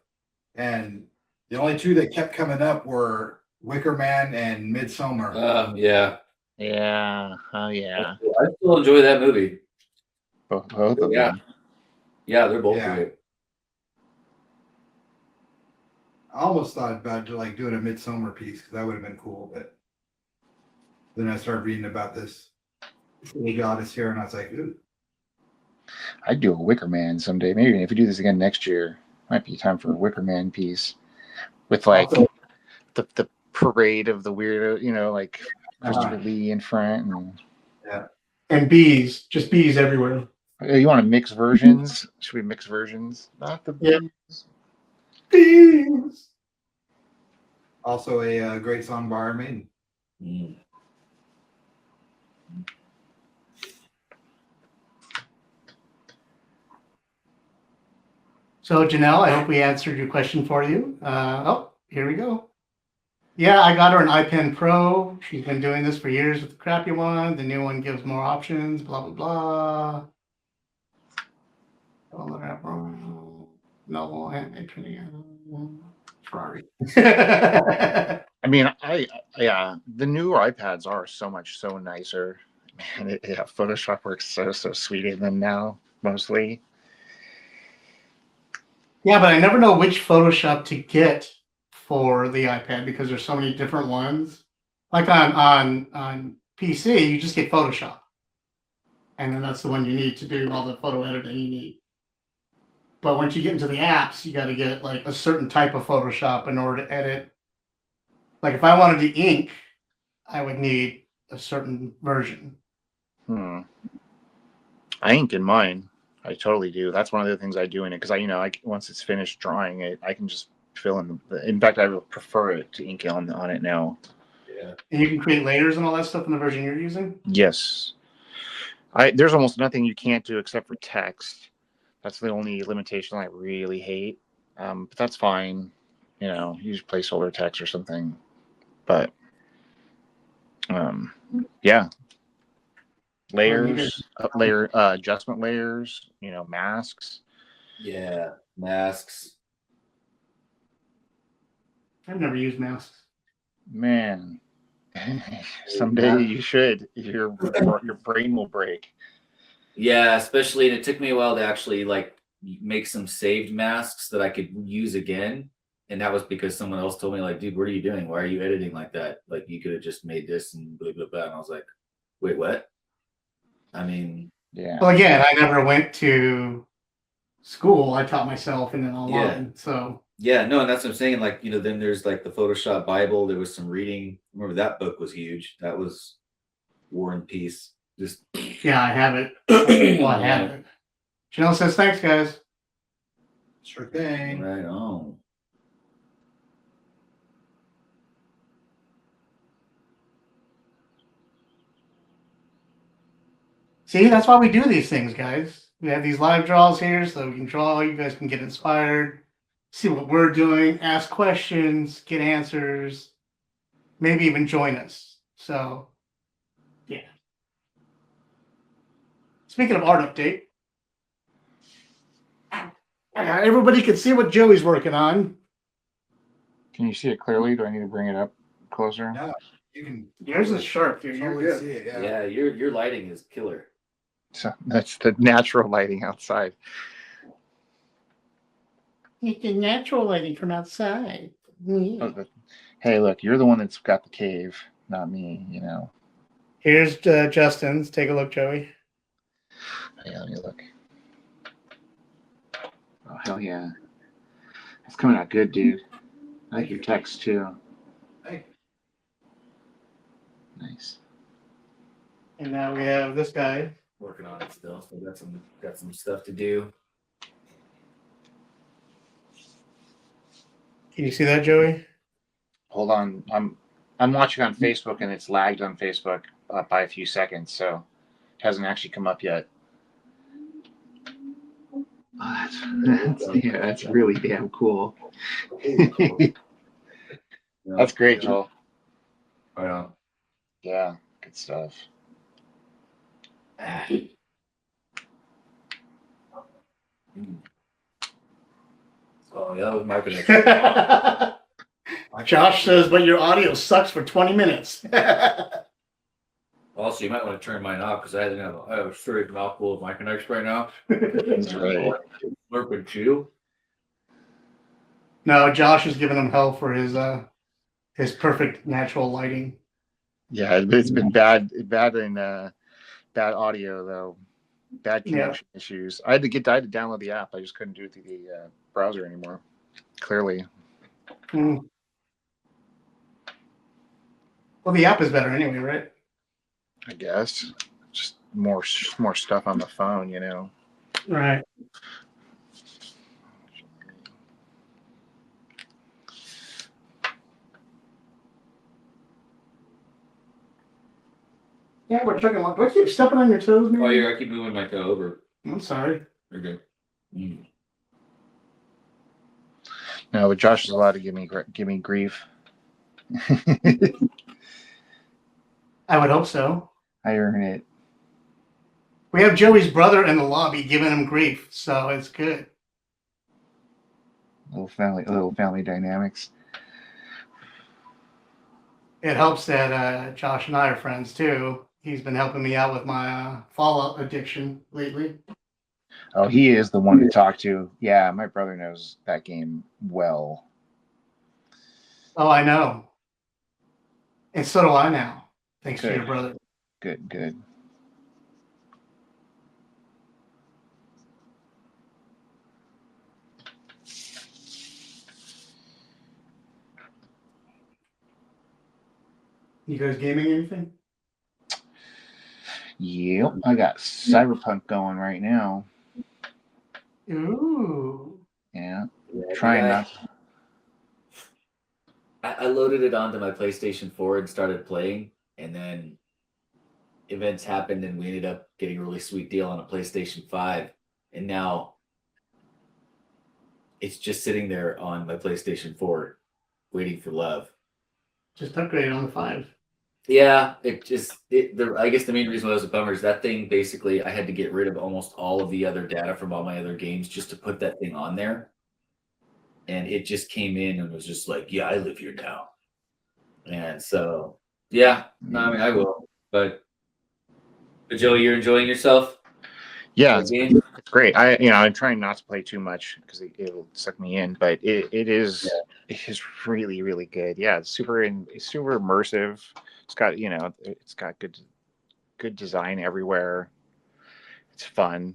Speaker 2: And the only two that kept coming up were Wicker Man and Midsommar.
Speaker 3: Yeah.
Speaker 4: Yeah. Oh, yeah.
Speaker 3: I still enjoy that movie.
Speaker 4: Both of them.
Speaker 3: Yeah, they're both great.
Speaker 2: I almost thought about like doing a Midsommar piece because that would have been cool, but then I started reading about this little goddess here, and I was like, ooh.
Speaker 4: I'd do a Wicker Man someday. Maybe if we do this again next year, might be time for a Wicker Man piece with like the parade of the weirdo, you know, like Christopher Lee in front,
Speaker 1: and bees, just bees everywhere.
Speaker 4: You want to mix versions? Should we mix versions? Not the bees.
Speaker 1: Bees.
Speaker 2: Also a great song by Iron Maiden.
Speaker 1: So Janelle, I hope we answered your question for you. Here we go. Yeah, I got her an iPen Pro. She's been doing this for years with the crappy one. The new one gives more options, blah, blah, blah. No, Ferrari.
Speaker 4: I mean, the newer iPads are so nicer. Man, Photoshop works so sweet in them now, mostly.
Speaker 1: Yeah, but I never know which Photoshop to get for the iPad because there's so many different ones. Like on PC, you just get Photoshop. And then that's the one you need to do all the photo editing you need. But once you get into the apps, you got to get like a certain type of Photoshop in order to edit. Like if I wanted to ink, I would need a certain version.
Speaker 4: I ink in mine. I totally do. That's one of the things I do in it because once it's finished drawing it, I can just fill in. In fact, I would prefer it to ink on it now.
Speaker 3: Yeah.
Speaker 1: And you can create layers and all that stuff in the version you're using?
Speaker 4: Yes. There's almost nothing you can't do except for text. That's the only limitation I really hate. But that's fine. Use placeholder text or something. But yeah. Layers, adjustment layers, masks.
Speaker 3: Yeah, masks.
Speaker 1: I've never used masks.
Speaker 4: Man, someday you should. Your brain will break.
Speaker 3: Yeah, especially, and it took me a while to actually make some saved masks that I could use again. And that was because someone else told me, like, dude, what are you doing? Why are you editing like that? Like, you could have just made this and blah, blah, blah. And I was like, wait, what? I mean,
Speaker 4: yeah.
Speaker 1: Well, again, I never went to school. I taught myself and then online. So
Speaker 3: yeah, no, and that's what I'm saying. Like, then there's like the Photoshop Bible. There was some reading. Remember that book was huge. That was War and Peace. Just
Speaker 1: yeah, I have it. Well, I have it. Janelle says, thanks, guys.
Speaker 2: Sure thing.
Speaker 3: right on.
Speaker 1: See, that's why we do these things, guys. We have these live draws here so we can draw. You guys can get inspired, see what we're doing, ask questions, get answers, maybe even join us. So, yeah. Speaking of art update, everybody can see what Joey's working on.
Speaker 4: Can you see it clearly? Do I need to bring it up closer?
Speaker 2: No, you can.
Speaker 1: Yours is sharp, dude. You're
Speaker 2: Totally
Speaker 1: good.
Speaker 2: see it, yeah.
Speaker 3: Yeah, your lighting is killer.
Speaker 4: So that's the natural lighting outside.
Speaker 1: It's the natural lighting from outside.
Speaker 4: Hey, look, you're the one that's got the cave, not me.
Speaker 1: Here's Justin's. Take a look, Joey.
Speaker 4: Yeah, let me look. Oh, hell yeah. It's coming out good, dude. I like your text, too.
Speaker 2: Hey.
Speaker 4: Nice.
Speaker 1: And now we have this guy.
Speaker 3: Working on it still. So got some stuff to do.
Speaker 1: Can you see that, Joey?
Speaker 4: Hold on. I'm watching on Facebook, and it's lagged on Facebook by a few seconds, so it hasn't actually come up yet. Oh, that's really damn cool. That's great, Joel.
Speaker 3: Right on.
Speaker 4: Yeah, good stuff.
Speaker 3: Oh, yeah, that was my connection.
Speaker 1: Josh says, but your audio sucks for 20 minutes.
Speaker 3: Also, you might want to turn mine off because I have a straight mouthful of my connection right now.
Speaker 4: That's right.
Speaker 3: Slurping chew.
Speaker 1: No, Josh is giving him hell for his perfect natural lighting.
Speaker 4: Yeah, it's been bad in bad audio though, bad connection issues. I had to download the app. I just couldn't do it through the browser anymore. Clearly.
Speaker 1: Well, the app is better anyway, right?
Speaker 4: I guess just more stuff on the phone,
Speaker 1: Right. Yeah, we're talking about. Do I keep stepping on your toes, man?
Speaker 3: Oh, yeah, I keep moving my toe over.
Speaker 1: I'm sorry.
Speaker 3: You're good.
Speaker 4: No, but Josh is allowed to give me grief.
Speaker 1: I would hope so.
Speaker 4: I earn it.
Speaker 1: We have Joey's brother in the lobby giving him grief, so it's good.
Speaker 4: Little family dynamics.
Speaker 1: It helps that Josh and I are friends too. He's been helping me out with my Fallout addiction lately.
Speaker 4: Oh, he is the one to talk to. Yeah, my brother knows that game well.
Speaker 1: Oh, I know. And so do I now, thanks to
Speaker 4: Good.
Speaker 1: your brother.
Speaker 4: Good.
Speaker 1: You guys gaming anything?
Speaker 4: Yep, I got Cyberpunk going right now.
Speaker 1: Ooh.
Speaker 4: Yeah,
Speaker 3: Yeah,
Speaker 4: trying not.
Speaker 3: I loaded it onto my PlayStation 4 and started playing, and then events happened, and we ended up getting a really sweet deal on a PlayStation 5, and now it's just sitting there on my PlayStation 4, waiting for love.
Speaker 1: Just upgrade on the 5.
Speaker 3: Yeah, I guess the main reason why it was a bummer is that thing basically I had to get rid of almost all of the other data from all my other games just to put that thing on there. And it just came in and was just like, yeah, I live here now. And so, yeah, no, I mean, I will. But Joey, you're enjoying yourself?
Speaker 4: Yeah, it's great. I'm trying not to play too much because it'll suck me in, but it is really, really good. Yeah, it's super immersive. It's got it's got good design everywhere. It's fun.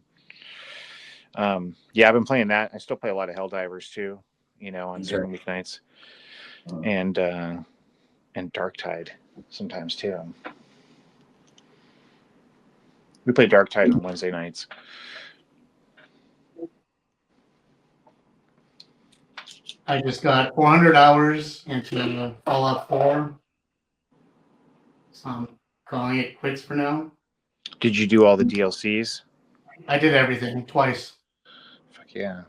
Speaker 4: Yeah, I've been playing that. I still play a lot of Helldivers too, on certain weeknights, and Darktide sometimes too. We play Darktide on Wednesday nights.
Speaker 1: I just got 400 hours into Fallout 4. So I'm calling it quits for now.
Speaker 4: Did you do all the DLCs?
Speaker 1: I did everything twice.
Speaker 4: Fuck yeah.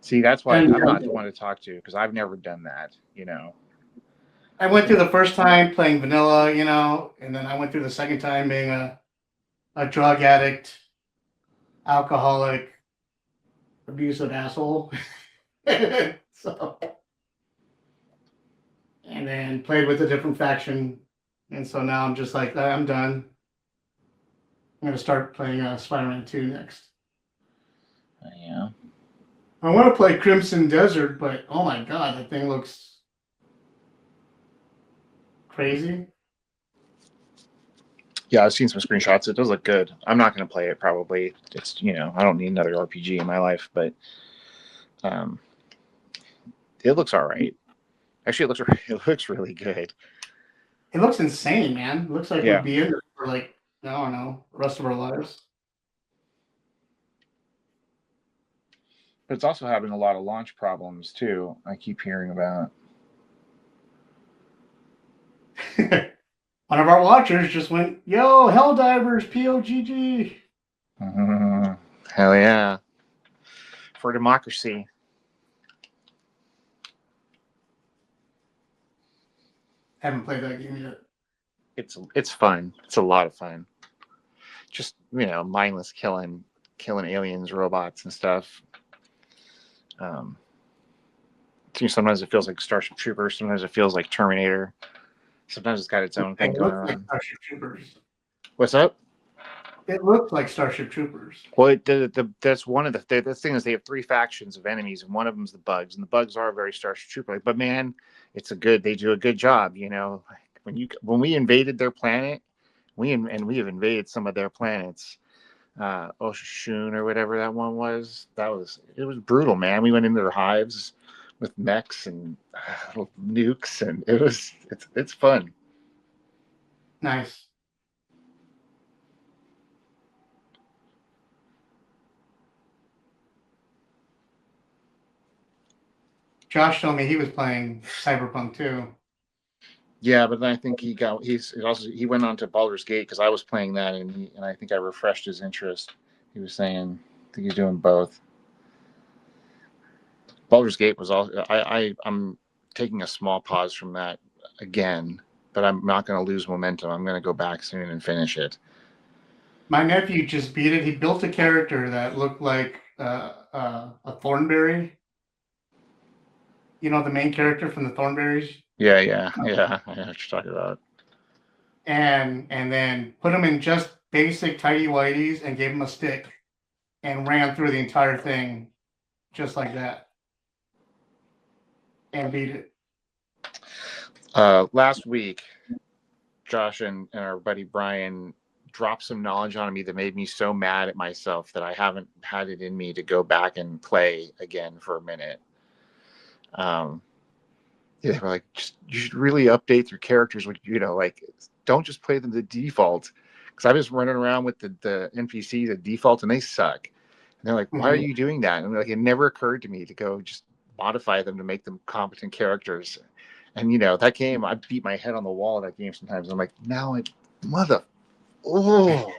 Speaker 1: See,
Speaker 4: that's why I'm not the one to talk to, because I've never done that,
Speaker 1: I went through the first time playing vanilla, and then I went through the second time being a drug addict, alcoholic, abusive asshole. So, and then played with a different faction. And so now I'm just like, I'm done. I'm going to start playing Spider-Man 2 next.
Speaker 4: Yeah.
Speaker 1: I want to play Crimson Desert, but oh my God, that thing looks crazy.
Speaker 4: Yeah, I've seen some screenshots. It does look good. I'm not going to play it probably. It's, I don't need another RPG in my life, but it looks all right. Actually, it looks really good.
Speaker 1: It looks insane, man. It looks like we'd be in it for I don't know, the rest of our lives.
Speaker 4: But it's also having a lot of launch problems too. I keep hearing about.
Speaker 1: One of our watchers just went, "Yo, Helldivers, POGG."
Speaker 4: Hell yeah. For democracy.
Speaker 1: Haven't played that game yet.
Speaker 4: It's fun. It's a lot of fun. Just, mindless killing aliens, robots and stuff. Sometimes it feels like Starship Troopers. Sometimes it feels like Terminator. Sometimes it's got its own thing going on.
Speaker 1: Like Starship Troopers.
Speaker 4: What's up?
Speaker 1: It looks like Starship Troopers.
Speaker 4: Well, that's one of the thing is they have 3 factions of enemies, and one of them is the bugs, and the bugs are very Starship Trooper. But man, they do a good job. When we invaded their planet, we have invaded some of their planets. Oshun or whatever that one was. It was brutal, man. We went into their hives with mechs and nukes, and it's fun.
Speaker 1: Nice. Josh told me he was playing Cyberpunk too.
Speaker 4: Yeah, but then I think he went on to Baldur's Gate because I was playing that, and I think I refreshed his interest. He was saying, I think he's doing both. Baldur's Gate was also. I'm taking a small pause from that again, but I'm not going to lose momentum. I'm going to go back soon and finish it.
Speaker 1: My nephew just beat it. He built a character that looked like a Thornberry. The main character from the Thornberries.
Speaker 4: Yeah. I know what you're talking about.
Speaker 1: And then put him in just basic tidy whities and gave him a stick, and ran through the entire thing, just like that, and beat it.
Speaker 4: Last week, Josh and our buddy Brian dropped some knowledge on me that made me so mad at myself that I haven't had it in me to go back and play again for a minute. They were like, you should really update your characters with, don't just play them the default. Because I was running around with the NPCs at default, and they suck. And they're like, "Why are you doing that?" And like, it never occurred to me to go just modify them to make them competent characters. And that game, I beat my head on the wall of that game sometimes. I'm like, now oh.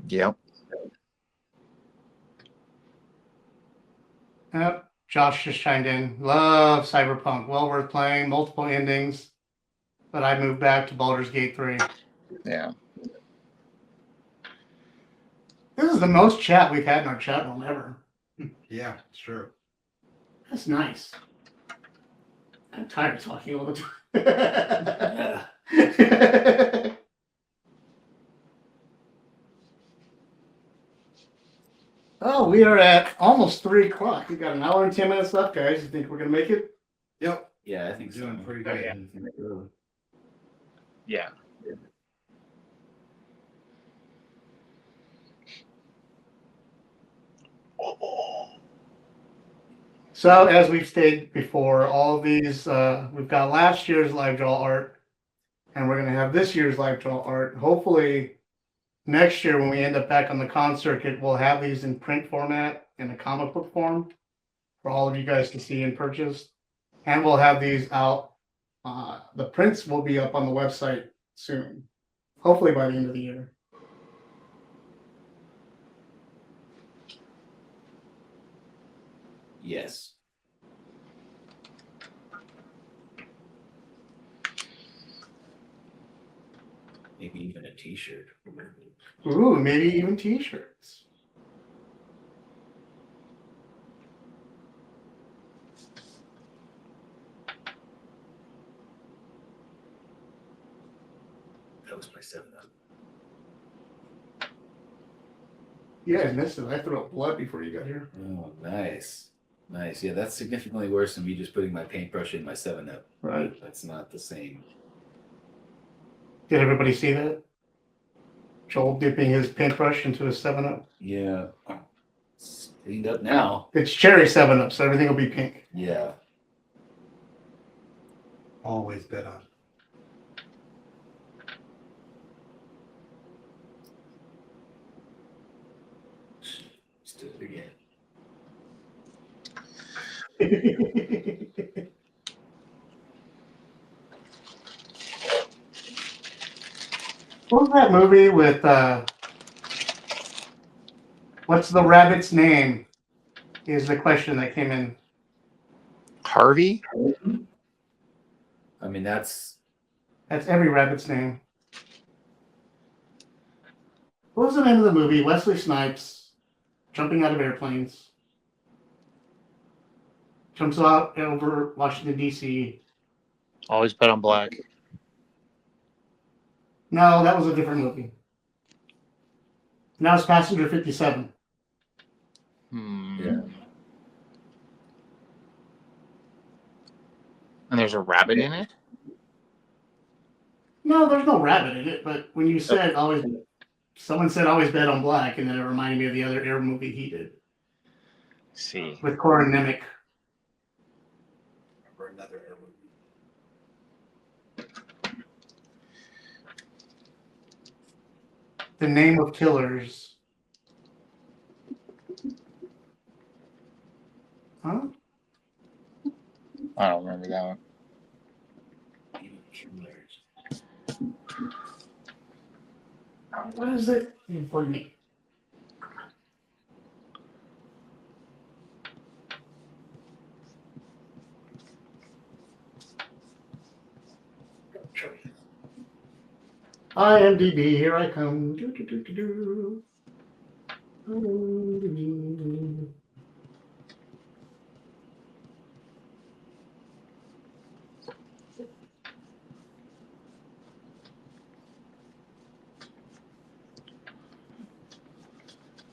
Speaker 4: Yep.
Speaker 1: Yep. Josh just chimed in. Love Cyberpunk. Well worth playing. Multiple endings. But I moved back to Baldur's Gate 3.
Speaker 4: Yeah.
Speaker 1: This is the most chat we've had in our chat room ever.
Speaker 2: Yeah, it's true.
Speaker 1: That's nice. I'm tired of talking all the time. Oh, we are at almost 3 o'clock. We've got an hour and 10 minutes left, guys. You think we're going to make it?
Speaker 2: Yep.
Speaker 3: Yeah, I think so.
Speaker 2: Doing pretty good.
Speaker 4: Yeah.
Speaker 1: So, as we've stated before, all of these, we've got last year's live draw art, and we're going to have this year's live draw art. Hopefully, next year when we end up back on the con circuit, we'll have these in print format in a comic book form for all of you guys to see and purchase. And we'll have these out. The prints will be up on the website soon, hopefully by the end of the year.
Speaker 3: Yes. Maybe even a t-shirt.
Speaker 1: Ooh, maybe even t-shirts.
Speaker 3: That was my 7-Up.
Speaker 1: You guys missed it. I threw up blood before you got here.
Speaker 3: Oh, nice. Nice. Yeah, that's significantly worse than me just putting my paintbrush in my 7-Up.
Speaker 1: Right.
Speaker 3: That's not the same.
Speaker 1: Did everybody see that? Joel dipping his paintbrush into a 7-Up.
Speaker 3: Yeah. It's cleaned up now.
Speaker 1: It's cherry 7-Up, so everything will be pink.
Speaker 3: Yeah.
Speaker 2: Always bet on.
Speaker 3: Let's do it again.
Speaker 1: What was that movie with what's the rabbit's name? Is the question that came in.
Speaker 4: Harvey?
Speaker 3: I mean, that's
Speaker 1: every rabbit's name. What was the name of the movie? Wesley Snipes jumping out of airplanes. Jumps out over Washington, D.C.
Speaker 4: Always bet on black.
Speaker 1: No, that was a different movie. And that was Passenger 57.
Speaker 3: yeah.
Speaker 4: And there's a rabbit in it?
Speaker 1: No, there's no rabbit in it, but when you said someone said always bet on black, and then it reminded me of the other air movie he did.
Speaker 4: See.
Speaker 1: With Corin Nemec.
Speaker 2: Remember another air movie.
Speaker 1: The Name of Killers. Huh?
Speaker 4: I don't remember that one.
Speaker 1: What is it for me? IMDb, here I come.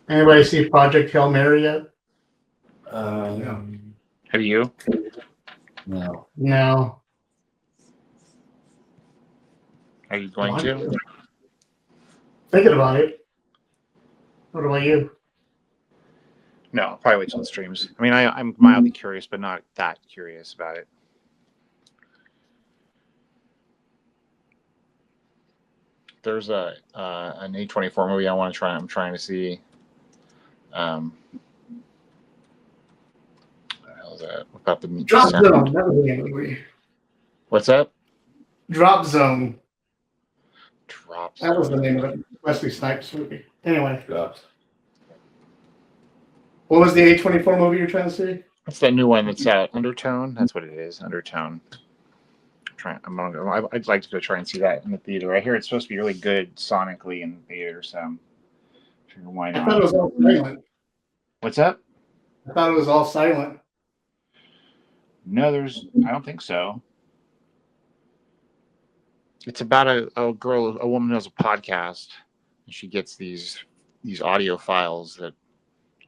Speaker 1: Anybody see Project Hail Mary yet?
Speaker 4: Have you?
Speaker 3: No.
Speaker 1: No.
Speaker 4: Are you going to?
Speaker 1: Thinking about it. What about you?
Speaker 4: No, I'll probably wait till it streams. I mean, I'm mildly curious, but not that curious about it. There's an A24 movie I want to try. I'm trying to see. What the hell is that? About the meat.
Speaker 1: Drop Zone. That was the name of the movie.
Speaker 4: What's that?
Speaker 1: Drop Zone.
Speaker 4: Drop
Speaker 1: That was the name of it. Wesley Snipes movie. Anyway.
Speaker 3: Drops.
Speaker 1: What was the A24 movie you're trying to see?
Speaker 4: That's that new one that's out. Undertone. That's what it is. Undertone. I'd like to go try and see that in the theater. I hear it's supposed to be really good sonically in the theater, so why
Speaker 1: I
Speaker 4: not?
Speaker 1: thought it was all silent.
Speaker 4: What's that?
Speaker 1: I thought it was all silent.
Speaker 4: No, I don't think so. It's about a woman who has a podcast, and she gets these audio files that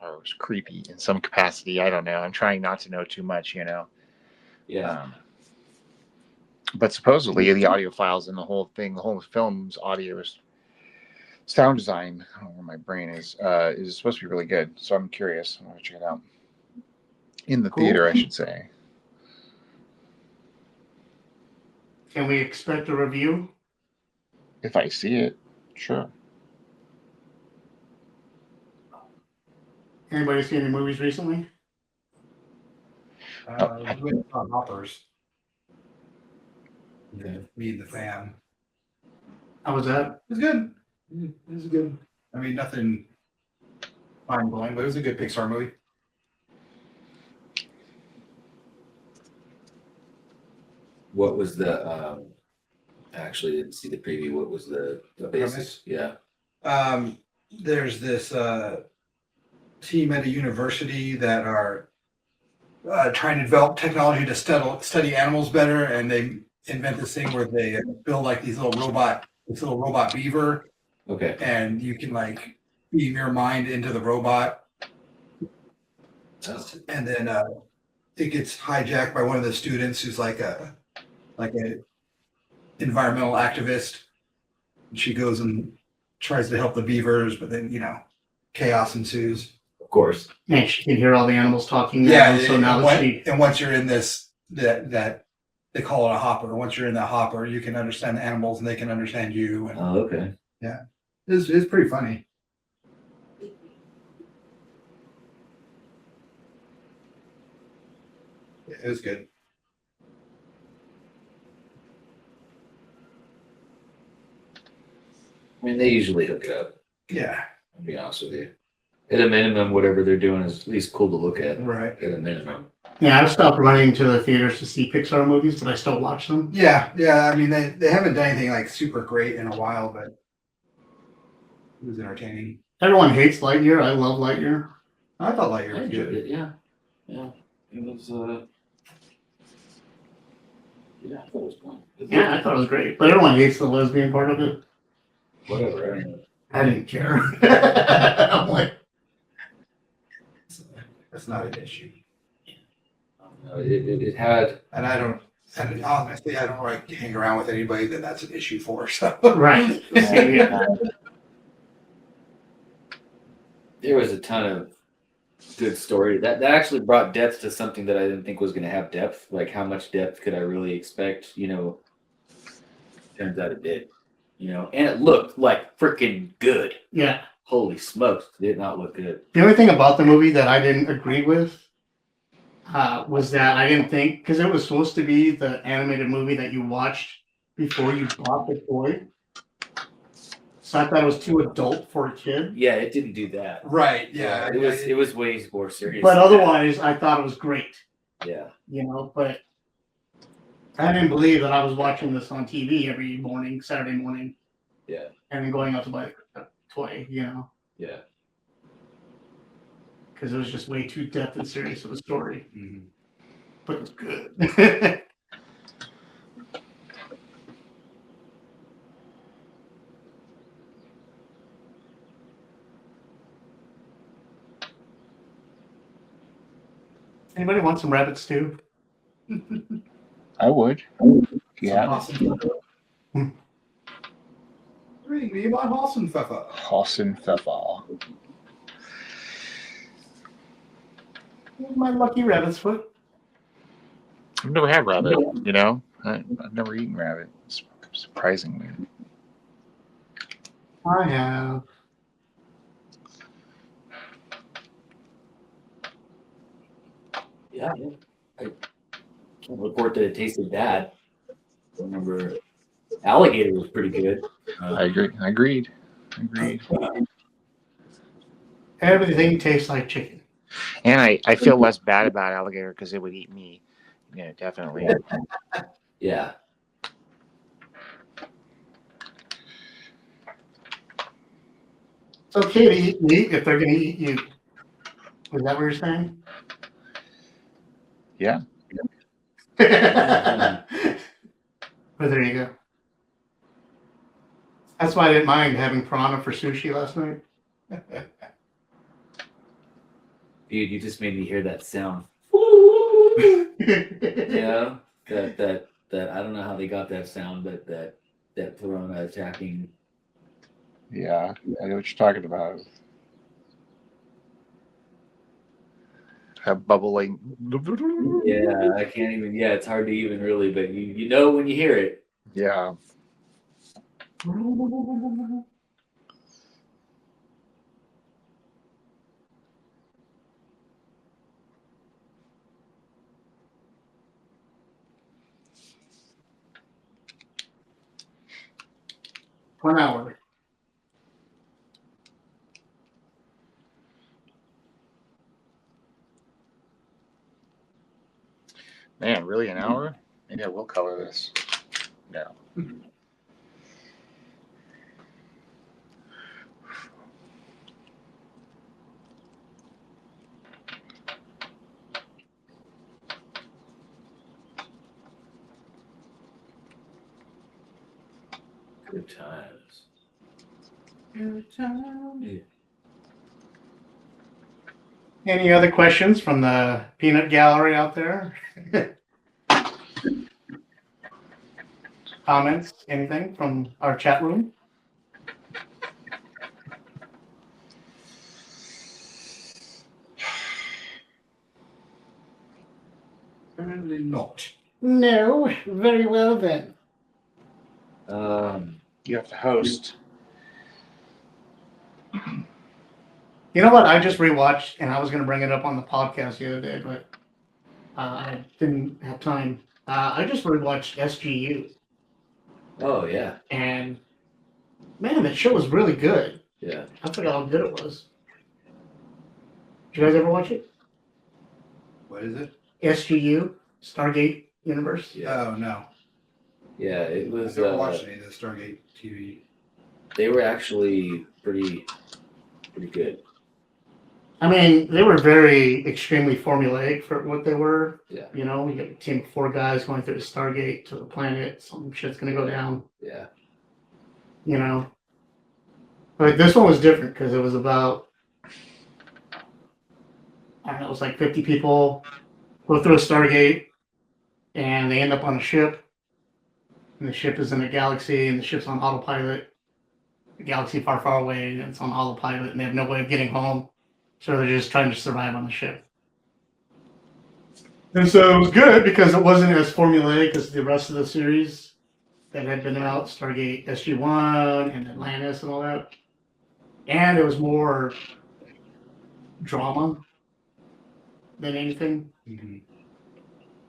Speaker 4: are creepy in some capacity. I don't know. I'm trying not to know too much,
Speaker 3: Yeah.
Speaker 4: But supposedly the audio files and the whole film's audio is sound design. I don't know where my brain is supposed to be really good. So I'm curious. I'm gonna check it out in the theater, I should say.
Speaker 1: Can we expect a review?
Speaker 4: If I see it, sure.
Speaker 1: Anybody see any movies recently?
Speaker 2: With Hoppers. Yeah, me the fan.
Speaker 1: How was that?
Speaker 2: It was good. It was good. I mean, nothing mind blowing, but it was a good Pixar movie.
Speaker 3: What was the actually didn't see the preview. What was the basis? Yeah.
Speaker 2: There's this team at a university that are trying to develop technology to study animals better, and they invent this thing where they build like this little robot beaver.
Speaker 3: Okay.
Speaker 2: And you can like beam your mind into the robot. And then it gets hijacked by one of the students who's like a environmental activist. And she goes and tries to help the beavers, but then chaos ensues.
Speaker 3: Of course.
Speaker 1: And she can hear all the animals talking.
Speaker 2: And once you're in this, that they call it a hopper. Once you're in that hopper, you can understand the animals and they can understand you. And,
Speaker 3: okay.
Speaker 2: Yeah, it's pretty funny. Yeah, it was good.
Speaker 3: I mean, they usually hook it up.
Speaker 2: Yeah.
Speaker 3: I'll be honest with you. At a minimum, whatever they're doing is at least cool to look at.
Speaker 2: Right.
Speaker 3: At a minimum.
Speaker 1: Yeah, I've stopped running to the theaters to see Pixar movies, but I still watch them.
Speaker 2: Yeah. I mean, they haven't done anything like super great in a while, but it was entertaining.
Speaker 1: Everyone hates Lightyear. I love Lightyear.
Speaker 2: I thought Lightyear
Speaker 3: I
Speaker 2: was
Speaker 3: enjoyed
Speaker 2: good.
Speaker 3: it. Yeah. It was. Yeah, I thought it was fun.
Speaker 1: Yeah, I thought it was great. But everyone hates the lesbian part of it.
Speaker 3: Whatever.
Speaker 1: I didn't care. I'm like,
Speaker 2: That's not an issue.
Speaker 3: It had.
Speaker 2: And honestly, I don't like to hang around with anybody that's an issue for. So.
Speaker 1: Right. Yeah.
Speaker 3: There was a ton of good story that actually brought depth to something that I didn't think was going to have depth. Like, how much depth could I really expect? Turns out it did. And it looked like freaking good.
Speaker 1: Yeah.
Speaker 3: Holy smokes, it did not look good.
Speaker 1: The only thing about the movie that I didn't agree with was that I didn't think, because it was supposed to be the animated movie that you watched before you bought the toy. So I thought it was too adult for a kid.
Speaker 3: Yeah, it didn't do that.
Speaker 2: Right. Yeah.
Speaker 3: It was way more serious.
Speaker 1: But otherwise, I thought it was great.
Speaker 3: Yeah.
Speaker 1: But I didn't believe that I was watching this on TV every morning, Saturday morning.
Speaker 3: Yeah.
Speaker 1: And then going out to buy a toy,
Speaker 3: Yeah.
Speaker 1: Because it was just way too depth and serious of a story.
Speaker 2: Mm-hmm.
Speaker 1: But it was good. Anybody want some rabbit stew?
Speaker 4: I would. Yeah.
Speaker 2: Awesome. Bring me my Hassenpfeffer.
Speaker 4: Hassenpfeffer.
Speaker 1: My lucky rabbit's foot.
Speaker 4: I've never had rabbit. You know, I've never eaten rabbit. Surprisingly.
Speaker 1: I have.
Speaker 3: Yeah, I can't report that it tasted bad. I remember alligator was pretty good.
Speaker 4: I agree. Agreed.
Speaker 1: Everything tastes like chicken.
Speaker 4: And I feel less bad about alligator because it would eat me. Yeah, definitely.
Speaker 3: Yeah.
Speaker 1: It's okay to eat meat if they're going to eat you. Is that what you're saying?
Speaker 4: Yeah.
Speaker 1: But there you go. That's why I didn't mind having piranha for sushi last night.
Speaker 3: Dude, you just made me hear that sound. Yeah. That I don't know how they got that sound, but that piranha attacking.
Speaker 4: Yeah. I know what you're talking about. Have bubbling.
Speaker 3: Yeah, I can't even. Yeah, it's hard to even really, but you know when you hear it.
Speaker 4: Yeah.
Speaker 1: One hour.
Speaker 4: Man, really an hour? Maybe I will color this. No.
Speaker 3: Good times.
Speaker 1: Good time. Yeah. Any other questions from the peanut gallery out there? Comments? Anything from our chat room?
Speaker 2: Apparently not.
Speaker 1: No. Very well then.
Speaker 4: You have to host.
Speaker 1: You know what? I just rewatched, and I was going to bring it up on the podcast the other day, but I didn't have time. I just rewatched SGU,
Speaker 3: Oh yeah.
Speaker 1: and man, that show was really good.
Speaker 3: Yeah.
Speaker 1: I forgot how good it was. Did you guys ever watch it?
Speaker 2: What is it?
Speaker 1: SGU, Stargate Universe.
Speaker 3: Yeah.
Speaker 2: Oh no.
Speaker 3: Yeah, it was.
Speaker 2: I've never watched any of the Stargate TV.
Speaker 3: They were actually pretty good.
Speaker 1: I mean, they were very extremely formulaic for what they were.
Speaker 3: Yeah.
Speaker 1: You know, we got a team of 4 guys going through the Stargate to the planet. Some shit's gonna go down.
Speaker 3: Yeah.
Speaker 1: You know, but this one was different because it was about, I don't know, it was like 50 people go through a Stargate, and they end up on a ship, and the ship is in a galaxy, and the ship's on autopilot. A galaxy far, far away, and it's on autopilot, and they have no way of getting home. So they're just trying to survive on the ship. And so it was good because it wasn't as formulaic as the rest of the series that had been out, Stargate SG-1 and Atlantis and all that. And it was more drama than anything.
Speaker 2: Mm-hmm.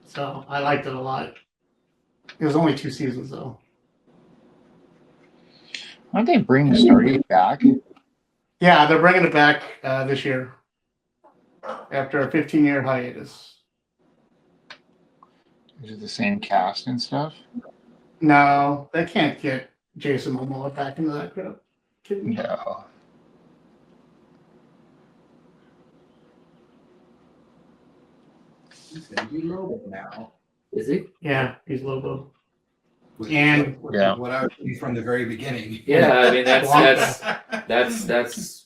Speaker 1: So I liked it a lot. It was only 2 seasons though.
Speaker 4: Aren't they bringing the Stargate back?
Speaker 1: Yeah, they're bringing it back this year after a 15-year hiatus.
Speaker 4: Is it the same cast and stuff?
Speaker 1: No, they can't get Jason Momoa back into that crap. Kidding me?
Speaker 4: No.
Speaker 2: He's gonna be Lobo now.
Speaker 3: Is he?
Speaker 1: Yeah, he's Lobo.
Speaker 2: Which
Speaker 1: And-
Speaker 2: is what I was doing from the very beginning.
Speaker 3: Yeah, I mean that's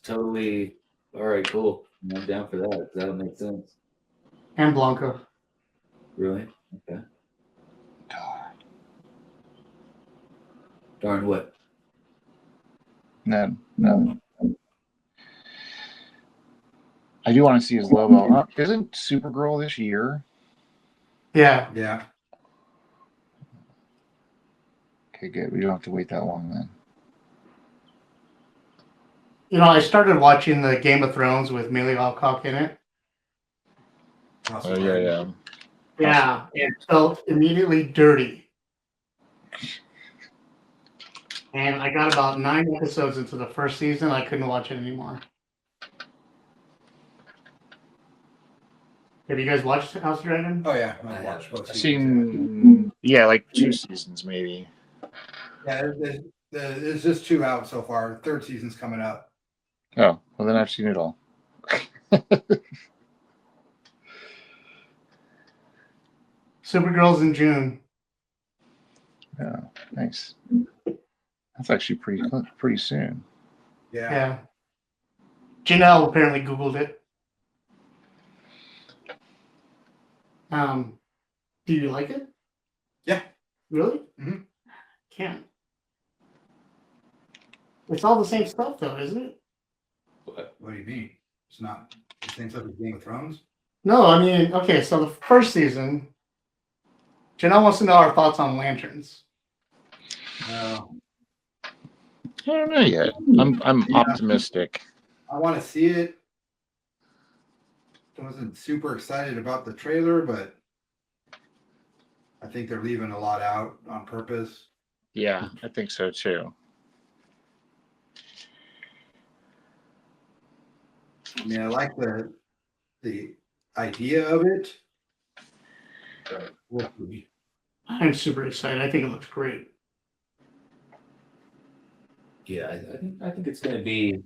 Speaker 3: totally all right. Cool. I'm down for that. That'll make sense.
Speaker 1: And Blanca.
Speaker 3: Really? Okay. Darn what?
Speaker 4: No. I do want to see his logo. Isn't Supergirl this year?
Speaker 1: Yeah.
Speaker 2: Yeah.
Speaker 4: Okay, good. We don't have to wait that long then.
Speaker 1: I started watching the Game of Thrones with Millie Alcock in it.
Speaker 2: Also,
Speaker 4: Yeah.
Speaker 1: Yeah, it felt immediately dirty. And I got about 9 episodes into the first season. I couldn't watch it anymore. Have you guys watched House of Dragon?
Speaker 2: Oh yeah, I watched both
Speaker 4: I've
Speaker 2: seasons.
Speaker 4: seen, like 2 seasons maybe.
Speaker 2: Yeah, there's just 2 out so far. 3rd season's coming up.
Speaker 4: Oh, well then I've seen it all.
Speaker 1: Supergirl's in June.
Speaker 4: Oh, nice. That's actually pretty soon.
Speaker 2: Yeah.
Speaker 1: Janelle apparently Googled it. Do you like it?
Speaker 2: Yeah.
Speaker 1: Really?
Speaker 2: Mm-hmm.
Speaker 1: Can't. It's all the same stuff, though, isn't it?
Speaker 2: What do you mean? It's not the same stuff as Game of Thrones?
Speaker 1: No, I mean, okay, so the first season, Janelle wants to know our thoughts on lanterns.
Speaker 2: No.
Speaker 4: I don't know yet. I'm optimistic.
Speaker 2: I want to see it. I wasn't super excited about the trailer, but I think they're leaving a lot out on purpose.
Speaker 4: Yeah, I think so too.
Speaker 2: I mean, I like the idea of it. But we'll see.
Speaker 1: I'm super excited. I think it looks great.
Speaker 3: Yeah, I think it's going to be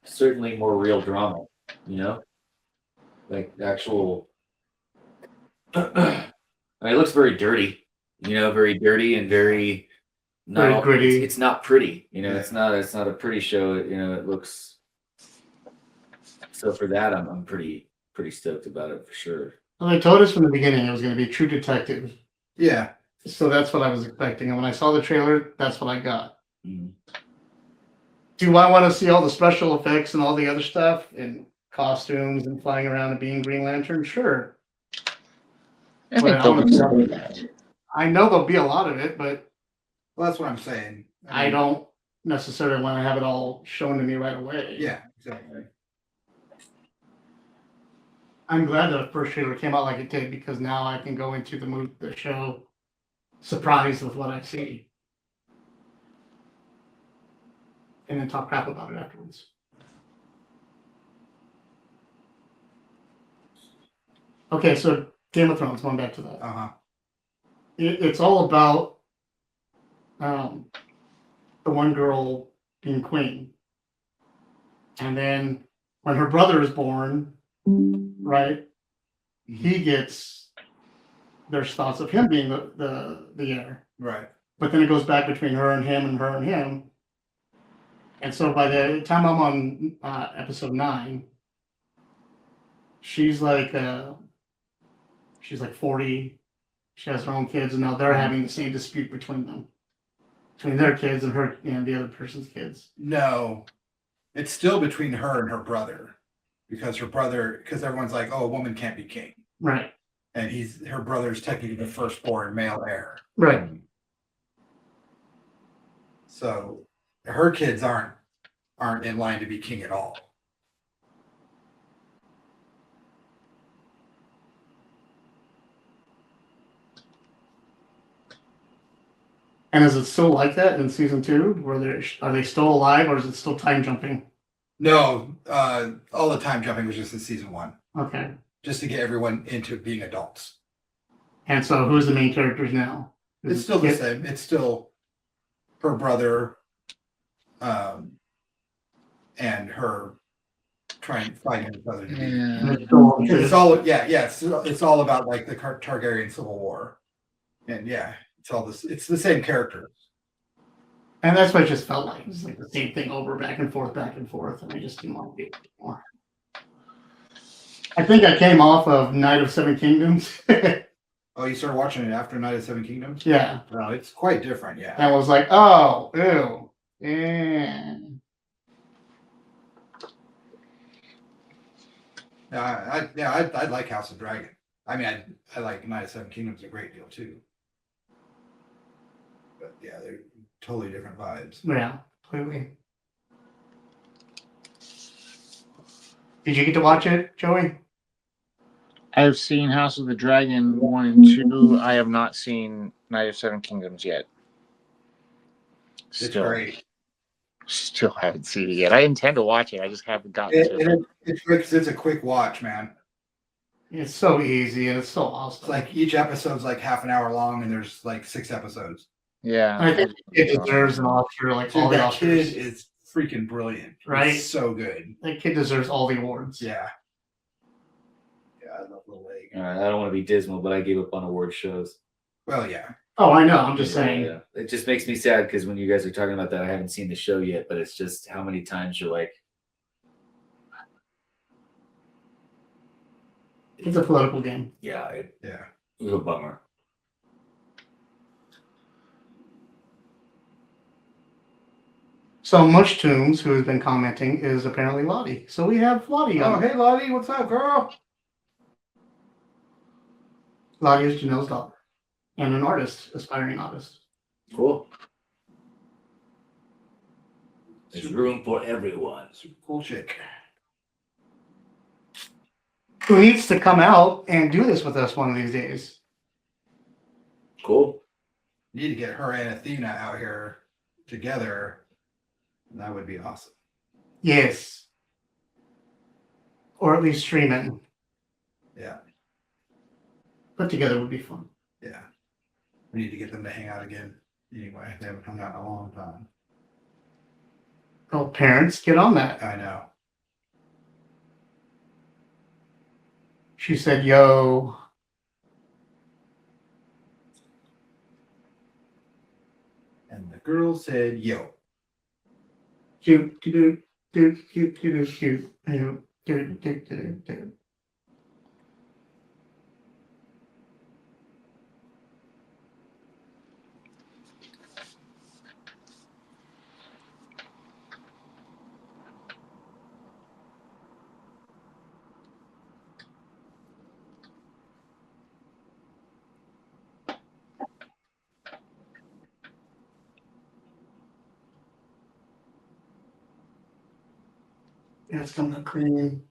Speaker 3: certainly more real drama, like actual. I mean, it looks very dirty, very dirty and very not
Speaker 1: Very gritty.
Speaker 3: It's not pretty, It's not a pretty show. It looks. So for that, I'm pretty stoked about it for sure.
Speaker 1: Well, they told us from the beginning it was going to be True Detective.
Speaker 2: Yeah.
Speaker 1: So that's what I was expecting. And when I saw the trailer, that's what I got.
Speaker 3: Mm-hmm.
Speaker 1: Do I want to see all the special effects and all the other stuff and costumes and flying around and being Green Lantern? Sure.
Speaker 4: I think there'll be some of that.
Speaker 1: I know there'll be a lot of it, but
Speaker 2: Well, that's what I'm saying.
Speaker 1: I don't necessarily want to have it all shown to me right away.
Speaker 2: Yeah, exactly.
Speaker 1: I'm glad the first trailer came out like it did because now I can go into the show surprised with what I see. And then talk crap about it afterwards. Okay, so Game of Thrones, going back to that.
Speaker 2: Uh-huh.
Speaker 1: It's all about the one girl being queen. And then when her brother is born, right, he gets there's thoughts of him being the heir.
Speaker 2: Right.
Speaker 1: But then it goes back between her and him and her and him. And so by the time I'm on episode 9, she's like 40. She has her own kids, and now they're having the same dispute between their kids and her and the other person's kids.
Speaker 2: No, it's still between her and her brother because everyone's like, oh, a woman can't be king.
Speaker 1: Right.
Speaker 2: And her brother's technically the firstborn male heir.
Speaker 1: Right.
Speaker 2: So her kids aren't in line to be king at all.
Speaker 1: And is it still like that in season 2? Are they still alive, or is it still time jumping?
Speaker 2: No, all the time jumping was just in season 1.
Speaker 1: Okay.
Speaker 2: Just to get everyone into being adults.
Speaker 1: And so who's the main characters now?
Speaker 2: It's still the same. It's still her brother, and her fighting each other. It's all about like the Targaryen Civil War, and it's the same characters.
Speaker 1: And that's what it just felt like. It's like the same thing over, back and forth, and I just didn't want to do it anymore. I think I came off of Night of Seven Kingdoms.
Speaker 2: Oh, you started watching it after Night of Seven Kingdoms?
Speaker 1: Yeah.
Speaker 2: No, it's quite different, yeah.
Speaker 1: And I was like, oh, ew. Yeah.
Speaker 2: I'd like House of Dragon. I mean, I like Night of Seven Kingdoms a great deal too. But yeah, they're totally different vibes.
Speaker 1: Yeah, completely. Did you get to watch it, Joey?
Speaker 4: I've seen House of the Dragon 1 and 2. I have not seen Night of Seven Kingdoms yet.
Speaker 2: It's great.
Speaker 4: Still haven't seen it yet. I intend to watch it. I just haven't gotten to it.
Speaker 2: It's a quick watch, man.
Speaker 1: It's so easy and it's so awesome.
Speaker 2: It's like each episode's like half an hour long, and there's like 6 episodes.
Speaker 4: Yeah.
Speaker 1: I think it deserves an Oscar, like all the
Speaker 2: that
Speaker 1: Oscars.
Speaker 2: kid is freaking brilliant.
Speaker 1: Right?
Speaker 2: He's so good.
Speaker 1: That kid deserves all the awards.
Speaker 2: Yeah. Yeah, I love Little Egg.
Speaker 3: All right, I don't want to be dismal, but I gave up on award shows.
Speaker 2: Well, yeah.
Speaker 1: Oh, I know. I'm just saying.
Speaker 3: Yeah. It just makes me sad because when you guys are talking about that, I haven't seen the show yet, but it's just how many times you're like,
Speaker 1: It's a political game.
Speaker 3: yeah, it
Speaker 2: Yeah.
Speaker 3: was a bummer.
Speaker 1: So Mush Tombs, who has been commenting, is apparently Lottie. So we have Lottie
Speaker 2: Oh,
Speaker 1: on.
Speaker 2: hey, Lottie, what's up, girl?
Speaker 1: Lottie is Janelle's daughter and an artist, aspiring artist.
Speaker 3: Cool. There's room for everyone.
Speaker 2: Super cool chick.
Speaker 1: Who needs to come out and do this with us one of these days?
Speaker 3: Cool.
Speaker 2: Need to get her and Athena out here together. That would be awesome.
Speaker 1: Yes. Or at least stream it.
Speaker 2: Yeah.
Speaker 1: Put together would be fun.
Speaker 2: Yeah. We need to get them to hang out again. Anyway, they haven't hung out in a long time.
Speaker 1: Oh, parents, get on that.
Speaker 2: I know.
Speaker 1: She said, yo.
Speaker 2: And the girl said, yo.
Speaker 1: Cute, cute, cute, cute, cute, cute, cute, cute, cute, cute. Yeah, it's coming up clean.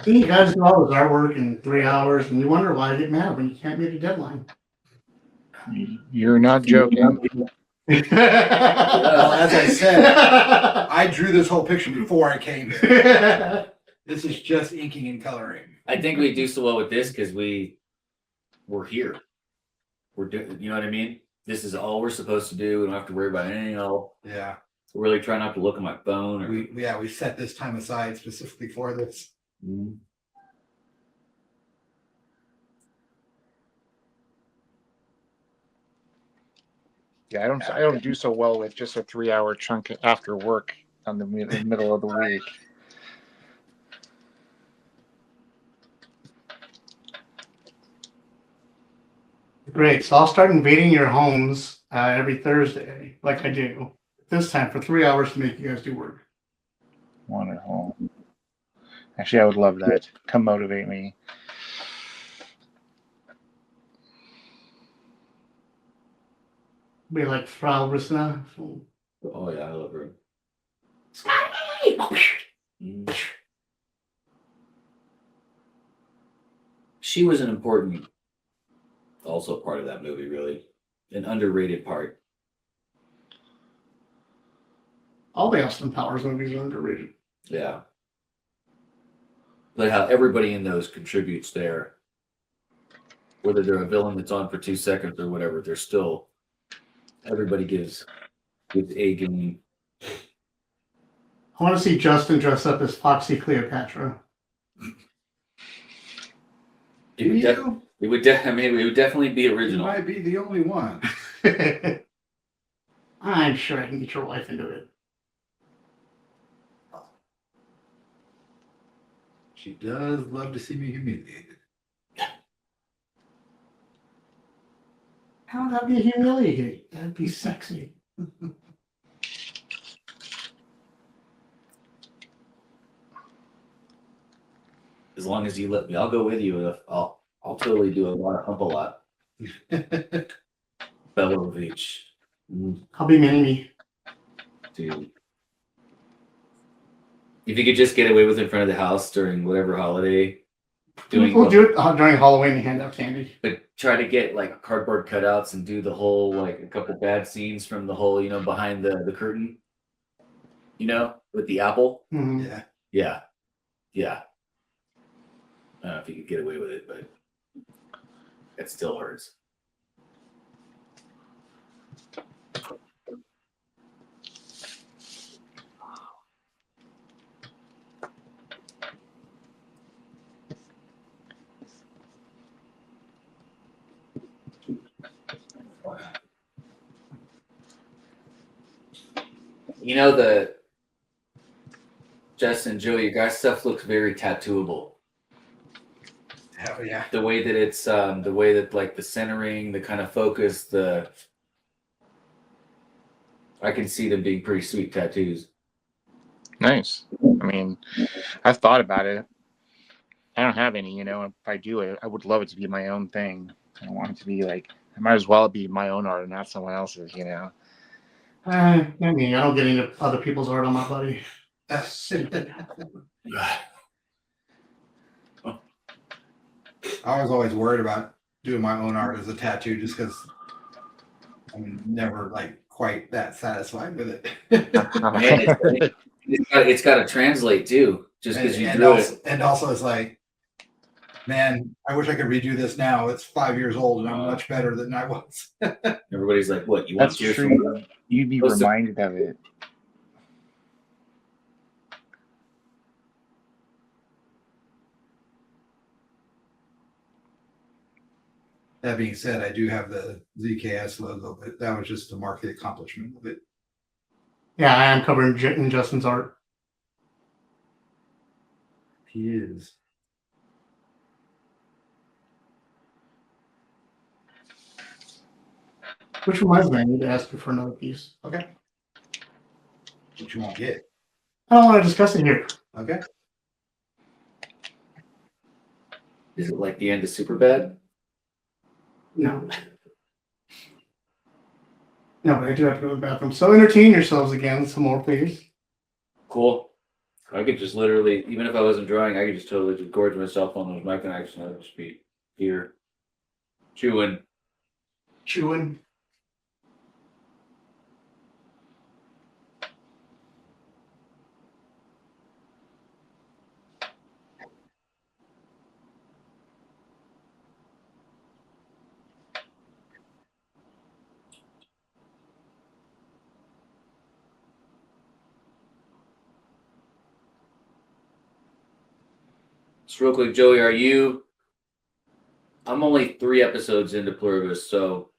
Speaker 1: You guys do all this artwork in 3 hours, and you wonder why I get mad when you can't meet a deadline.
Speaker 4: You're not joking.
Speaker 2: Well, as I said, I drew this whole picture before I came here. This is just inking and coloring.
Speaker 3: I think we do so well with this because we're here. You know what I mean? This is all we're supposed to do. We don't have to worry about anything else.
Speaker 2: Yeah.
Speaker 3: Really try not to look at my phone.
Speaker 2: We set this time aside specifically for this.
Speaker 3: Mm-hmm.
Speaker 4: Yeah, I don't do so well with just a 3-hour chunk after work in the middle of the week.
Speaker 1: Great. So I'll start invading your homes every Thursday, like I do. This time for 3 hours to make you guys do work.
Speaker 4: One at home. Actually, I would love that. Come motivate me.
Speaker 1: Be like Frau Rissina.
Speaker 3: Oh yeah, I love her. Mm. She was an important, also part of that movie, really, an underrated part.
Speaker 1: All the Austin Powers movies are underrated.
Speaker 3: Yeah, but how everybody in those contributes there, whether they're a villain that's on for 2 seconds or whatever, they're still. Everybody gives a game.
Speaker 1: I want to see Justin dress up as Foxy Cleopatra.
Speaker 3: It would definitely be
Speaker 2: You
Speaker 3: original.
Speaker 2: might be the only one.
Speaker 1: I'm sure I can get your wife into it.
Speaker 2: She does love to see me humiliated.
Speaker 1: How would that be humiliating? That'd be sexy.
Speaker 3: as long as you let me, I'll go with you. I'll totally do a lot of hump a lot. Belovich.
Speaker 1: I'll be mini-me.
Speaker 3: Dude. If you could just get away with it in front of the house during whatever holiday.
Speaker 1: We'll do it during Halloween and hand out candy.
Speaker 3: But try to get like cardboard cutouts and do the whole, like a couple bad scenes from the whole, behind the curtain. With the apple.
Speaker 1: Mm-hmm.
Speaker 2: Yeah.
Speaker 3: Yeah. I don't know if you could get away with it, but it still hurts. The Justin, Joey, your guys' stuff looks very tattooable.
Speaker 2: Hell yeah.
Speaker 3: The way that it's the way that like the centering, the kind of focus, I can see them being pretty sweet tattoos.
Speaker 4: Nice. I mean, I've thought about it. I don't have any, if I do it, I would love it to be my own thing. I don't want it to be like, I might as well be my own art and not someone else's,
Speaker 1: I mean, I don't get into other people's art on my body.
Speaker 2: I was always worried about doing my own art as a tattoo just because I'm never like quite that satisfied with it.
Speaker 3: It's got to translate too, just because you drew it.
Speaker 2: And also it's like, man, I wish I could redo this now. It's 5 years old and I'm much better than I was.
Speaker 3: Everybody's like, what? You want
Speaker 4: That's true. You'd be reminded of it.
Speaker 2: That being said, I do have the ZKS logo, but that was just to mark the accomplishment of it.
Speaker 1: Yeah, I am covering in Justin's art.
Speaker 2: He is.
Speaker 1: Which reminds me, I need to ask you for another piece.
Speaker 2: Okay. Which you won't get.
Speaker 1: I don't want to discuss it here.
Speaker 2: Okay.
Speaker 3: Is it like the end of Superbad?
Speaker 1: No. No, but I do have to go to the bathroom. So entertain yourselves again some more, please.
Speaker 3: Cool. I could just literally, even if I wasn't drawing, I could just totally just gorge myself on those mic connections. I'd just be here chewing. Just real quick, Joey, I'm only 3 episodes into Pluribus, so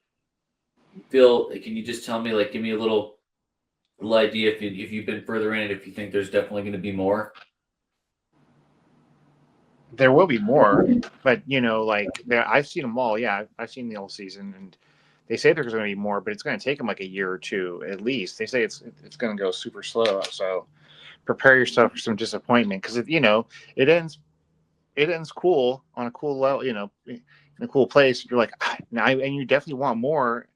Speaker 3: can you just tell me, like, give me a little idea if you've been further in it, if you think there's definitely going to be more?
Speaker 4: There will be more, but I've seen them all. Yeah, I've seen the whole season, and they say there's going to be more, but it's going to take them like a year or two at least. They say it's going to go super slow, so prepare yourself for some disappointment because it ends cool on a cool level, in a cool place. You're like, and you definitely want more,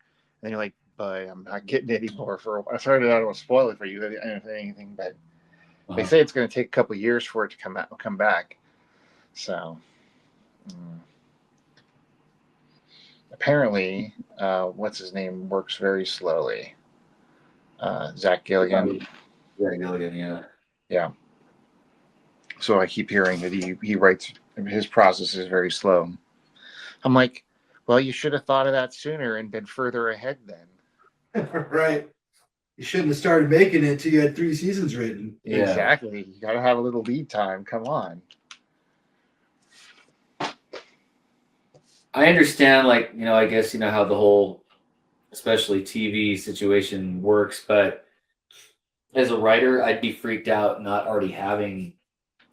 Speaker 4: and you're like, but I'm not getting any more for. I started out to spoil it for you, anything, but they say it's going to take a couple of years for it to come back. So apparently, what's his name works very slowly. Zach Gilligan.
Speaker 3: Zach Gilligan,
Speaker 4: yeah. So I keep hearing that he writes, his process is very slow. I'm like, well, you should have thought of that sooner and been further ahead then.
Speaker 2: Right. You shouldn't have started making it until you had 3 seasons written.
Speaker 4: Yeah. Exactly. You got to have a little lead time. Come on.
Speaker 3: I understand, I guess, how the whole, especially TV situation works, but as a writer, I'd be freaked out not already having,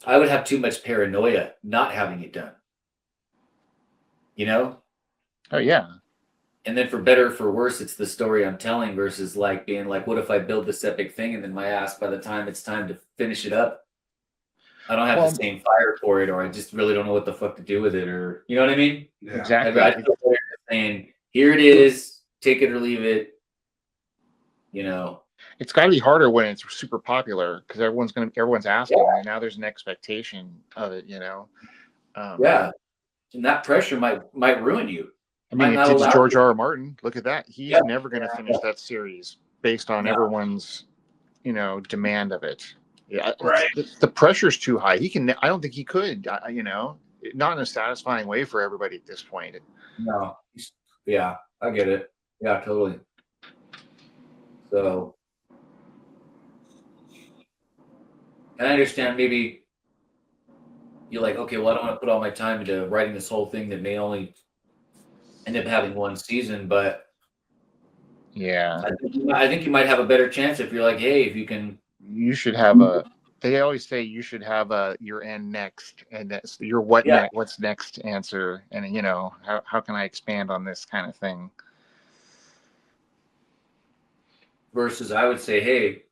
Speaker 3: I would have too much paranoia not having it done.
Speaker 4: Oh, yeah.
Speaker 3: And then for better or for worse, it's the story I'm telling versus being like, what if I build this epic thing and then my ass, by the time it's time to finish it up, I don't have
Speaker 4: Well,
Speaker 3: the same fire for it, or I just really don't know what the fuck to do with it, or you know what I mean?
Speaker 2: Yeah.
Speaker 4: exactly.
Speaker 3: I feel better just saying, here it is, take it or leave it. You know,
Speaker 4: It's got to be harder when it's super popular because everyone's asking, and now there's an expectation of it.
Speaker 3: yeah, and that pressure might ruin you.
Speaker 4: I mean,
Speaker 3: Might
Speaker 4: it
Speaker 3: not
Speaker 4: did
Speaker 3: allow
Speaker 4: George
Speaker 3: you.
Speaker 4: R. R. Martin. Look at that. He's
Speaker 3: Yeah.
Speaker 4: never going to finish that series based on
Speaker 3: No.
Speaker 4: everyone's, demand of it. Yeah,
Speaker 2: Right.
Speaker 4: The pressure's too high. I don't think he could. Not in a satisfying way for everybody at this point.
Speaker 3: No. Yeah, I get it. Yeah, totally. So, and I understand maybe you're like, okay, well, I don't want to put all my time into writing this whole thing that may only end up having one season, but
Speaker 4: Yeah,
Speaker 3: I think you might have a better chance if you're like, hey, if you can.
Speaker 4: you should have a. They always say you should have your end next, and that's your what's next answer, and how can I expand on this kind of thing.
Speaker 3: Versus, I would say, hey,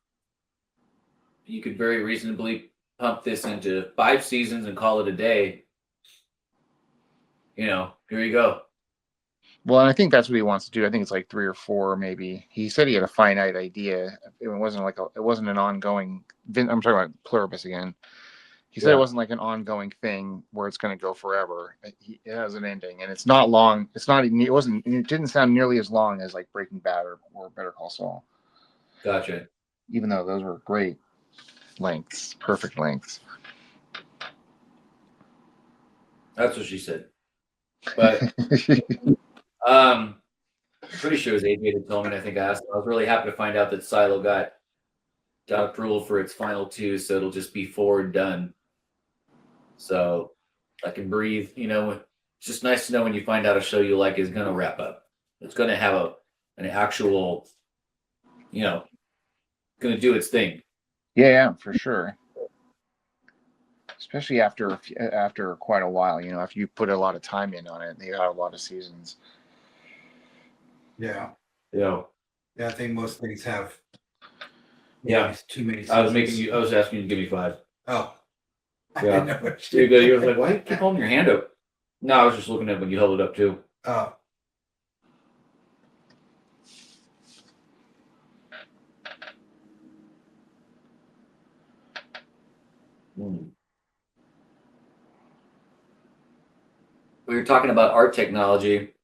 Speaker 3: you could very reasonably pump this into 5 seasons and call it a day. Here you go.
Speaker 4: Well, and I think that's what he wants to do. I think it's like 3 or 4, maybe. He said he had a finite idea. It wasn't an ongoing. I'm talking about Pluribus again. He said it wasn't like an ongoing thing where it's going to go forever. It has an ending, and it's not long. It didn't sound nearly as long as like Breaking Bad or Better Call Saul.
Speaker 3: Gotcha.
Speaker 4: Even though those were great lengths, perfect lengths.
Speaker 3: That's what she said. But I'm pretty sure it was AJ that told me, and I think I asked him. I was really happy to find out that Silo got approval for its final 2, so it'll just be forward done. So I can breathe. It's just nice to know when you find out a show you like is going to wrap up. It's going to have an actual, going to do its thing.
Speaker 4: Yeah, for sure. Especially after quite a while, after you put a lot of time in on it, they got a lot of seasons.
Speaker 2: Yeah.
Speaker 3: Yeah.
Speaker 2: Yeah, I think most things have.
Speaker 3: Yeah.
Speaker 2: Too many.
Speaker 3: I was asking you to give me 5.
Speaker 2: Oh.
Speaker 3: Yeah. You're good. You were like, why do you keep holding your hand up? No, I was just looking at when you held it up too.
Speaker 2: Oh.
Speaker 3: We were talking about art technology.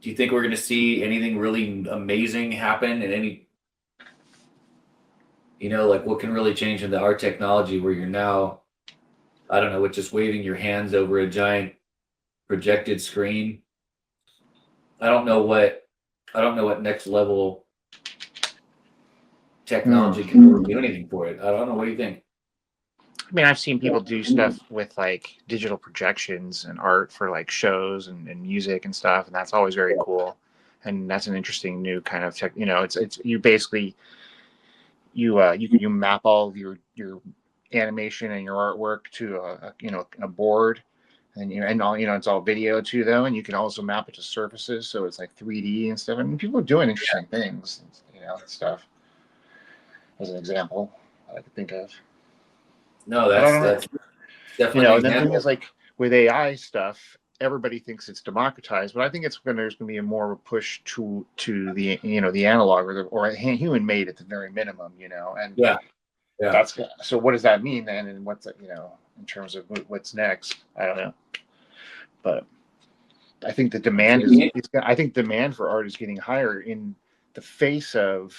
Speaker 3: Do you think we're going to see anything really amazing happen in any, like what can really change in the art technology where you're now, I don't know, with just waving your hands over a giant projected screen? I don't know what next level technology can really do anything for it. I don't know. What do you think?
Speaker 4: I mean, I've seen people do stuff with like digital projections and art for like shows and music and stuff, and that's always very cool. And that's an interesting new kind of tech. It's you basically you map all of your animation and your artwork to a board, and it's all video too though, and you can also map it to surfaces, so it's like 3D and stuff. I mean, people are doing interesting things, stuff. As an example, I could think of.
Speaker 3: No, that's definitely.
Speaker 4: And the thing is, like with AI stuff, everybody thinks it's democratized, but I think there's going to be more of a push to the the analog or a human made at the very minimum, and
Speaker 3: yeah.
Speaker 4: That's so. What does that mean then? And what's in terms of what's next? I don't know, but I think the demand I think demand for art is getting higher in the face of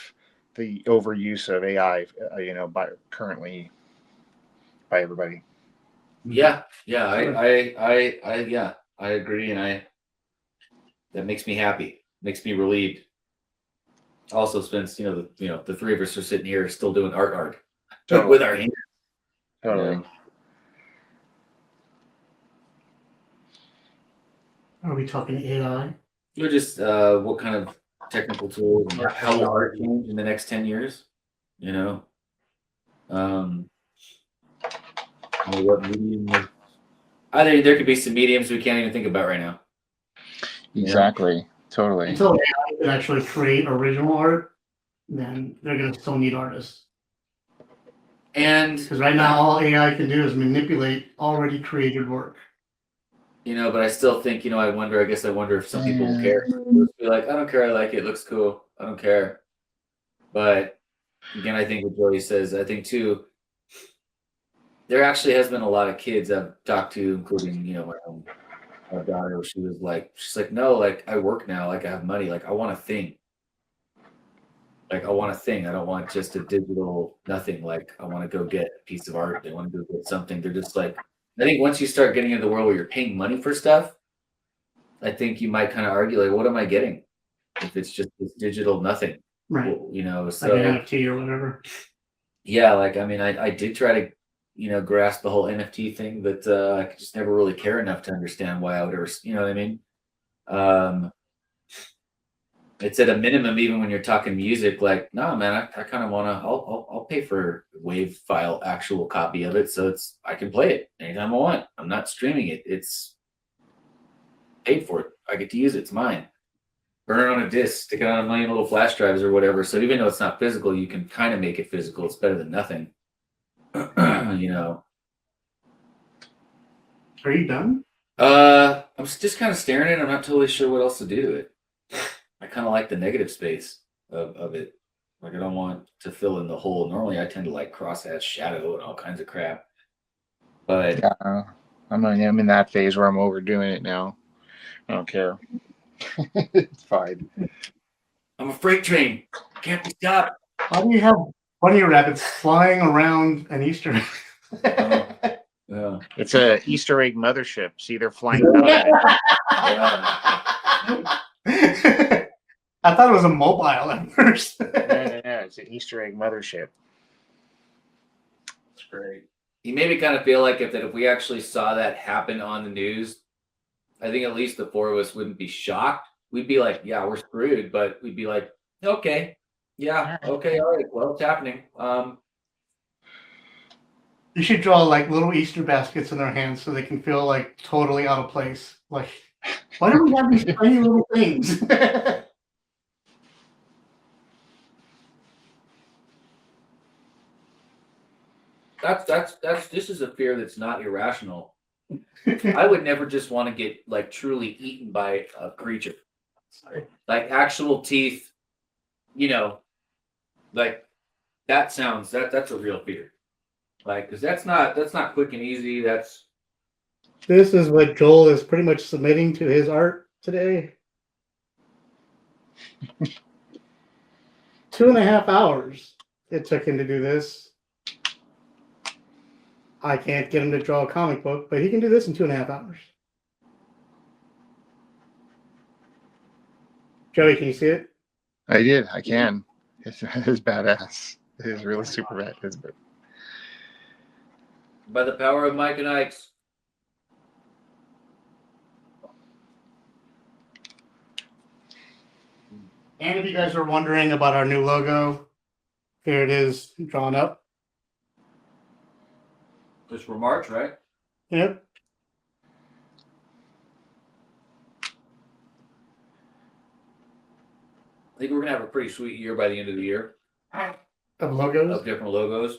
Speaker 4: the overuse of AI, by everybody.
Speaker 3: Yeah, I agree, and that makes me happy, makes me relieved. Also, since the 3 of us are sitting here still doing art
Speaker 4: Totally.
Speaker 3: with our hands.
Speaker 4: Totally.
Speaker 1: Are we talking AI?
Speaker 3: You're just what kind of technical tools and how will art change in the next 10 years? What medium? I think there could be some mediums we can't even think about right now.
Speaker 4: Exactly. Totally.
Speaker 1: Until AI can actually create original art, then they're going to still need artists.
Speaker 3: And
Speaker 1: Because right now, all AI can do is manipulate already created work.
Speaker 3: but I still think, I wonder if some people will care. They'll be like, I don't care, I like it, looks cool, I don't care. But again, I think what Joey says, I think too, there actually has been a lot of kids I've talked to, including, my daughter, she's like, no, like I work now, like I have money, like I want a thing. Like I want a thing. I don't want just a digital nothing. Like I want to go get a piece of art. They want to go get something. They're just like, I think once you start getting into the world where you're paying money for stuff, I think you might kind of argue like, what am I getting if it's just this digital nothing?
Speaker 1: Right.
Speaker 3: So
Speaker 1: like an NFT or whatever.
Speaker 3: Yeah, like I mean, I did try to grasp the whole NFT thing, but I could just never really care enough to understand why I would ever, you know what I mean? It's at a minimum, even when you're talking music, like, no, man, I kind of want to, I'll pay for a wave file, actual copy of it. So I can play it anytime I want. I'm not streaming it. It's paid for it. I get to use it. It's mine. Burn it on a disc, stick it on a million little flash drives or whatever. So even though it's not physical, you can kind of make it physical. It's better than nothing.
Speaker 1: Are you done?
Speaker 3: I'm just kind of staring at it. I'm not totally sure what else to do to it. I kind of like the negative space of it. Like I don't want to fill in the hole. Normally I tend to like crosshatch shadow and all kinds of crap. But
Speaker 4: yeah, I'm in that phase where I'm overdoing it now. I don't care. It's fine.
Speaker 3: I'm a freight train. Can't be stopped.
Speaker 1: Why do you have bunny rabbits flying around an Easter egg?
Speaker 3: Yeah.
Speaker 4: It's a Easter egg mothership. See, they're flying out at it.
Speaker 1: I thought it was a mobile at first.
Speaker 4: No, it's an Easter egg mothership.
Speaker 3: It's great. You made me kind of feel like if we actually saw that happen on the news, I think at least the four of us wouldn't be shocked. We'd be like, yeah, we're screwed, but we'd be like, okay, yeah, okay, all right, well, it's happening.
Speaker 1: You should draw like little Easter baskets in their hands so they can feel like totally out of place. Like, why do we have these tiny little things?
Speaker 3: This is a fear that's not irrational. I would never just want to get like truly eaten by a creature. Like actual teeth, like that's a real fear. Like, because that's not quick and easy.
Speaker 1: This is what Joel is pretty much submitting to his art today. 2.5 hours it took him to do this. I can't get him to draw a comic book, but he can do this in 2.5 hours. Joey, can you see it?
Speaker 4: I did. I can. It's badass. It is really super bad. It's good.
Speaker 3: By the power of Mike and Ike's.
Speaker 1: And if you guys are wondering about our new logo, here it is drawn up.
Speaker 3: Just for March, right?
Speaker 1: Yep.
Speaker 3: I think we're gonna have a pretty sweet year by the end of the year.
Speaker 1: Of logos?
Speaker 3: Of different logos.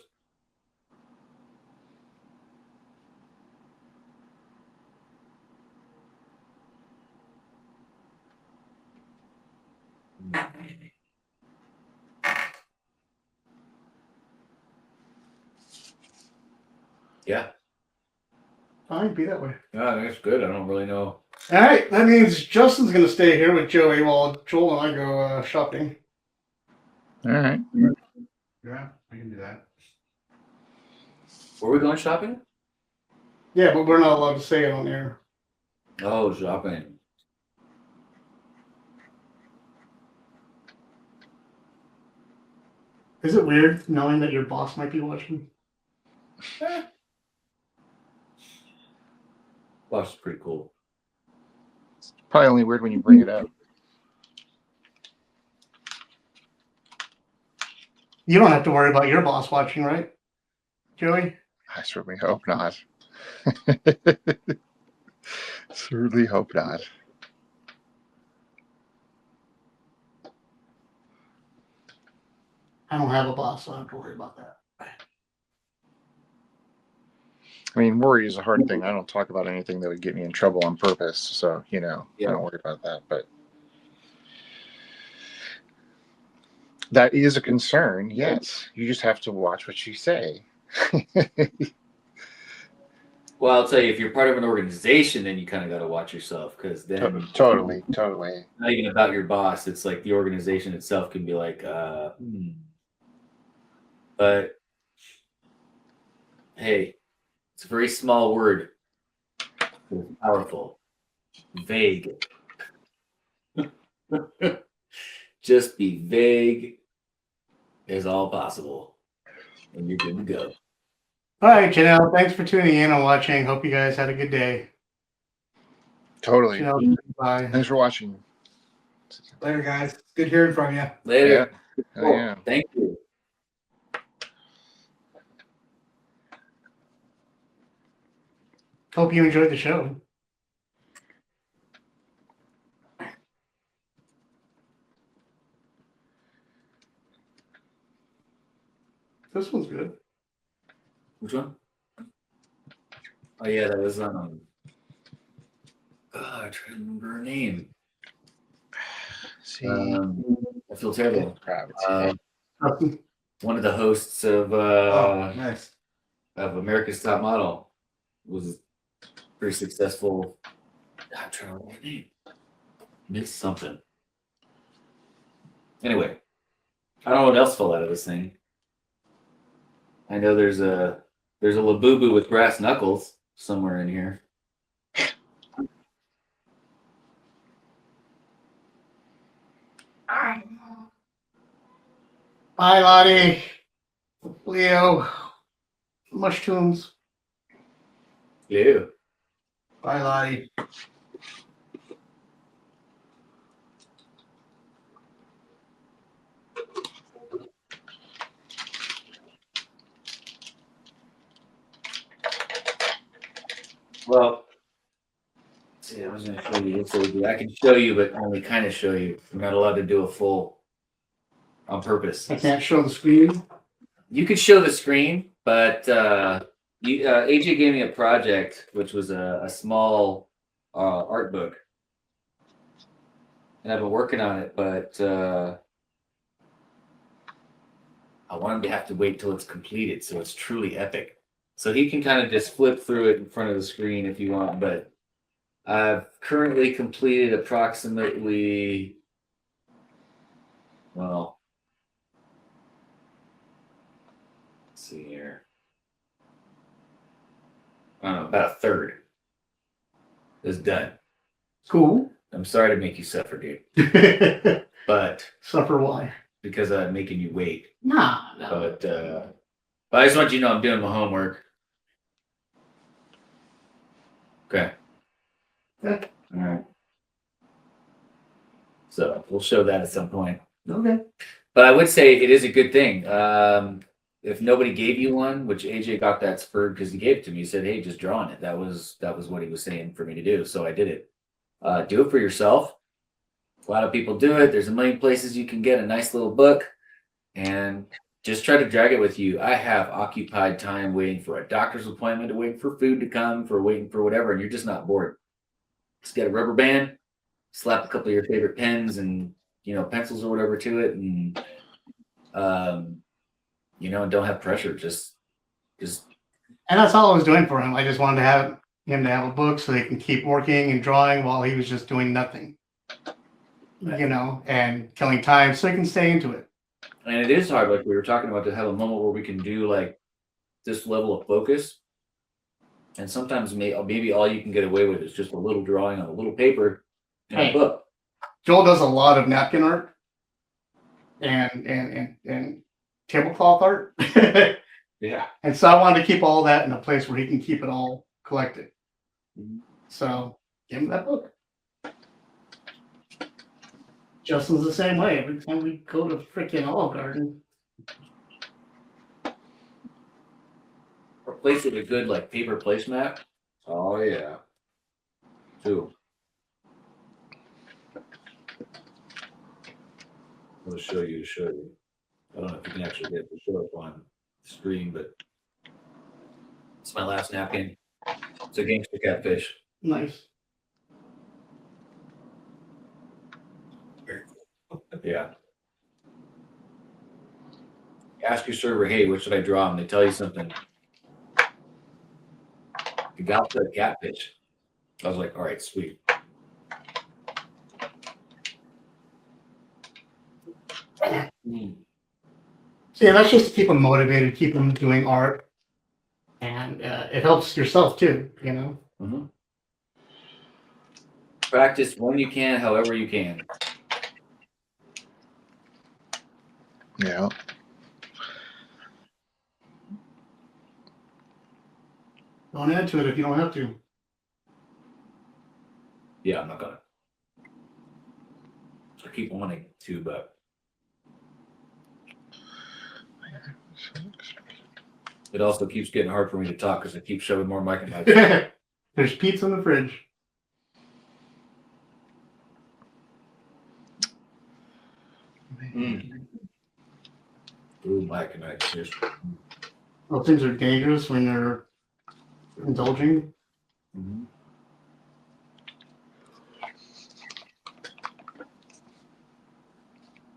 Speaker 3: Yeah.
Speaker 1: Fine, be that way.
Speaker 3: Yeah, I think it's good. I don't really know.
Speaker 1: All right, that means Justin's going to stay here with Joey while Joel and I go shopping.
Speaker 4: All right.
Speaker 2: Yeah, I can do that.
Speaker 3: Were we going shopping?
Speaker 1: Yeah, but we're not allowed to say it on air.
Speaker 3: Oh, shopping.
Speaker 1: Is it weird knowing that your boss might be watching?
Speaker 3: Boss is pretty cool.
Speaker 4: It's probably only weird when you bring it up.
Speaker 1: You don't have to worry about your boss watching, right, Joey?
Speaker 4: I certainly hope not. Certainly hope not.
Speaker 1: I don't have a boss, so I don't have to worry about that.
Speaker 4: I mean, worry is a hard thing. I don't talk about anything that would get me in trouble on purpose. So, I don't worry about that. But that is a concern. Yes. You just have to watch what you say.
Speaker 3: Well, I'll tell you, if you're part of an organization, then you kind of got to watch yourself, because then
Speaker 4: Totally.
Speaker 3: not even about your boss. It's like the organization itself can be like, But hey, it's a very small word. It's powerful. Vague. Just be vague as all possible, and you're good to go.
Speaker 1: All right, Janelle, thanks for tuning in and watching. Hope you guys had a good day.
Speaker 4: Totally.
Speaker 1: Janelle, bye.
Speaker 4: Thanks for watching.
Speaker 2: Later, guys. Good hearing from you.
Speaker 3: Later.
Speaker 4: Yeah.
Speaker 3: Cool.
Speaker 4: Yeah.
Speaker 3: Thank you.
Speaker 1: Hope you enjoyed the show. This one's good.
Speaker 3: Which one? Oh yeah, that was I try to remember her name.
Speaker 4: See,
Speaker 3: I feel terrible. One of the hosts of
Speaker 2: Nice.
Speaker 3: of America's Top Model was pretty successful. I'm trying to remember her name. Missed something. Anyway, I don't know what else fell out of this thing. I know there's a Labubu with brass knuckles somewhere in here.
Speaker 1: Bye, Lottie. Leo. Mushrooms.
Speaker 3: Leo.
Speaker 2: Bye, Lottie.
Speaker 3: Well, see, I was going to show you this OD. I can show you, but only kind of show you. I'm not allowed to do a full on purpose.
Speaker 1: I can't show the screen.
Speaker 3: You could show the screen, but AJ gave me a project, which was a small art book, and I've been working on it, but I want him to have to wait till it's completed, so it's truly epic. So he can kind of just flip through it in front of the screen if you want, but I've currently completed approximately, well, let's see here. I don't know, about a third is done.
Speaker 1: Cool.
Speaker 3: I'm sorry to make you suffer, dude. But
Speaker 1: Suffer why?
Speaker 3: because I'm making you wait.
Speaker 1: Nah.
Speaker 3: But I just want you to know I'm doing my homework. Okay.
Speaker 1: Yeah.
Speaker 3: All right. So we'll show that at some point.
Speaker 1: Okay.
Speaker 3: But I would say it is a good thing. If nobody gave you one, which AJ got that spurred because he gave it to me, he said, "Hey, just draw on it." That was what he was saying for me to do. So I did it. Do it for yourself. A lot of people do it. There's a million places you can get a nice little book, and just try to drag it with you. I have occupied time waiting for a doctor's appointment, waiting for food to come, waiting for whatever, and you're just not bored. Just get a rubber band, slap a couple of your favorite pens and pencils or whatever to it, and and don't have pressure. Just.
Speaker 1: And that's all I was doing for him. I just wanted to have him to have a book so he can keep working and drawing while he was just doing nothing. And killing time so he can stay into it.
Speaker 3: And it is hard, like we were talking about, to have a moment where we can do like this level of focus. And sometimes maybe all you can get away with is just a little drawing on a little paper in a book.
Speaker 1: Joel does a lot of napkin art and tablecloth art.
Speaker 3: Yeah.
Speaker 1: And so I wanted to keep all that in a place where he can keep it all collected. So give him that book. Justin's the same way. Every time we go to freaking Olive Garden.
Speaker 3: Replace it with a good like paper placemat. Oh yeah. Too. I'll show you. I don't know if you can actually get the show up on the screen, but It's my last napkin. It's a gangster catfish.
Speaker 1: Nice.
Speaker 3: Yeah. Ask your server, hey, what should I draw? And they tell you something. You got the catfish. I was like, all right, sweet.
Speaker 1: So yeah, that's just to keep them motivated, keep them doing art, and it helps yourself too. You know.
Speaker 3: Mm-hmm. Practice when you can, however you can.
Speaker 4: Yeah.
Speaker 1: Don't add to it if you don't have to.
Speaker 3: Yeah, I'm not gonna. I keep wanting to, but it also keeps getting hard for me to talk because I keep shoving more mic in my mouth.
Speaker 1: There's pizza in the fridge.
Speaker 3: Ooh, Mike and I just.
Speaker 1: Well, things are dangerous when you're indulging.
Speaker 3: Mm-hmm.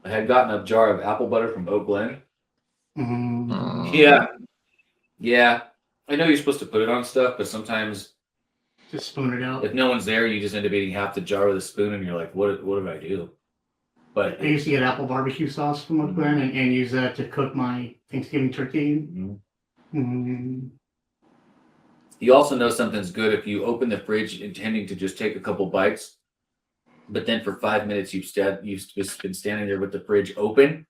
Speaker 3: I had gotten a jar of apple butter from Oak Glen.
Speaker 1: Mm.
Speaker 3: Yeah. I know you're supposed to put it on stuff, but sometimes
Speaker 1: Just spoon it out.
Speaker 3: if no one's there, you just end up eating half the jar with a spoon, and you're like, "What did I do?" But
Speaker 1: I used to get apple barbecue sauce from Oak Glen and use that to cook my Thanksgiving turkey.
Speaker 3: You also know something's good if you open the fridge intending to just take a couple bites, but then for 5 minutes you've just been standing there with the fridge open,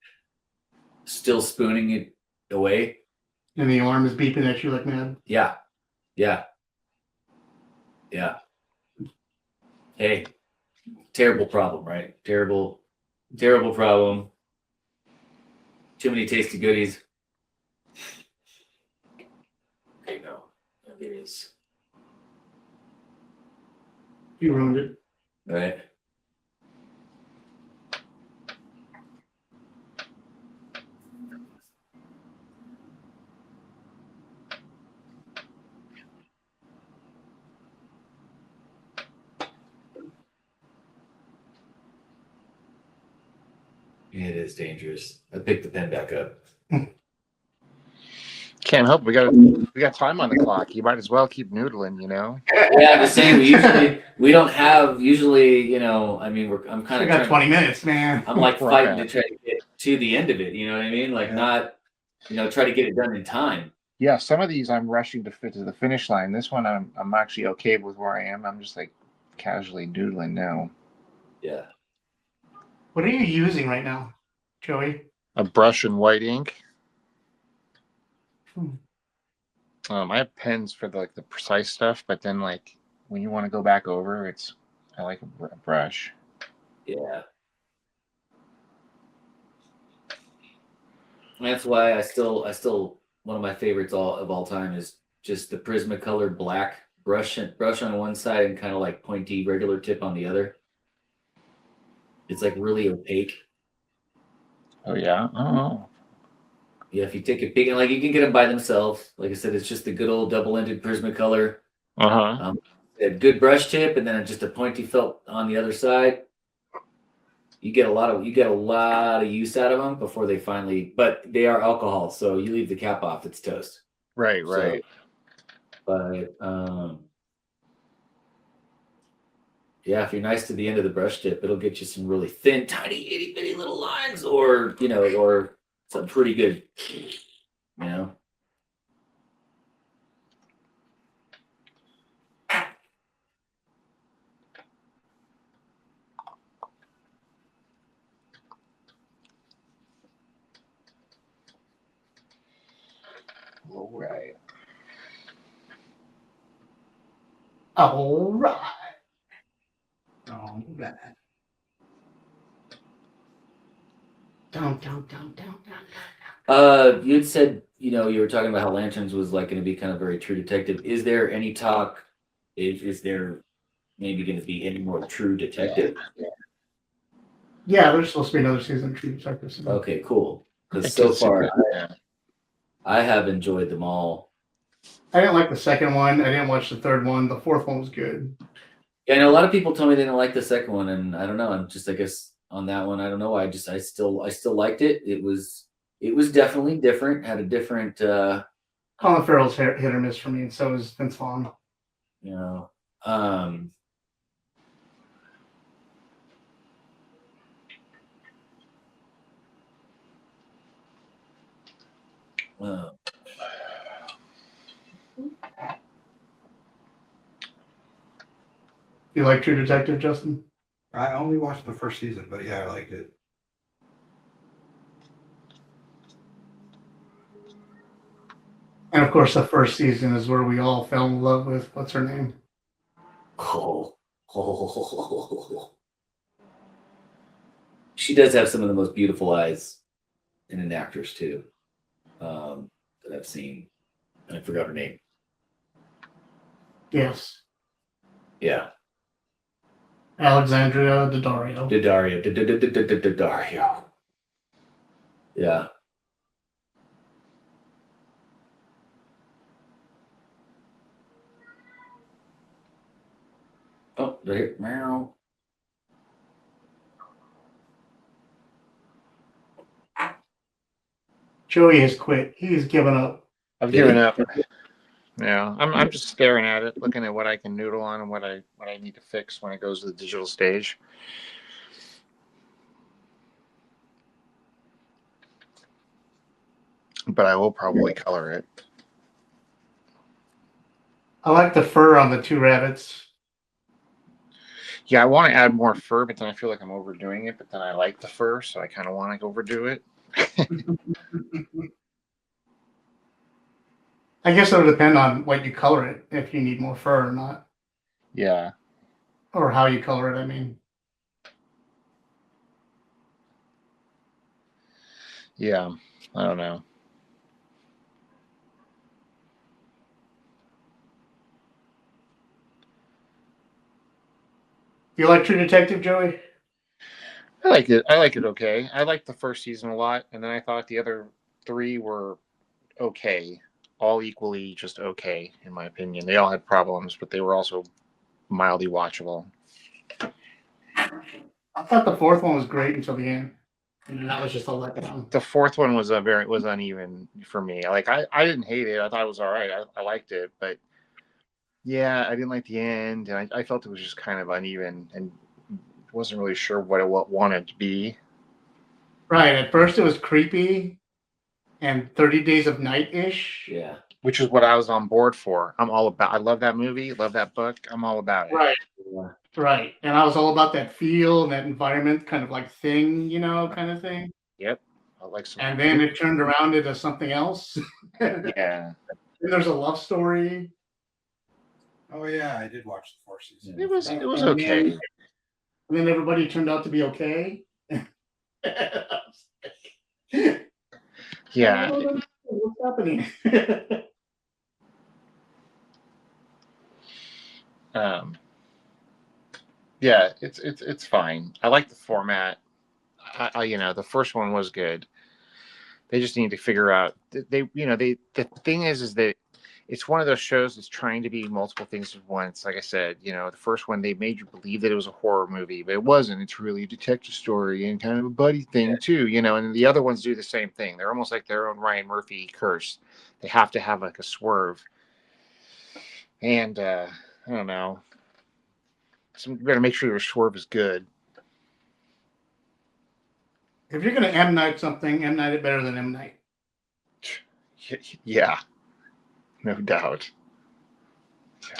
Speaker 3: still spooning it away.
Speaker 1: And the alarm is beeping at you like mad.
Speaker 3: Yeah. Hey, terrible problem, right? Terrible problem. Too many tasty goodies. Okay, no, it is.
Speaker 1: You ruined it.
Speaker 3: All right. It is dangerous. I picked the pen back up.
Speaker 4: Can't help. We got time on the clock. You might as well keep noodling. You know.
Speaker 3: Yeah, I'm just saying. We don't have usually. You know, I mean, I'm kind of
Speaker 1: got 20 minutes, man.
Speaker 3: I'm like fighting to try to get to the end of it. You know what I mean? Like not, try to get it done in time.
Speaker 4: Yeah, some of these I'm rushing to fit to the finish line. This one I'm actually okay with where I am. I'm just like casually doodling now.
Speaker 3: Yeah.
Speaker 1: What are you using right now, Joey?
Speaker 4: A brush and white ink. I have pens for the precise stuff, but then like when you want to go back over, I like a brush.
Speaker 3: Yeah. That's why I still one of my favorites of all time is just the Prismacolor black brush on one side and kind of like pointy regular tip on the other. It's like really opaque.
Speaker 4: Oh yeah. Oh.
Speaker 3: Yeah, if you take a peek, and like you can get them by themselves. Like I said, it's just the good old double-ended Prismacolor. A good brush tip, and then just a pointy felt on the other side. You get a lot of use out of them before they finally. But they are alcohol, so you leave the cap off, it's toast.
Speaker 4: Right.
Speaker 3: So, but yeah, if you're nice to the end of the brush tip, it'll get you some really thin, tiny, itty bitty little lines, or something pretty good,
Speaker 4: All right.
Speaker 1: Down.
Speaker 3: You'd said, you were talking about how Lanterns was like going to be kind of very True Detective. Is there any talk? Is there maybe going to be any more True Detective?
Speaker 1: Yeah, there's supposed to be another season of True Detective.
Speaker 3: Okay, cool. Because so far, I have enjoyed them all.
Speaker 1: I didn't like the second one. I didn't watch the third one. The fourth one was good.
Speaker 3: Yeah, I know a lot of people told me they didn't like the second one, and I don't know. I'm just, I guess, on that one, I don't know. I still liked it. It was definitely different. Had a different,
Speaker 1: Colin Farrell's hit or miss for me, and so is Vince Vaughn.
Speaker 3: you know, uh,
Speaker 1: You like True Detective, Justin?
Speaker 2: I only watched the first season, but yeah, I liked it.
Speaker 1: And of course, the first season is where we all fell in love with what's her name?
Speaker 3: She does have some of the most beautiful eyes in an actress too, that I've seen. And I forgot her name.
Speaker 1: Yes,
Speaker 3: Yeah,
Speaker 1: Alexandria Daddario.
Speaker 3: Daddario. Yeah. Oh, there. Meow.
Speaker 1: Joey has quit. He's given up.
Speaker 4: I've given up. Yeah, I'm just staring at it, looking at what I can noodle on and what I need to fix when it goes to the digital stage. But I will probably color it.
Speaker 1: I like the fur on the two rabbits.
Speaker 4: Yeah, I want to add more fur, but then I feel like I'm overdoing it. But then I like the fur, so I kind of want to overdo it.
Speaker 1: I guess it'll depend on what you color it, if you need more fur or not.
Speaker 4: Yeah.
Speaker 1: Or how you color it, I mean.
Speaker 4: Yeah, I don't know.
Speaker 1: You like True Detective, Joey?
Speaker 4: I like it. I like it okay. I liked the first season a lot, and then I thought the other three were okay. All equally just okay, in my opinion. They all had problems, but they were also mildly watchable.
Speaker 1: I thought the fourth one was great until the end. And that was just a letdown.
Speaker 4: The fourth one was uneven for me. Like I didn't hate it. I thought it was all right. I liked it, but yeah, I didn't like the end, and I felt it was just kind of uneven and wasn't really sure what it wanted to be.
Speaker 1: Right. At first it was creepy and 30 Days of Night-ish.
Speaker 3: Yeah.
Speaker 4: Which is what I was on board for. I'm all about. I love that movie. Love that book. I'm all about it.
Speaker 1: Right.
Speaker 3: Yeah.
Speaker 1: Right. And I was all about that feel and that environment, kind of like Thing, kind of thing.
Speaker 4: Yep. I like some.
Speaker 1: And then it turned around into something else.
Speaker 4: Yeah.
Speaker 1: And there's a love story.
Speaker 2: Oh yeah, I did watch the fourth season.
Speaker 4: It was
Speaker 1: And
Speaker 4: okay.
Speaker 1: And then everybody turned out to be okay.
Speaker 4: Yeah.
Speaker 1: What's happening?
Speaker 4: Yeah, it's fine. I like the format. The first one was good. They just need to figure out the thing is that it's one of those shows that's trying to be multiple things at once. Like I said, the first one they made you believe that it was a horror movie, but it wasn't. It's really a detective story and kind of a buddy thing too, and the other ones do the same thing. They're almost like their own Ryan Murphy curse. They have to have like a swerve. And I don't know. You better make sure your swerve is good.
Speaker 1: If you're going to M Night something, M Night it better than M Night.
Speaker 4: Yeah, no doubt.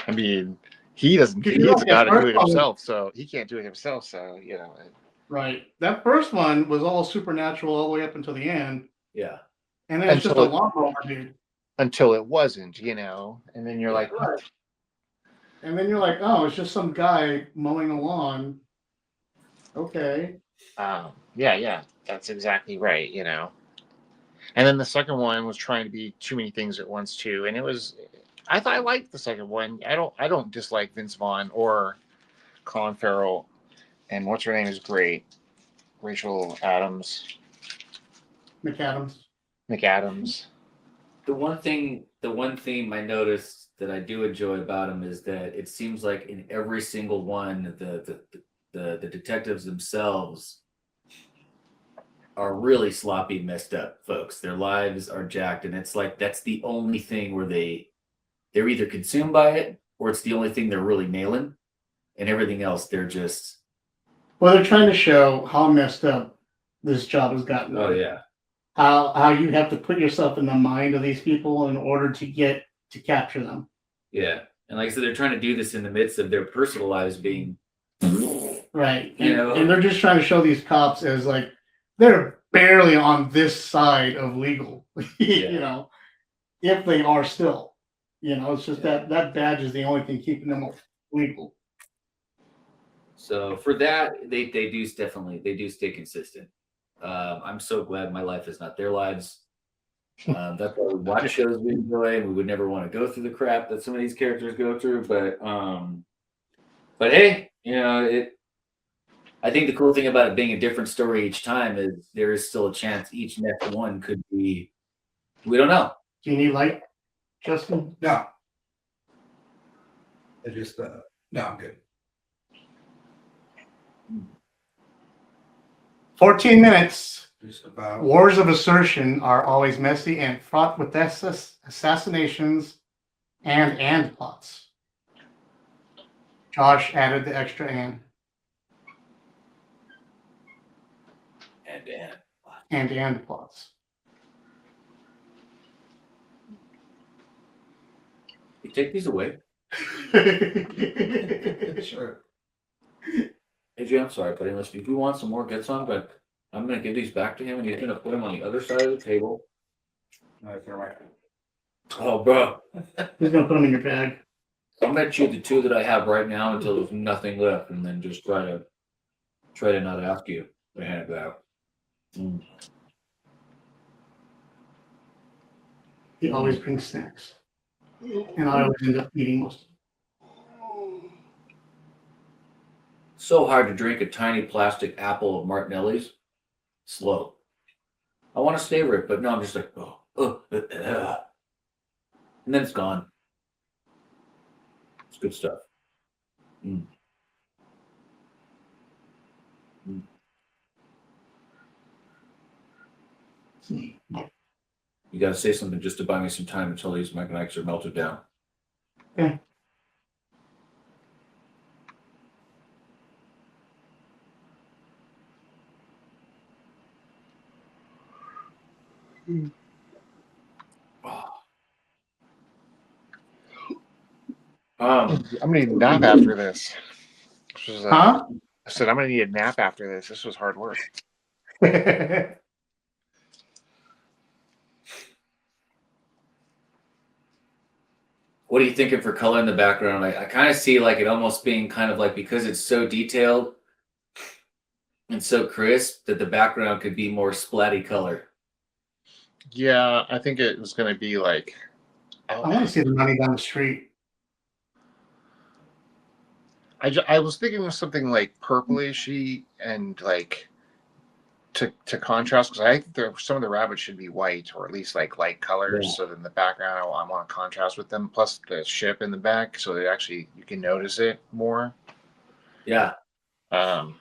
Speaker 4: I mean, he doesn't. He
Speaker 1: Look,
Speaker 4: has got to do it
Speaker 1: one-
Speaker 4: himself, so he can't do it himself. So
Speaker 1: Right. That first one was all supernatural all the way up until the end.
Speaker 3: Yeah.
Speaker 1: And then it's just a lawnmower, dude.
Speaker 4: Until it wasn't, and then you're like,
Speaker 1: Right. And then you're like, oh, it's just some guy mowing a lawn. Okay.
Speaker 4: Yeah, that's exactly right, And then the second one was trying to be too many things at once too, and it was. I liked the second one. I don't dislike Vince Vaughn or Colin Farrell, and what's her name is great, Rachel McAdams.
Speaker 3: The one theme I noticed that I do enjoy about him is that it seems like in every single one, the detectives themselves are really sloppy, messed up folks. Their lives are jacked, and it's like that's the only thing where they're either consumed by it or it's the only thing they're really nailing, and everything else they're just.
Speaker 1: Well, they're trying to show how messed up this job has gotten.
Speaker 3: Oh yeah.
Speaker 1: How you have to put yourself in the mind of these people in order to capture them.
Speaker 3: Yeah. And like I said, they're trying to do this in the midst of their personal lives being
Speaker 1: right.
Speaker 3: And
Speaker 1: and they're just trying to show these cops as like they're barely on this side of legal.
Speaker 3: Yeah.
Speaker 1: If they are still. It's just that badge is the only thing keeping them legal.
Speaker 3: So for that, they do stay consistent. I'm so glad my life is not their lives. That's why we watch shows we enjoy, and we would never want to go through the crap that some of these characters go through. But hey, I think the cool thing about it being a different story each time is there is still a chance each next one could be. We don't know.
Speaker 1: Do you need light, Justin?
Speaker 2: No. No, I'm good.
Speaker 1: 14 minutes.
Speaker 2: Just about.
Speaker 1: Wars of assertion are always messy and fraught with assassinations and plots. Josh added the extra and. And plots.
Speaker 3: You take these away.
Speaker 2: Sure.
Speaker 3: Hey, Jay, I'm sorry, buddy. Unless if you want some more, get some. But I'm gonna give these back to him, and he's gonna put them on the other side of the table. Oh, bro.
Speaker 1: He's gonna put them in your bag.
Speaker 3: I'm gonna chew the two that I have right now until there's nothing left, and then just try to not ask you to hand it back.
Speaker 1: He always brings snacks, and I always end up eating most.
Speaker 3: So hard to drink a tiny plastic apple of Martinelli's. Slow. I want to savor it, but no, I'm just like, and then it's gone. It's good stuff. You got to say something just to buy me some time until these mechanics are melted down.
Speaker 1: Okay.
Speaker 4: I'm gonna need a nap after this.
Speaker 1: Huh?
Speaker 4: I said I'm gonna need a nap after this. This was hard work.
Speaker 3: What are you thinking for color in the background? I kind of see like it almost being kind of like, because it's so detailed and so crisp, that the background could be more splatty color.
Speaker 4: Yeah, I think it was gonna be like.
Speaker 1: I want to see the money down the street.
Speaker 4: I was thinking of something like purplishy and like to contrast, because I think some of the rabbits should be white or at least like light colors. Yeah. So then the background I want to contrast with them, plus the ship in the back, so that actually you can notice it more.
Speaker 3: Yeah. I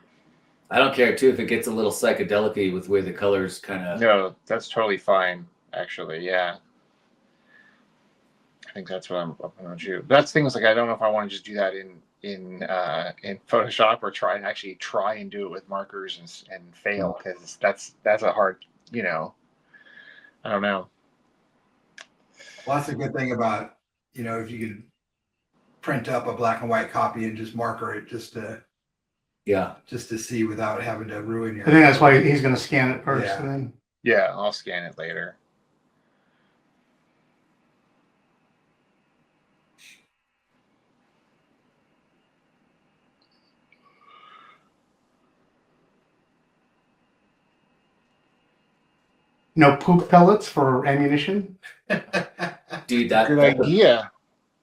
Speaker 3: don't care too if it gets a little psychedelic-y with the way the colors kind of.
Speaker 4: No, that's totally fine. Actually, yeah. I think that's what I'm going to do. That's things like I don't know if I want to just do that in Photoshop or try and do it with markers and fail, because that's a hard, I don't know.
Speaker 2: Well, that's a good thing about, if you could print up a black and white copy and just marker it just to see without having to ruin your.
Speaker 1: I think that's why he's going to scan it first.
Speaker 2: Yeah.
Speaker 1: And then.
Speaker 4: Yeah, I'll scan it later.
Speaker 1: No poop pellets for ammunition.
Speaker 3: Dude, that's
Speaker 4: good idea.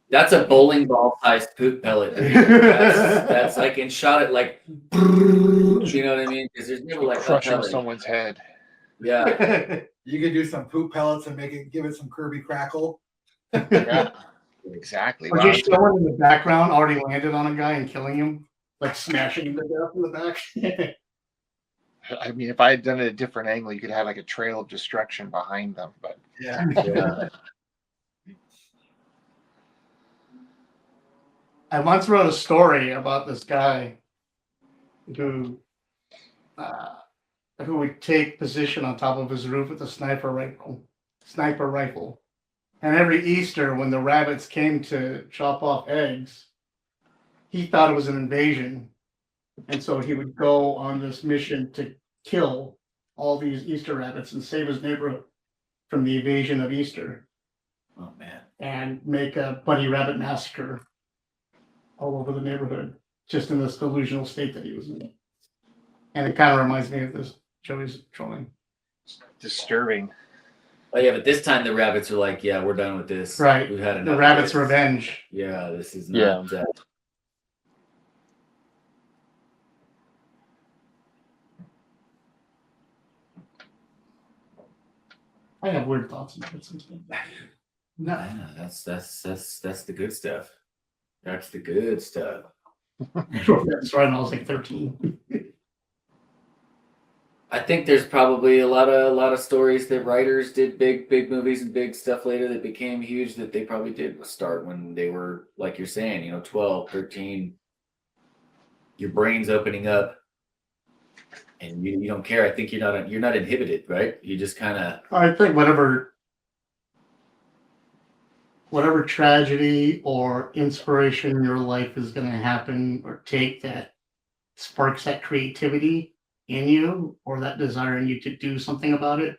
Speaker 3: That's a bowling ball sized poop pellet. That's like, and shot it like, you know what I mean? Because there's never like
Speaker 4: crushing someone's head.
Speaker 3: Yeah.
Speaker 2: You could do some poop pellets and give it some Kirby crackle.
Speaker 4: Yeah, exactly.
Speaker 1: Or
Speaker 4: Wow,
Speaker 1: just showing in the background already landed on a guy and killing him, like smashing him to death in the back.
Speaker 4: I mean, if I had done it at a different angle, you could have like a trail of destruction behind them. But
Speaker 2: Yeah.
Speaker 3: Yeah.
Speaker 1: I once wrote a story about this guy who would take position on top of his roof with a sniper rifle. And every Easter, when the rabbits came to chop off eggs, he thought it was an invasion. And so he would go on this mission to kill all these Easter rabbits and save his neighborhood from the invasion of Easter.
Speaker 3: Oh man.
Speaker 1: And make a bunny rabbit massacre all over the neighborhood, just in this delusional state that he was in. And it kind of reminds me of this Joey's trolling.
Speaker 4: disturbing.
Speaker 3: Oh yeah, but this time the rabbits are like, yeah, we're done with this.
Speaker 1: Right.
Speaker 3: We've had enough.
Speaker 1: The
Speaker 3: of
Speaker 1: rabbit's
Speaker 3: this.
Speaker 1: revenge.
Speaker 3: Yeah, this is
Speaker 4: Yeah.
Speaker 3: not.
Speaker 1: I have weird thoughts about it sometimes. No.
Speaker 3: Yeah, that's the good stuff. That's the good stuff.
Speaker 1: That's right. When I was like 13.
Speaker 3: I think there's probably a lot of stories that writers did big movies and big stuff later that became huge that they probably did start when they were, like you're saying, 12, 13. Your brain's opening up and you don't care. I think you're not inhibited, right? You just kind of.
Speaker 1: I think whatever tragedy or inspiration in your life is going to happen or take that sparks that creativity in you or that desire in you to do something about it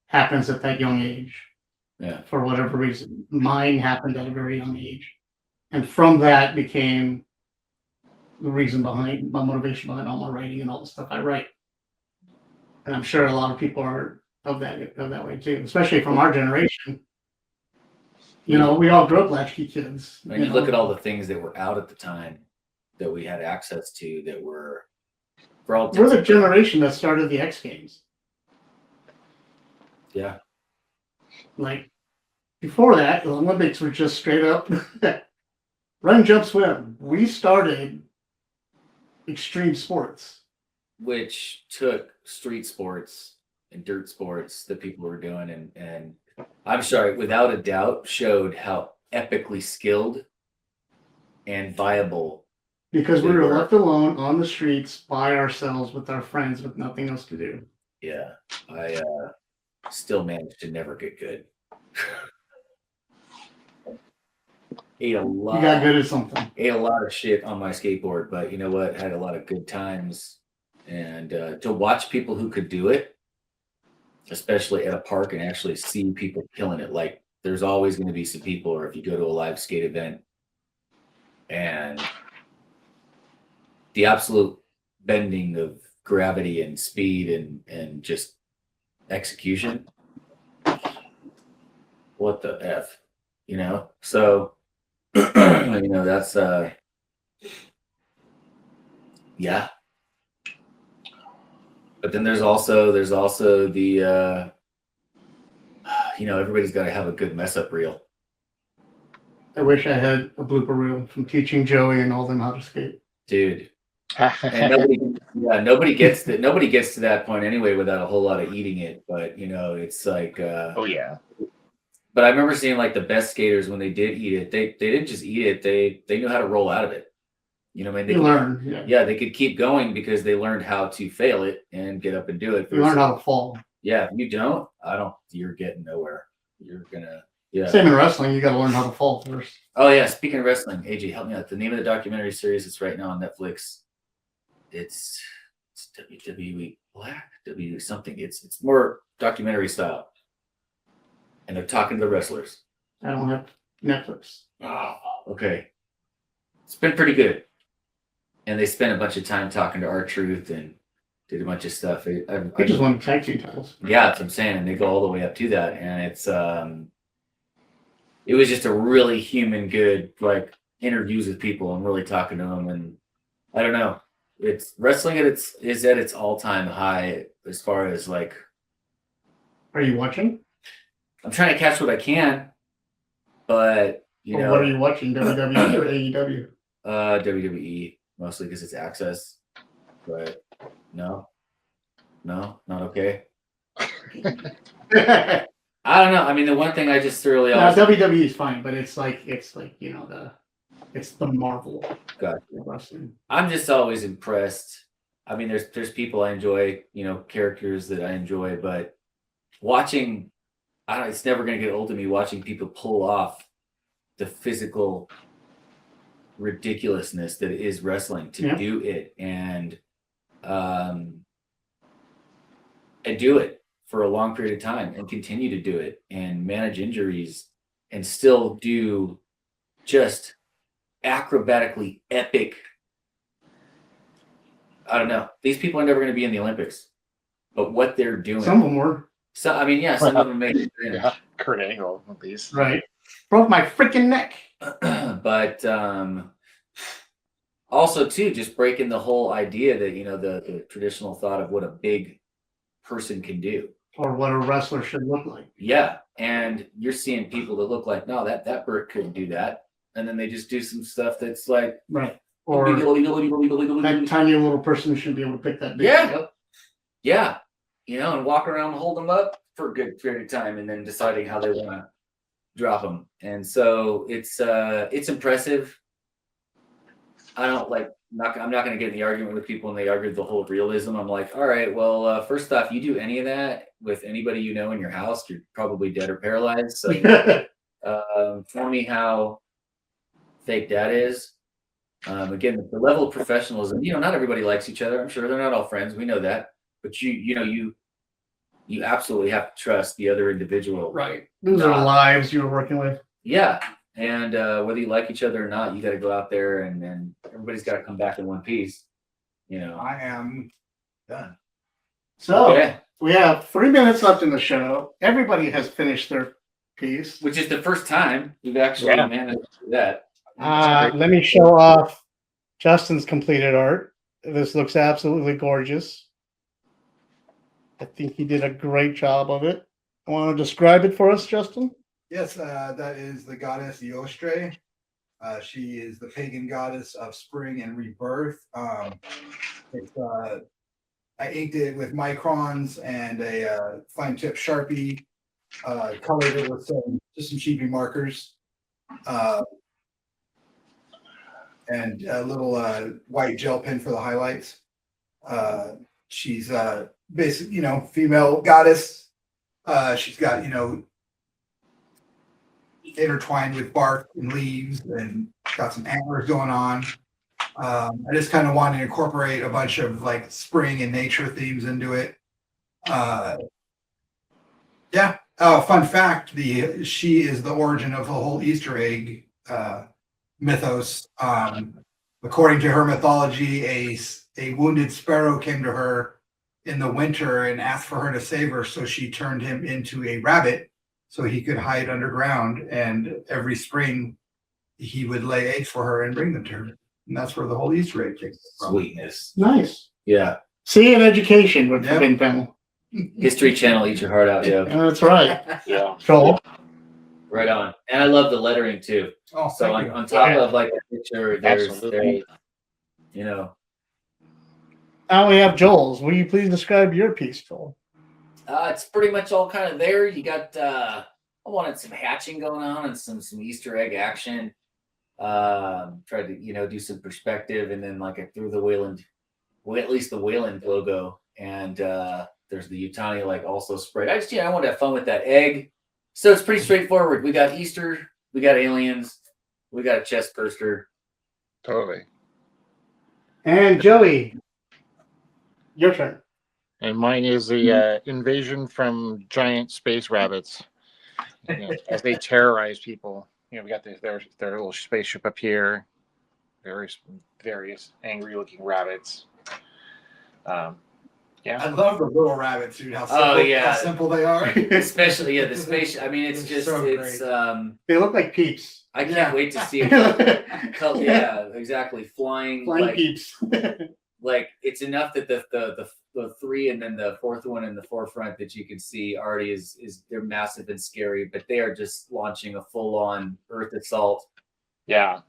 Speaker 1: happens at that young age.
Speaker 3: Yeah.
Speaker 1: For whatever reason. Mine happened at a very young age. And from that became the reason behind my motivation behind all my writing and all the stuff I write. And I'm sure a lot of people are of that way too, especially from our generation. We all grew up latchkey kids.
Speaker 3: When you look at all the things that were out at the time that we had access to that were for all
Speaker 1: we're the generation that started the X Games.
Speaker 3: Yeah.
Speaker 1: Like before that, the Olympics were just straight up run, jump, swim. We started extreme sports.
Speaker 3: Which took street sports and dirt sports that people were doing and I'm sorry, without a doubt showed how epically skilled and viable.
Speaker 1: Because we were left alone on the streets by ourselves with our friends with nothing else to do.
Speaker 3: Yeah. I still managed to never get good. Ate a lot.
Speaker 1: You got good at something.
Speaker 3: Ate a lot of shit on my skateboard, but you know what? Had a lot of good times. And to watch people who could do it, especially at a park and actually see people killing it, like there's always going to be some people, or if you go to a live skate event and the absolute bending of gravity and speed and just execution. What the F, So, that's, yeah. But then there's also the, everybody's got to have a good mess up reel.
Speaker 1: I wish I had a blooper reel from teaching Joey and all them how to skate.
Speaker 3: Dude. And nobody gets to that point anyway without a whole lot of eating it. But it's like
Speaker 4: oh yeah.
Speaker 3: But I remember seeing like the best skaters when they did eat it, they didn't just eat it, they knew how to roll out of it. They
Speaker 1: learn.
Speaker 3: Yeah, they could keep going because they learned how to fail it and get up and do it.
Speaker 1: You learn how to fall.
Speaker 3: Yeah, if you don't, you're getting nowhere. You're gonna
Speaker 1: Same in wrestling, you gotta learn how to fall first.
Speaker 3: Oh yeah, speaking of wrestling, AJ, help me out. The name of the documentary series that's right now on Netflix. It's WWE Black, W something. It's more documentary style. And they're talking to the wrestlers.
Speaker 1: I don't have Netflix.
Speaker 3: Oh, okay. It's been pretty good. And they spent a bunch of time talking to R-Truth and did a bunch of stuff.
Speaker 1: I just won tag team titles.
Speaker 3: Yeah, that's what I'm saying. And they go all the way up to that. And it's it was just a really human, good interviews with people and really talking to them. And I don't know. It's wrestling is at its all-time high as far as
Speaker 1: Are you watching?
Speaker 3: I'm trying to catch what I can, but you
Speaker 1: Or
Speaker 3: know,
Speaker 1: what are you watching? WWE or AEW?
Speaker 3: WWE mostly because it's access. But no, not okay. I don't know. I mean, the one thing I just thoroughly
Speaker 1: Now,
Speaker 3: always
Speaker 1: WWE is fine, but it's like you know it's the Marvel
Speaker 3: got.
Speaker 1: wrestling.
Speaker 3: I'm just always impressed. I mean, there's people I enjoy, you know, characters that I enjoy, but watching, I don't. It's never gonna get old to me watching people pull off the physical ridiculousness that is wrestling to do it and do it for a long period of time and continue to do it and manage injuries and still do just acrobatically epic. I don't know. These people are never going to be in the Olympics, but what they're doing.
Speaker 1: Some of them were.
Speaker 3: So I mean, yeah, some of them make it.
Speaker 4: Yeah, Kurt Angle at least.
Speaker 1: Right. Broke my freaking neck.
Speaker 3: But also too, just breaking the whole idea that, you know, the traditional thought of what a big person can do.
Speaker 1: Or what a wrestler should look like.
Speaker 3: Yeah. And you're seeing people that look like, no, that bird couldn't do that. And then they just do some stuff that's like,
Speaker 1: right. Or that tiny little person shouldn't be able to pick that big thing up.
Speaker 3: Yeah. You know, and walk around and hold them up for a good period of time and then deciding how they want to drop them. And so it's impressive. I'm not going to get in the argument with people when they argued the whole realism. I'm like, all right, well, first off, you do any of that with anybody you know in your house, you're probably dead or paralyzed. So tell me how fake that is. Again, the level of professionalism, you know, not everybody likes each other. I'm sure they're not all friends. We know that. But you absolutely have to trust the other individual.
Speaker 1: Right. Those are lives you were working with.
Speaker 3: Yeah. And whether you like each other or not, you got to go out there and everybody's got to come back in one piece. You know,
Speaker 2: I am done.
Speaker 1: So we have 3 minutes left in the show. Everybody has finished their piece,
Speaker 3: which is the first time we've actually managed to do that.
Speaker 1: Let me show off Justin's completed art. This looks absolutely gorgeous. I think he did a great job of it. Want to describe it for us, Justin?
Speaker 2: Yes, that is the goddess Eostre. She is the pagan goddess of spring and rebirth. I inked it with microns and a fine tip Sharpie. Colored it with some cheapy markers. And a little white gel pen for the highlights. She's basically, you know, female goddess. She's got, you know, intertwined with bark and leaves and got some antlers going on. I just kind of wanted to incorporate a bunch of like spring and nature themes into it. Yeah. Oh, fun fact, she is the origin of the whole Easter egg mythos. According to her mythology, a wounded sparrow came to her in the winter and asked for her to save her, so she turned him into a rabbit so he could hide underground, and every spring he would lay eggs for her and bring them to her. And that's where the whole Easter egg came from.
Speaker 3: Sweetness.
Speaker 1: Nice.
Speaker 3: Yeah.
Speaker 1: See, an education with the Big Panel.
Speaker 3: History Channel, eat your heart out, yo.
Speaker 1: That's right.
Speaker 3: Yeah.
Speaker 1: Joel.
Speaker 3: Right on. And I love the lettering too.
Speaker 2: Oh,
Speaker 3: so on top of like a picture, there's you know.
Speaker 1: Now we have Joel's. Will you please describe your piece, Joel?
Speaker 3: It's pretty much all kind of there. You got I wanted some hatching going on and some Easter egg action. Tried to, you know, do some perspective, and then like I threw the Wayland, at least the Wayland logo, and there's the Yutani like also sprayed. I wanted to have fun with that egg. So it's pretty straightforward. We got Easter, we got aliens, we got a chest burster.
Speaker 4: Totally.
Speaker 1: And Joey, your turn.
Speaker 4: And mine is the invasion from giant space rabbits. You know, as they terrorize people. You know, we got their little spaceship up here. Various angry-looking rabbits. Yeah,
Speaker 2: I love the little rabbits, dude. How simple they are.
Speaker 3: Especially the space. I mean, it's just
Speaker 2: so
Speaker 3: it's
Speaker 1: they look like peeps.
Speaker 3: I can't wait to see it. Yeah, exactly. Flying
Speaker 1: peeps.
Speaker 3: like it's enough that the three and then the fourth one in the forefront that you can see already is they're massive and scary, but they are just launching a full on Earth assault.
Speaker 4: Yeah.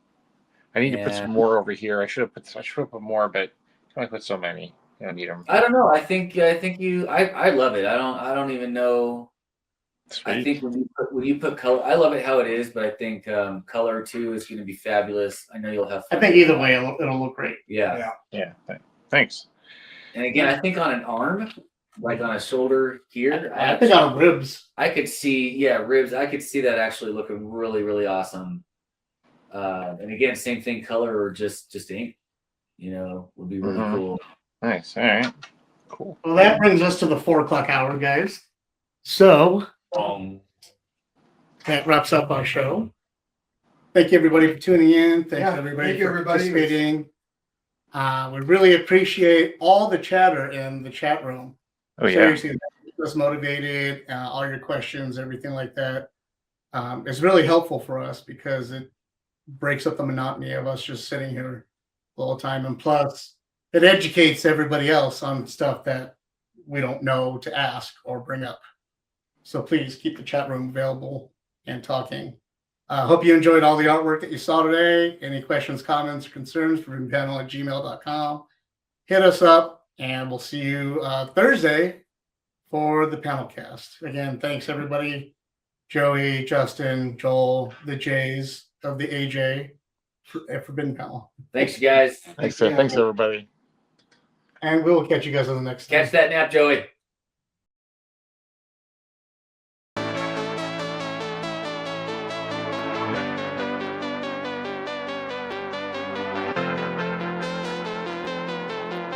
Speaker 4: I need to put
Speaker 3: And-
Speaker 4: some more over here. I should have put more, but I only put so many. I don't need them.
Speaker 3: I don't know. I think I love it. I don't even know.
Speaker 4: Sweet.
Speaker 3: I think when you put color, I love it how it is, but I think color too is going to be fabulous. I know you'll have fun.
Speaker 1: I think either way it'll look great.
Speaker 3: Yeah.
Speaker 4: Thanks.
Speaker 3: And again, I think on an arm, like on a shoulder here,
Speaker 1: I think on ribs.
Speaker 3: I could see, ribs. I could see that actually looking really, really awesome. And again, same thing, color or just ink, would be really cool.
Speaker 4: Nice. All right. Cool.
Speaker 1: Well, that brings us to the 4:00 hour, guys. So that wraps up our show. Thank you, everybody, for tuning in. Thanks, everybody,
Speaker 2: thank you,
Speaker 1: for
Speaker 2: everybody.
Speaker 1: participating. We really appreciate all the chatter in the chat room.
Speaker 4: Oh, yeah.
Speaker 1: Seriously, that keeps us motivated. All your questions, everything like that. It's really helpful for us because it breaks up the monotony of us just sitting here the whole time. And plus, it educates everybody else on stuff that we don't know to ask or bring up. So please keep the chat room available and talking. Hope you enjoyed all the artwork that you saw today. Any questions, comments, or concerns, panel@gmail.com. Hit us up, and we'll see you Thursday for the PanelCast. Again, thanks, everybody. Joey, Justin, Joel, the J's of the AJ Forbidden Panel.
Speaker 3: Thanks, you guys.
Speaker 4: Thanks, everybody.
Speaker 1: And we'll catch you guys on the next
Speaker 3: Catch that nap, Joey.